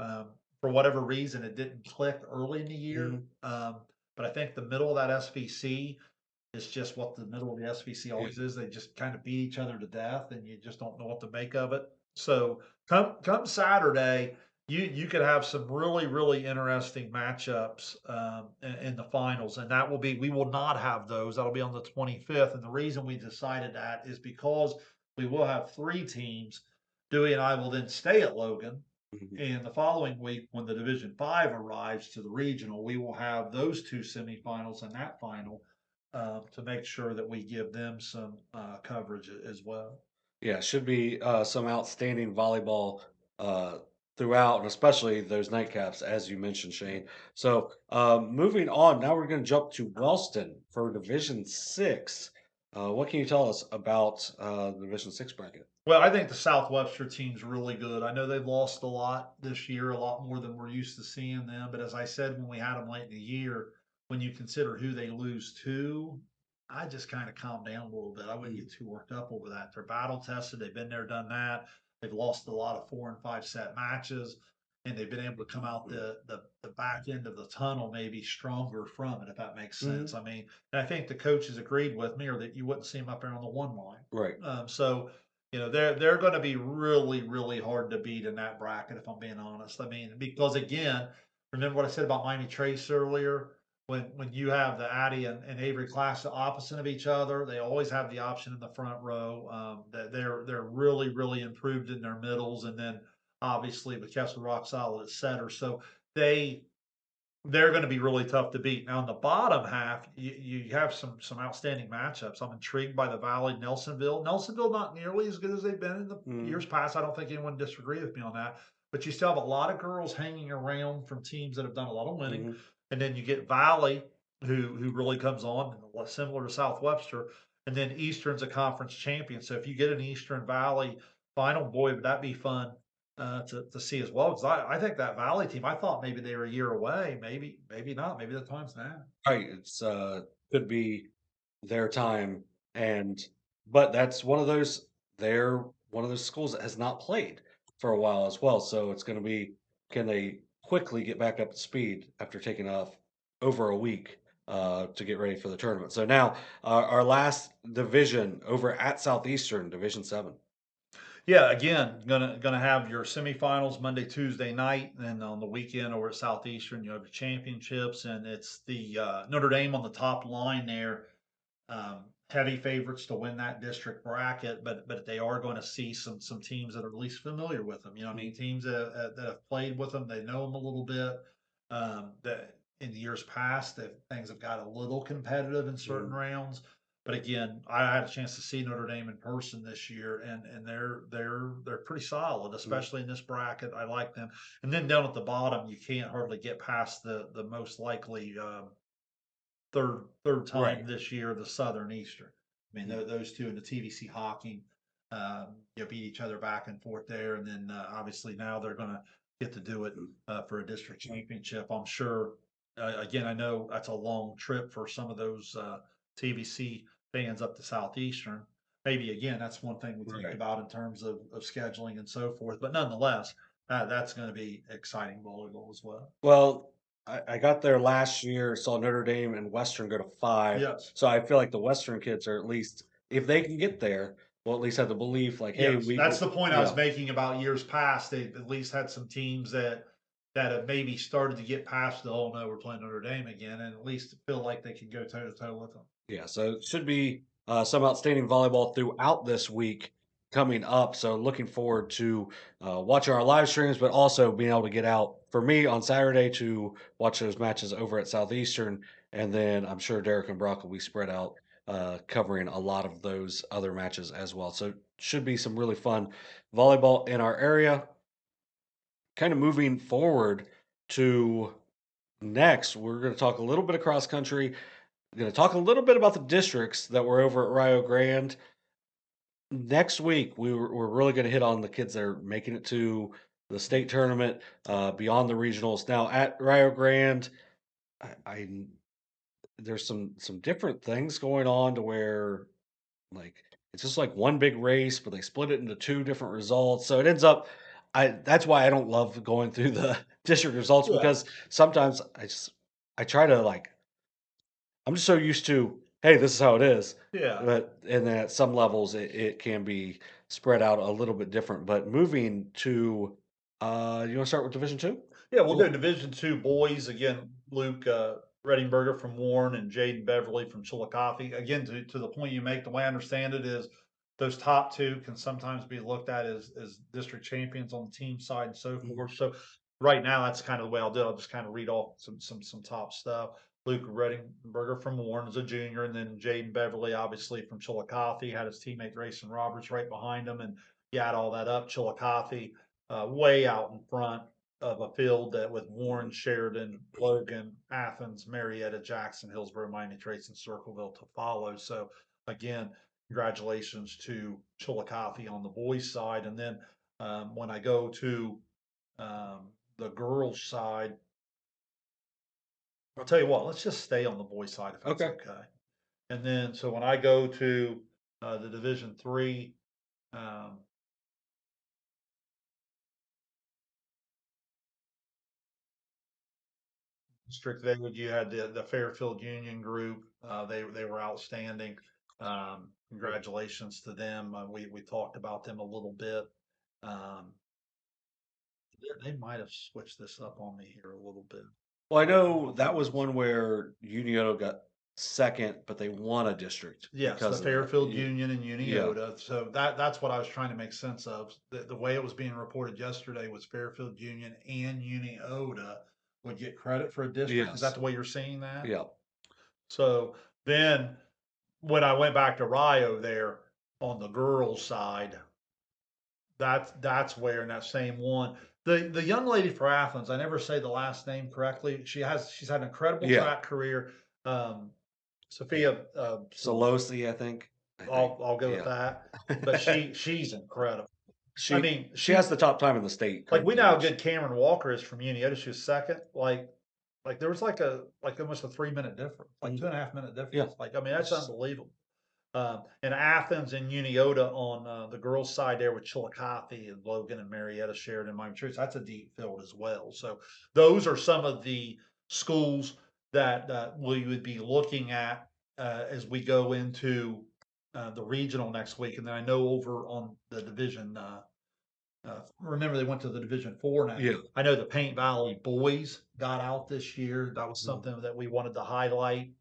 [SPEAKER 3] For whatever reason, it didn't click early in the year.
[SPEAKER 1] mhm,
[SPEAKER 3] But I think the middle of that SVC is just what the middle of the SVC
[SPEAKER 1] yeah,
[SPEAKER 3] always is. They just kind of beat each other to death, and you just don't know what to make of it. So come Saturday, you could have some really interesting matchups in the finals, and that will be we will not have those. That'll be on the 25th, and the reason we decided that is because we will have three teams. Dewey and I will then stay at Logan,
[SPEAKER 1] Mhm.
[SPEAKER 3] and the following week, when the Division Five arrives to the regional, we will have those two semifinals and that final to make sure that we give them some coverage as well.
[SPEAKER 1] Yeah, should be some outstanding volleyball uh, throughout, and especially those nightcaps, as you mentioned, Shane. So, moving on, now we're going to jump to Wellston for Division Six. What can you tell us about the Division Six bracket?
[SPEAKER 3] Well, I think the Southwestern team's really good. I know they've lost a lot this year, a lot more than we're used to seeing them. But as I said when we had them late in the year, when you consider who they lose to, I just kind of calm down a little bit. I wouldn't get too worked up over that. They're battle tested. They've been there, done that. They've lost a lot of 4 and 5 set matches, and they've been able to come out the back end of the tunnel maybe stronger from it, if that makes sense.
[SPEAKER 1] Mhm.
[SPEAKER 3] I mean, and I think the coaches agreed with me, or that you wouldn't see them up there on the one line.
[SPEAKER 1] Right.
[SPEAKER 3] So they're going to be really hard to beat in that bracket, if I'm being honest. I mean, because again, remember what I said about Miami Trace earlier? When you have the Addy and Avery class opposite of each other, they always have the option in the front row. That they're really improved in their middles, and then obviously with Kessler Rock Solid at center. So they they're going to be really tough to beat. Now in the bottom half, you have some outstanding matchups. I'm intrigued by the Valley, Nelsonville. Nelsonville not nearly as good as they've been in the years
[SPEAKER 1] Mhm.
[SPEAKER 3] past. I don't think anyone disagree with me on that. But you still have a lot of girls hanging around from teams that have done a lot of winning,
[SPEAKER 1] Mhm.
[SPEAKER 3] and then you get Valley, who really comes on, similar to Southwestern, and then Eastern's a conference champion. So if you get an Eastern Valley final, boy, would that be fun to see as well. Because I think that Valley team, I thought maybe they were a year away. Maybe not. Maybe the time's now.
[SPEAKER 1] Right. It's could be their time, and but that's one of those. They're one of those schools that has not played for a while as well. So it's going to be, can they quickly get back up to speed after taking off over a week to get ready for the tournament? So now our last division over at Southeastern Division Seven.
[SPEAKER 3] Yeah, again, gonna have your semifinals Monday, Tuesday night, and then on the weekend over at Southeastern, you have the championships, and it's the Notre Dame on the top line there. Heavy favorites to win that district bracket, but they are going to see some teams that are at least familiar with them. I mean, teams that have played with them, they know them a little bit. That in years past, that things have got a little competitive in certain
[SPEAKER 1] Mhm.
[SPEAKER 3] rounds. But again, I had a chance to see Notre Dame in person this year, and they're pretty solid,
[SPEAKER 1] Mhm.
[SPEAKER 3] especially in this bracket. I like them. And then down at the bottom, you can't hardly get past the most likely third time
[SPEAKER 1] Right.
[SPEAKER 3] this year, the Southern Eastern. I mean,
[SPEAKER 1] Mhm.
[SPEAKER 3] those two in the TVC hockey, beat each other back and forth there, and then obviously now they're going to get to do it for a district championship. I'm sure. Again, I know that's a long trip for some of those TVC fans up to Southeastern. Maybe again, that's one thing we talked
[SPEAKER 1] Right.
[SPEAKER 3] about in terms of scheduling and so forth. But nonetheless, that's going to be exciting volleyball as well.
[SPEAKER 1] Well, I got there last year, saw Notre Dame and Western go to 5,
[SPEAKER 3] Yes.
[SPEAKER 1] so I feel like the Western kids are at least, if they can get there, will at least have the belief like, "Hey,
[SPEAKER 3] Yes,
[SPEAKER 1] we
[SPEAKER 3] that's
[SPEAKER 1] w."
[SPEAKER 3] the point I was
[SPEAKER 1] Yeah,
[SPEAKER 3] making about years past. They've at least had some teams that have maybe started to get past the, "Oh, no, we're playing Notre Dame again," and at least feel like they can go toe to toe with them.
[SPEAKER 1] yeah, so it should be, some outstanding volleyball throughout this week coming up, so looking forward to, watching our live streams, but also being able to get out for me on Saturday to watch those matches over at Southeastern, and then I'm sure Derek and Brock will be spread out, covering a lot of those other matches as well, so should be some really fun volleyball in our area. Kinda moving forward to next, we're gonna talk a little bit of cross country, gonna talk a little bit about the districts that were over at Rio Grande. Next week, we're really gonna hit on the kids that are making it to the state tournament, beyond the regionals. Now at Rio Grande, I there's some different things going on to where, like, it's just like one big race, but they split it into 2 different results, so it ends up, I that's why I don't love going through the district results,
[SPEAKER 3] Yeah,
[SPEAKER 1] because sometimes I try to, like, I'm just so used to, "Hey, this is how it is,"
[SPEAKER 3] yeah.
[SPEAKER 1] but and then at some levels, it can be spread out a little bit different, but moving to You want to start with Division Two?
[SPEAKER 3] Yeah, we'll go
[SPEAKER 1] Cool.
[SPEAKER 3] Division Two boys again. Luke Reddingberger from Warren and Jaden Beverly from Chillicothe. Again, to the point you make, the way I understand it is those top two can sometimes be looked at as district champions on the team side and so
[SPEAKER 1] Mhm.
[SPEAKER 3] forth. So right now, that's kind of the way I'll do it. I'll just kind of read off some top stuff. Luke Reddingberger from Warren is a junior, and then Jaden Beverly, obviously from Chillicothe, had his teammate Grayson Roberts right behind him, and you add all that up, Chillicothe way out in front of a field that with Warren, Sheridan, Logan, Athens, Marietta, Jackson, Hillsborough, Miami Trace, and Circleville to follow. So again, congratulations to Chillicothe on the boys' side. And then when I go to the girls' side, I'll tell you what, let's just stay on the boys' side if that's
[SPEAKER 1] Okay.
[SPEAKER 3] okay. And then so when I go to the Division Three, um, district there, you had the Fairfield Union group. They were outstanding. Congratulations to them. We talked about them a little bit. Um, they might have switched this up on me here a little bit.
[SPEAKER 1] Well, I know that was
[SPEAKER 3] Apologies.
[SPEAKER 1] one where Unioto got second, but they won a district
[SPEAKER 3] Yes, the
[SPEAKER 1] because of that.
[SPEAKER 3] Fairfield Union and
[SPEAKER 1] Yeah.
[SPEAKER 3] Uniota. So that's what I was trying to make sense of. The way it was being reported yesterday was Fairfield Union and Uniota would get credit for a district. Is that
[SPEAKER 1] Yes.
[SPEAKER 3] the way you're seeing that?
[SPEAKER 1] Yeah.
[SPEAKER 3] So then when I went back to Rio there on the girls' side, that's where in that same one. The young lady for Athens, I never say the last name correctly. She's had an incredible
[SPEAKER 1] Yeah.
[SPEAKER 3] track career. Um, Sophia,
[SPEAKER 1] Solosi, I think. I think.
[SPEAKER 3] I'll go with
[SPEAKER 1] Yeah.
[SPEAKER 3] that. But she's incredible. I
[SPEAKER 1] she
[SPEAKER 3] mean,
[SPEAKER 1] she has the top time in the state
[SPEAKER 3] like we
[SPEAKER 1] currently,
[SPEAKER 3] know how
[SPEAKER 1] which
[SPEAKER 3] good Cameron Walker is from Uniota. She was second. Like there was like almost a 3 minute difference, like
[SPEAKER 1] mm,
[SPEAKER 3] 2.5 minute
[SPEAKER 1] yeah.
[SPEAKER 3] difference. Like I mean, that's
[SPEAKER 1] It's
[SPEAKER 3] unbelievable. And Athens and Uniota on the girls' side there with Chillicothe and Logan and Marietta, Sheridan, Miami Truth. That's a deep field as well. So those are some of the schools that we would be looking at as we go into the regional next week. And then I know over on the division. Remember, they went to the Division Four now.
[SPEAKER 1] yeah.
[SPEAKER 3] I know the Paint Valley boys got out this year. That was
[SPEAKER 1] Mhm.
[SPEAKER 3] something that we wanted to highlight.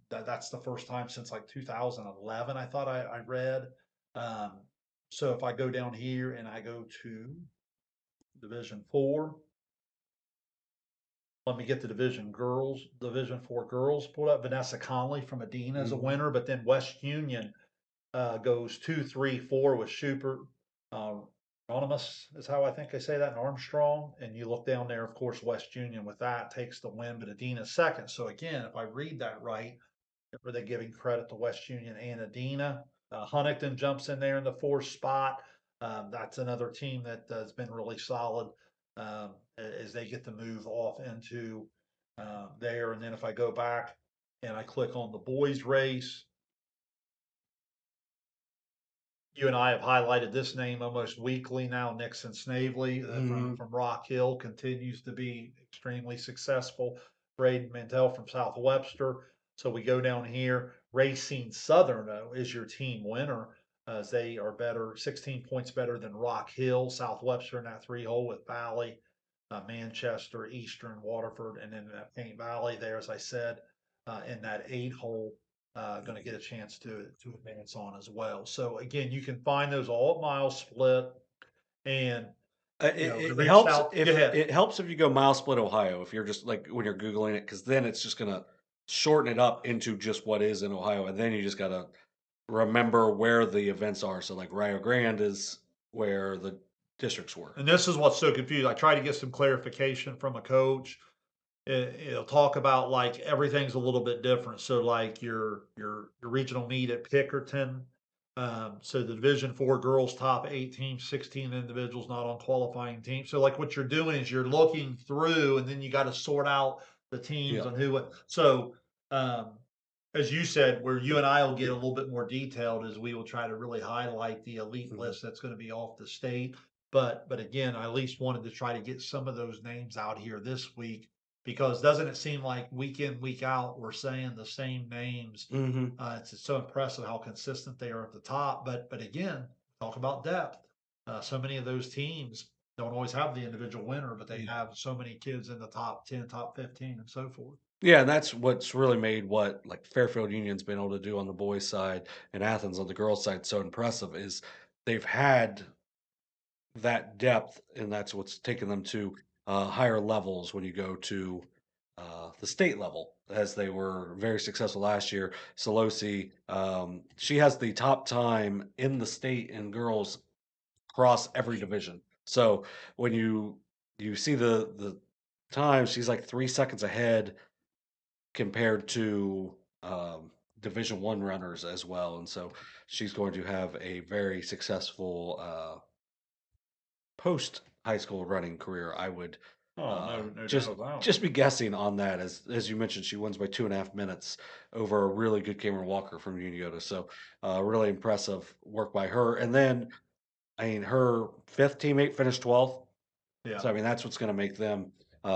[SPEAKER 3] That's the first time since like 2011. I thought I read. Um, so if I go down here and I go to Division Four, let me get the Division Four girls pulled up. Vanessa Conley from Medina is a
[SPEAKER 1] Mhm.
[SPEAKER 3] winner, but then West Union goes 2, 3, 4 with Schubert. Uh, Anonymous is how I think I say that, and Armstrong. And you look down there, of course, West Union with that takes the win, but Adina second. So again, if I read that right, were they giving credit to West Union and Adina? Huntington jumps in there in the fourth spot. That's another team that has been really solid as they get to move off into there. And then if I go back and I click on the boys race, you and I have highlighted this name almost weekly now. Nixon Snavely
[SPEAKER 1] Mhm.
[SPEAKER 3] from Rock Hill continues to be extremely successful. Braden Mantell from South Webster. So we go down here. Racing Southern is your team winner as they are better, 16 points better than Rock Hill, South Webster in that 3 hole with Valley, Manchester, Eastern, Waterford, and then that Paint Valley there, as I said, in that 8 hole going to get a chance to advance on as well. So again, you can find those all at mile split, and we
[SPEAKER 1] It
[SPEAKER 3] reached
[SPEAKER 1] helps
[SPEAKER 3] out. Go
[SPEAKER 1] if
[SPEAKER 3] ahead.
[SPEAKER 1] you go mile split Ohio, if you're just like when you're Googling it, because then it's just gonna shorten it up into just what is in Ohio, and then you just gotta remember where the events are. So like Rio Grande is where the districts were.
[SPEAKER 3] And this is what's so confused. I try to get some clarification from a coach. It'll talk about like everything's a little bit different. So like your regional meet at Pickerton. So the Division 4 girls top 8 teams, 16 individuals not on qualifying teams. So like what you're doing is you're looking through, and then you got to sort out the teams
[SPEAKER 1] Yeah.
[SPEAKER 3] on who. So um, as you said, where you and I will get a little bit more detailed, is we will try to really highlight the elite
[SPEAKER 1] Mhm.
[SPEAKER 3] list that's going to be off the state. But again, I at least wanted to try to get some of those names out here this week because doesn't it seem like week in, week out, we're saying the same names?
[SPEAKER 1] Mhm.
[SPEAKER 3] It's so impressive how consistent they are at the top. But again, talk about depth. So many of those teams don't always have the individual winner, but they have so many kids in the top 10, top 15, and so forth.
[SPEAKER 1] Yeah, and that's what's really made what like Fairfield Union's been able to do on the boys' side and Athens on the girls' side so impressive is they've had that depth, and that's what's taken them to higher levels when you go to the state level, as they were very successful last year. Solosi, she has the top time in the state in girls across every division. So when you see the time, she's like 3 seconds ahead compared to Division One runners as well, and so she's going to have a very successful post high school running career. I would
[SPEAKER 3] Oh, no doubt
[SPEAKER 1] just
[SPEAKER 3] about it.
[SPEAKER 1] just be guessing on that. As you mentioned, she wins by 2.5 minutes over a really good Cameron Walker from Unioto. So really impressive work by her. And then I mean her fifth teammate finished 12th.
[SPEAKER 3] Yeah.
[SPEAKER 1] So I mean that's what's going to make them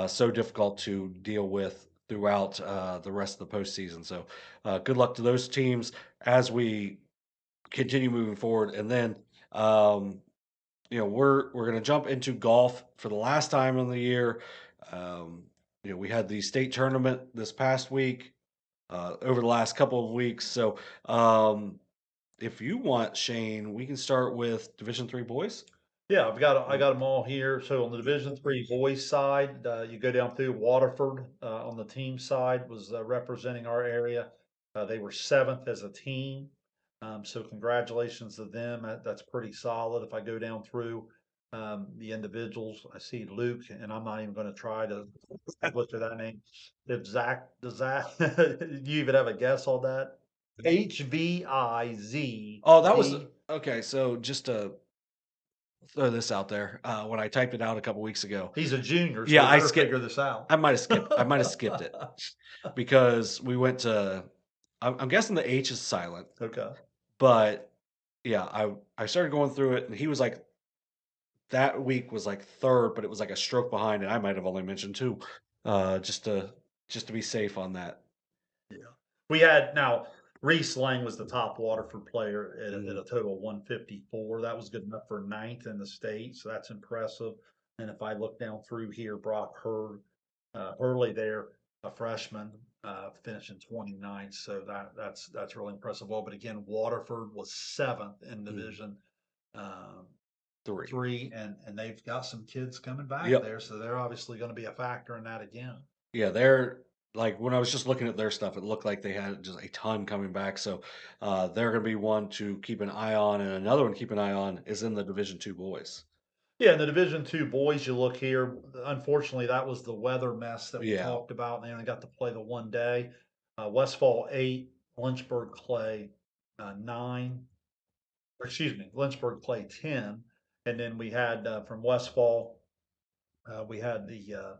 [SPEAKER 1] so difficult to deal with throughout the rest of the postseason. So good luck to those teams as we continue moving forward. And then we're going to jump into golf for the last time in the year. Um, we had the state tournament this past week, over the last couple of weeks. So if you want, Shane, we can start with Division Three boys.
[SPEAKER 3] Yeah, I got them all here. So on the Division III boys side, you go down through Waterford on the team side was representing our area. They were seventh as a team. So congratulations to them. That's pretty solid. If I go down through the individuals, I see Luke, and I'm not even going to try to butcher that name. If Zach, does that, do you even have a guess on that? HVIZ.
[SPEAKER 1] Oh, that was okay. So just to throw this out there, when I typed it out a couple weeks ago,
[SPEAKER 3] He's a junior, so
[SPEAKER 1] yeah,
[SPEAKER 3] he
[SPEAKER 1] I
[SPEAKER 3] better
[SPEAKER 1] skipped.
[SPEAKER 3] figure this out.
[SPEAKER 1] I might have skipped. I might have skipped it because we went to. I'm guessing the H is silent,
[SPEAKER 3] Okay.
[SPEAKER 1] but yeah, I started going through it, and he was like that week was like third, but it was like a stroke behind, and I might have only mentioned two, just to be safe on that.
[SPEAKER 3] Yeah. We had now Reese Lang was the top Waterford player at
[SPEAKER 1] Mhm.
[SPEAKER 3] a total of 154. That was good enough for ninth in the state, so that's impressive. And if I look down through here, Brock Hurd, early there, a freshman, finishing 29. So that's really impressive. Well, but again, Waterford was seventh in
[SPEAKER 1] Mhm.
[SPEAKER 3] Division um,
[SPEAKER 1] Three.
[SPEAKER 3] three, and they've got some kids coming back
[SPEAKER 1] Yep.
[SPEAKER 3] there, so they're obviously going to be a factor in that again.
[SPEAKER 1] Yeah, they're like when I was just looking at their stuff, it looked like they had just a ton coming back. So they're going to be one to keep an eye on, and another one to keep an eye on is in the Division Two boys.
[SPEAKER 3] Yeah, in the Division II boys, you look here. Unfortunately, that was the weather mess that we
[SPEAKER 1] Yeah.
[SPEAKER 3] talked about. They only got to play the one day. Westfall 8, Lynchburg Clay 9. Or excuse me, Lynchburg Clay 10. And then we had from Westfall, we had the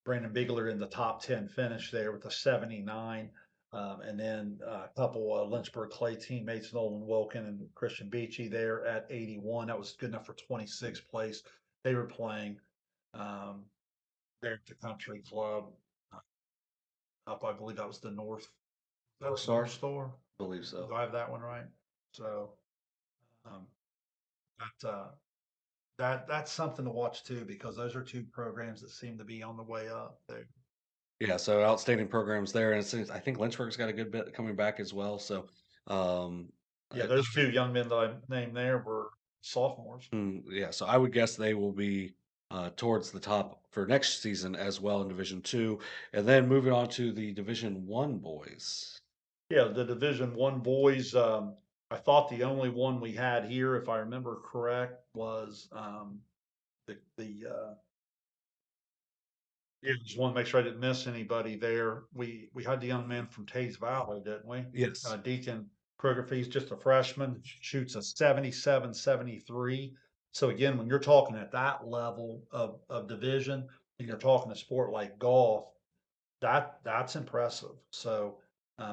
[SPEAKER 3] Brandon Bigler in the top 10 finish there with a 79. And then a couple Lynchburg Clay teammates, Nolan Wilkin and Christian Beachy there at 81. That was good enough for 26th place. They were playing um, there at the country club up, I believe that was the North, that
[SPEAKER 1] North
[SPEAKER 3] was
[SPEAKER 1] Star,
[SPEAKER 3] North Store.
[SPEAKER 1] believe so.
[SPEAKER 3] Do I have that one right? So um, that that's something to watch too, because those are two programs that seem to be on the way up. They
[SPEAKER 1] Yeah, so outstanding programs there, and I think Lynchburg's got a good bit coming back as well. So, um,
[SPEAKER 3] Yeah, those two young men that I named there were sophomores.
[SPEAKER 1] yeah, so I would guess they will be towards the top for next season as well in Division Two, and then moving on to the Division One boys.
[SPEAKER 3] Yeah, the Division I boys. I thought the only one we had here, if I remember correct, was the yeah, just want to make sure I didn't miss anybody there. We had the young man from Tays Valley, didn't we?
[SPEAKER 1] Yes.
[SPEAKER 3] Deacon Kruger, he's just a freshman, shoots a 77, 73. So again, when you're talking at that level of division and you're talking a sport like golf, that's impressive. So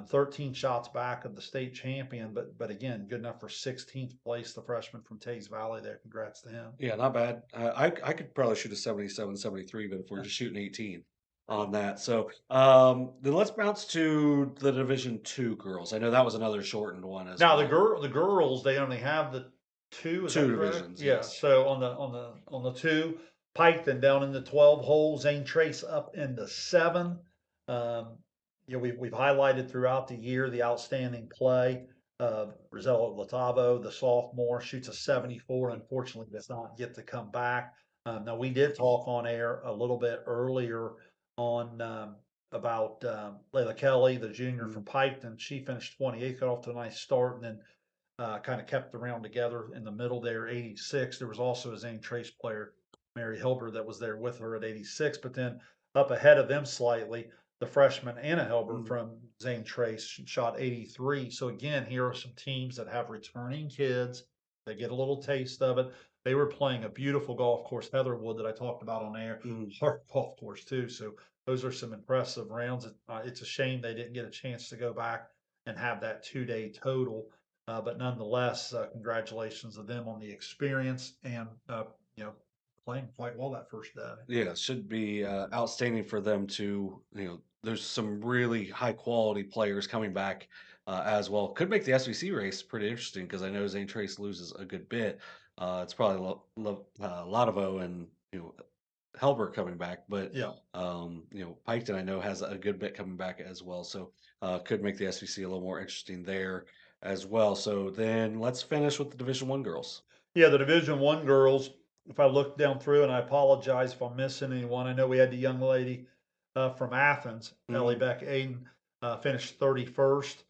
[SPEAKER 3] 13 shots back of the state champion, but again, good enough for 16th place, the freshman from Tays Valley there. Congrats to him.
[SPEAKER 1] Yeah, not bad. I could probably shoot a 77, 73, but if we're just shooting 18 on that. So then let's bounce to the Division Two girls. I know that was another shortened one as
[SPEAKER 3] Now
[SPEAKER 1] well.
[SPEAKER 3] the girls, they only have the two, is
[SPEAKER 1] Two
[SPEAKER 3] that correct?
[SPEAKER 1] divisions,
[SPEAKER 3] Yeah,
[SPEAKER 1] yes.
[SPEAKER 3] so on the two, Piketon down in the 12 holes, Zane Trace up in the 7. Um, we've highlighted throughout the year the outstanding play of Rosello Latavo, the sophomore, shoots a 74, unfortunately does not get to come back. Now, we did talk on air a little bit earlier on about Layla Kelly, the junior
[SPEAKER 1] Mhm.
[SPEAKER 3] from Piketon. She finished 28th, got off to a nice start, and then kind of kept the round together in the middle there, 86. There was also a Zane Trace player, Mary Hilber, that was there with her at 86. But then up ahead of them slightly, the freshman Anna Hilber
[SPEAKER 1] Mhm.
[SPEAKER 3] from Zane Trace shot 83. So again, here are some teams that have returning kids. They get a little taste of it. They were playing a beautiful golf course, Heatherwood, that I talked about on air.
[SPEAKER 1] Mhm.
[SPEAKER 3] Hard golf course too. So those are some impressive rounds. It's a shame they didn't get a chance to go back and have that 2 day total, but nonetheless, congratulations to them on the experience and you know playing quite well that first day.
[SPEAKER 1] Yeah, it should be outstanding for them to, there's some really high quality players coming back as well. Could make the SVC race pretty interesting because I know Zane Trace loses a good bit. It's probably Lotavo and Helber coming back, but
[SPEAKER 3] Yeah,
[SPEAKER 1] Piketon I know has a good bit coming back as well. So could make the SVC a little more interesting there as well. So then let's finish with the Division 1 girls.
[SPEAKER 3] yeah. The Division 1 girls. If I look down through, and I apologize if I'm missing anyone. I know we had the young lady from Athens, Ellie
[SPEAKER 1] Mhm.
[SPEAKER 3] Beck Aiden, finished 31st.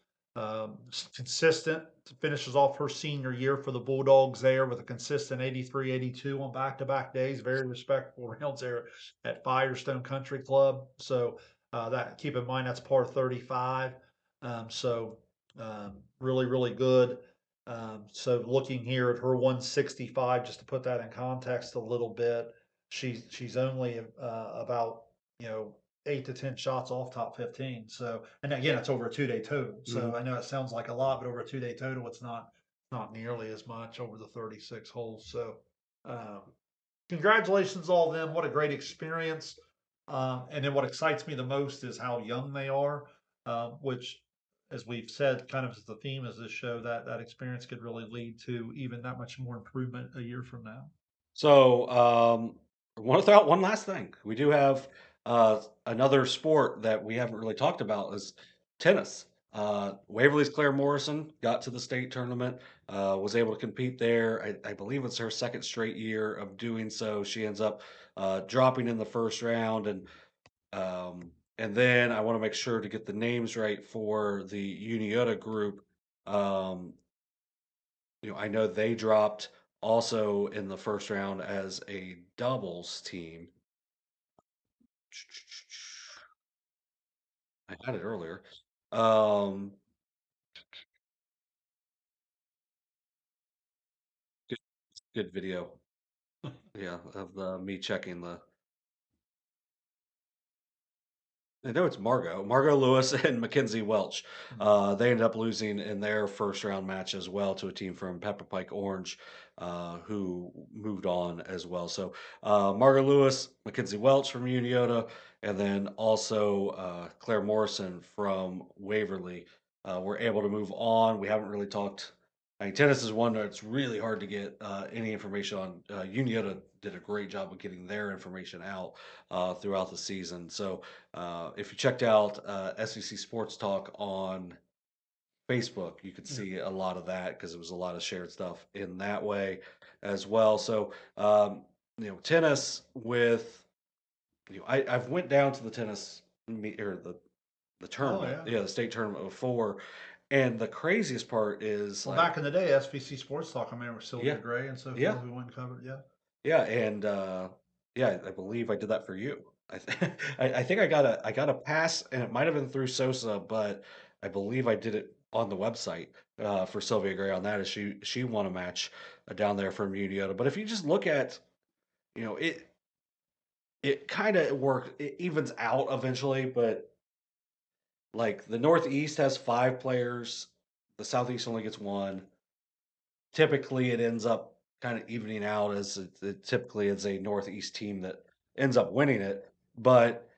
[SPEAKER 3] Consistent, finishes off her senior year for the Bulldogs there with a consistent 83, 82 on back-to-back days. Very respectable rounds there at Firestone Country Club. So that, keep in mind, that's par 35. Really, really good. So looking here at her 165, just to put that in context a little bit, she's only about, 8 to 10 shots off top 15. So, and again, it's over a 2 day total. So
[SPEAKER 1] Mhm.
[SPEAKER 3] I know it sounds like a lot, but over a 2 day total, it's not nearly as much over the 36 holes. So, um, congratulations to all of them. What a great experience. And then what excites me the most is how young they are, which, as we've said, kind of is the theme of this show, that experience could really lead to even that much more improvement a year from now.
[SPEAKER 1] So, I want to throw out one last thing. We do have another sport that we haven't really talked about is tennis. Waverly's Claire Morrison got to the state tournament, was able to compete there. I believe it's her second straight year of doing so. She ends up dropping in the first round, and then I want to make sure to get the names right for the Uniota group. Um, I know they dropped also in the first round as a doubles team. I had it earlier. Um, good, good video. Yeah, of me checking the. I know it's Margot Lewis and Mackenzie Welch.
[SPEAKER 3] Mhm.
[SPEAKER 1] They ended up losing in their first round match as well to a team from Pepper Pike Orange, who moved on as well. So Margot Lewis, Mackenzie Welch from Uniota, and then also Claire Morrison from Waverly were able to move on. We haven't really talked. I mean, tennis is one that's really hard to get any information on. Uniota did a great job of getting their information out throughout the season. So if you checked out SEC Sports Talk on Facebook, you could
[SPEAKER 3] Yeah.
[SPEAKER 1] see a lot of that because it was a lot of shared stuff in that way as well. So, tennis with I've went down to the tennis meet or the
[SPEAKER 3] Oh
[SPEAKER 1] tournament,
[SPEAKER 3] yeah.
[SPEAKER 1] yeah, the state tournament before, and the craziest part is
[SPEAKER 3] Well,
[SPEAKER 1] like,
[SPEAKER 3] back in the day, SVC Sports Talk, I remember
[SPEAKER 1] yeah,
[SPEAKER 3] Sylvia Gray and so
[SPEAKER 1] yeah,
[SPEAKER 3] forth. We went and covered. Yeah.
[SPEAKER 1] yeah, and yeah, I believe I did that for you. I think I got a pass, and it might have been through SOSA, but I believe I did it on the website for Sylvia Gray on that. As she won a match down there from Uniota. But if you just look at it kind of works. It evens out eventually, but like the Northeast has 5 players, the Southeast only gets one. Typically, it ends up kind of evening out as it typically is a Northeast team that ends up winning it. But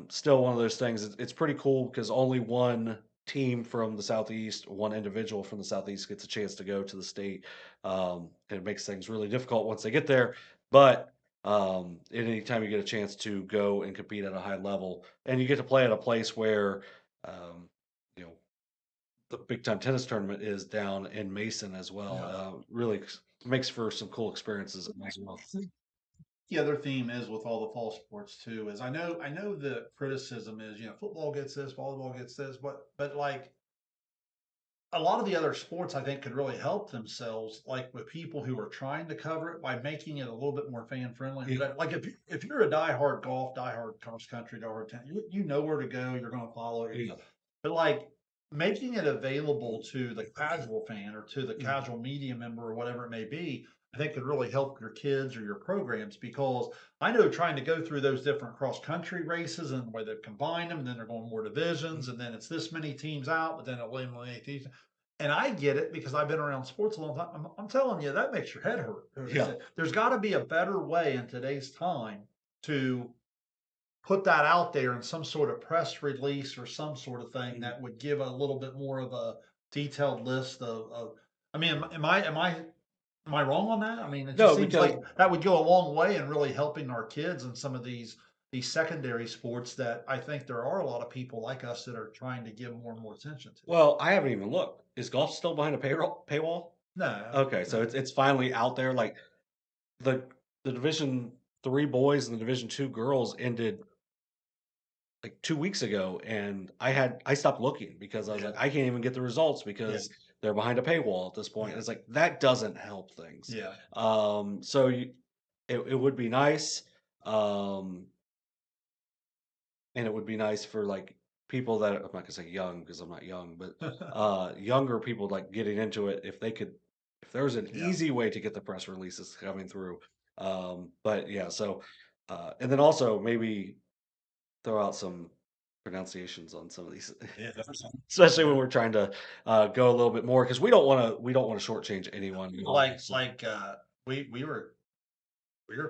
[SPEAKER 1] still, one of those things. It's pretty cool because only one. team from the Southeast, one individual from the Southeast gets a chance to go to the state. And it makes things really difficult once they get there. But anytime you get a chance to go and compete at a high level, and you get to play at a place where, um, you know, the big time tennis tournament is down in Mason as well,
[SPEAKER 3] Yeah.
[SPEAKER 1] really makes for some cool experiences as well.
[SPEAKER 3] The other theme is with all the fall sports too, is I know the criticism is, football gets this, volleyball gets this, but like a lot of the other sports I think could really help themselves, like with people who are trying to cover it by making it a little bit more fan friendly.
[SPEAKER 1] Yeah,
[SPEAKER 3] Like if you're a diehard golf, diehard cross country, diehard tennis, you know where to go. You're going to follow it.
[SPEAKER 1] yeah.
[SPEAKER 3] But like making it available to the casual fan or to the
[SPEAKER 1] Mhm.
[SPEAKER 3] casual media member or whatever it may be, I think could really help your kids or your programs because I know trying to go through those different cross country races and the way they combine them, and then they're going more divisions, and then it's this many teams out, but then it'll eliminate these. And I get it because I've been around sports a long time. I'm telling you, that makes your head hurt.
[SPEAKER 1] Yeah.
[SPEAKER 3] There's got to be a better way in today's time to put that out there in some sort of press release or some sort of thing
[SPEAKER 1] Mhm.
[SPEAKER 3] that would give a little bit more of a detailed list of I mean, am I wrong on that? I mean, it just
[SPEAKER 1] No,
[SPEAKER 3] seems
[SPEAKER 1] because
[SPEAKER 3] like that would go a long way in really helping our kids in some of these secondary sports that I think there are a lot of people like us that are trying to give more and more attention to.
[SPEAKER 1] well, I haven't even looked. Is golf still behind a paywall?
[SPEAKER 3] No,
[SPEAKER 1] Okay, so
[SPEAKER 3] no.
[SPEAKER 1] it's finally out there. Like the the Division 3 boys and the Division 2 girls ended like 2 weeks ago, and I stopped looking because I was like,
[SPEAKER 3] Yeah,
[SPEAKER 1] I can't even get the results
[SPEAKER 3] yeah,
[SPEAKER 1] because they're behind a paywall at this point. And
[SPEAKER 3] yeah,
[SPEAKER 1] it's like that doesn't help things.
[SPEAKER 3] yeah.
[SPEAKER 1] So it would be nice. Um, And it would be nice for, like, people that I'm not gonna say young because I'm not young, but, younger people, like, getting into it, if there was an
[SPEAKER 3] Yeah.
[SPEAKER 1] easy way to get the press releases coming through. But yeah, so, and then also maybe throw out some pronunciations on some of these,
[SPEAKER 3] Yeah.
[SPEAKER 1] especially when
[SPEAKER 3] Yeah.
[SPEAKER 1] we're trying to, go a little bit more because we don't wanna shortchange anyone at all,
[SPEAKER 3] Like
[SPEAKER 1] so
[SPEAKER 3] like, we we were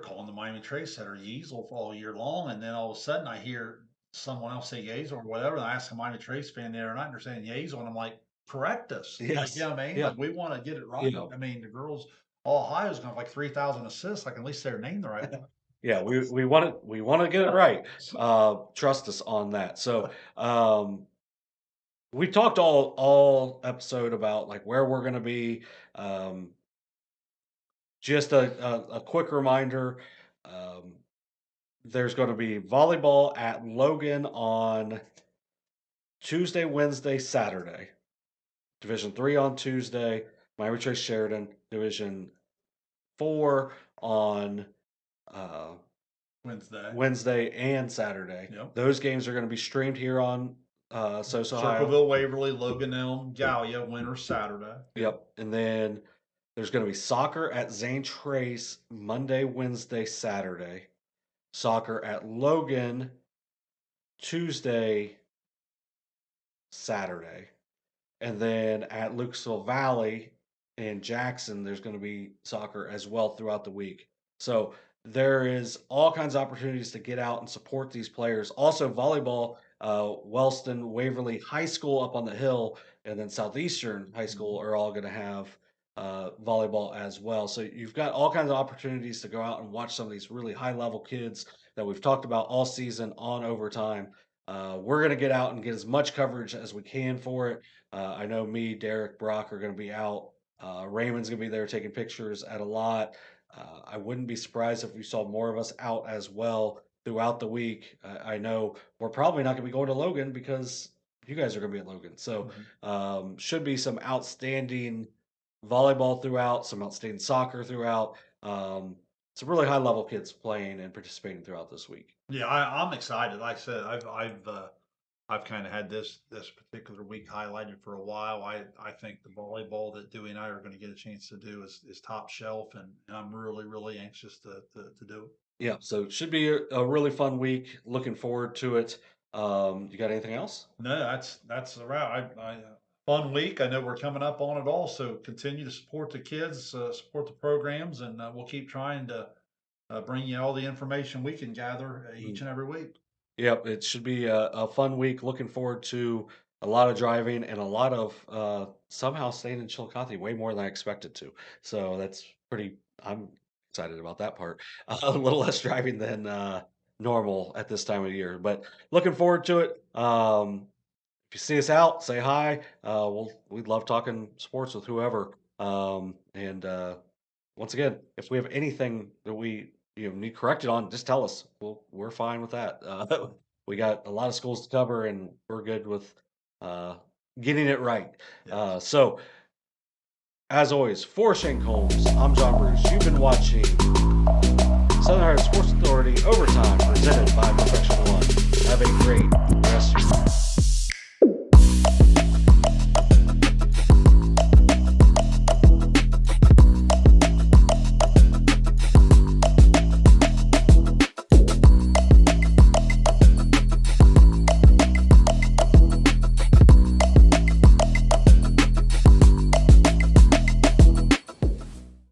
[SPEAKER 3] calling the Miami Trade Center Yeezel for all year long, and then all of a sudden I hear someone else say Yeezel or whatever, and I ask a Miami Trace fan there, and they're saying Yeezel, and I'm like, "Correct us." Like, you
[SPEAKER 1] yes.
[SPEAKER 3] know what I mean?
[SPEAKER 1] Yeah,
[SPEAKER 3] Like, we wanna get it right.
[SPEAKER 1] you know.
[SPEAKER 3] I mean, the girls Ohio's gonna have, like, 3,000 assists, I can at least say her name the right way.
[SPEAKER 1] Yeah, we wanna get it right. Trust us on that. So, we talked all episode about, like, where we're gonna be. Um, just a quick reminder, um, there's gonna be volleyball at Logan on Tuesday, Wednesday, Saturday. Division 3 on Tuesday, Miami Trace Sheridan, Division 4 on, uh
[SPEAKER 3] Wednesday.
[SPEAKER 1] Wednesday and Saturday.
[SPEAKER 3] Yep.
[SPEAKER 1] Those games are gonna be streamed here on, SOSA, Ohio.
[SPEAKER 3] Circleville, Waverly, Logan Elm, Gallia, winter Saturday. Yep.
[SPEAKER 1] Yep, and then there's gonna be soccer at Zane Trace Monday, Wednesday, Saturday. Soccer at Logan Tuesday, Saturday. And then at Lucasville Valley in Jackson, there's going to be soccer as well throughout the week. So there is all kinds of opportunities to get out and support these players. Also, volleyball, Wellston, Waverly High School up on the hill, and then Southeastern High School
[SPEAKER 3] Mhm.
[SPEAKER 1] are all going to have volleyball as well. So you've got all kinds of opportunities to go out and watch some of these really high level kids that we've talked about all season on overtime. We're going to get out and get as much coverage as we can for it. I know me, Derek, Brock are going to be out. Raymond's going to be there taking pictures at a lot. I wouldn't be surprised if we saw more of us out as well throughout the week. I know we're probably not going to be going to Logan because you guys are going to be at Logan. So,
[SPEAKER 3] Mhm.
[SPEAKER 1] should be some outstanding volleyball throughout, some outstanding soccer throughout. Some really high level kids playing and participating throughout this week.
[SPEAKER 3] Yeah, I'm excited. Like I said, I've kind of had this particular week highlighted for a while. I think the volleyball that Dewey and I are going to get a chance to do is top shelf, and I'm really anxious to do it.
[SPEAKER 1] Yeah, so it should be a really fun week. Looking forward to it. You got anything else?
[SPEAKER 3] No, that's the route. Fun week. I know we're coming up on it all, so continue to support the kids, support the programs, and we'll keep trying to bring you all the information we can gather each
[SPEAKER 1] Mm.
[SPEAKER 3] and every week.
[SPEAKER 1] Yep, it should be a fun week. Looking forward to a lot of driving and a lot of somehow staying in Chillicothe way more than I expected to. So that's pretty. I'm excited about that part. A little less driving than normal at this time of year, but looking forward to it. If you see us out, say hi. We'd love talking sports with whoever. And once again, if we have anything that we need corrected on, just tell us. We're fine with that. We got a lot of schools to cover, and we're good with uh, getting it right.
[SPEAKER 3] Yes.
[SPEAKER 1] So, as always, for Shayne Combs, I'm John Bruce. You've been watching Southern Higher Sports Authority Overtime, presented by Perfection One. Have a great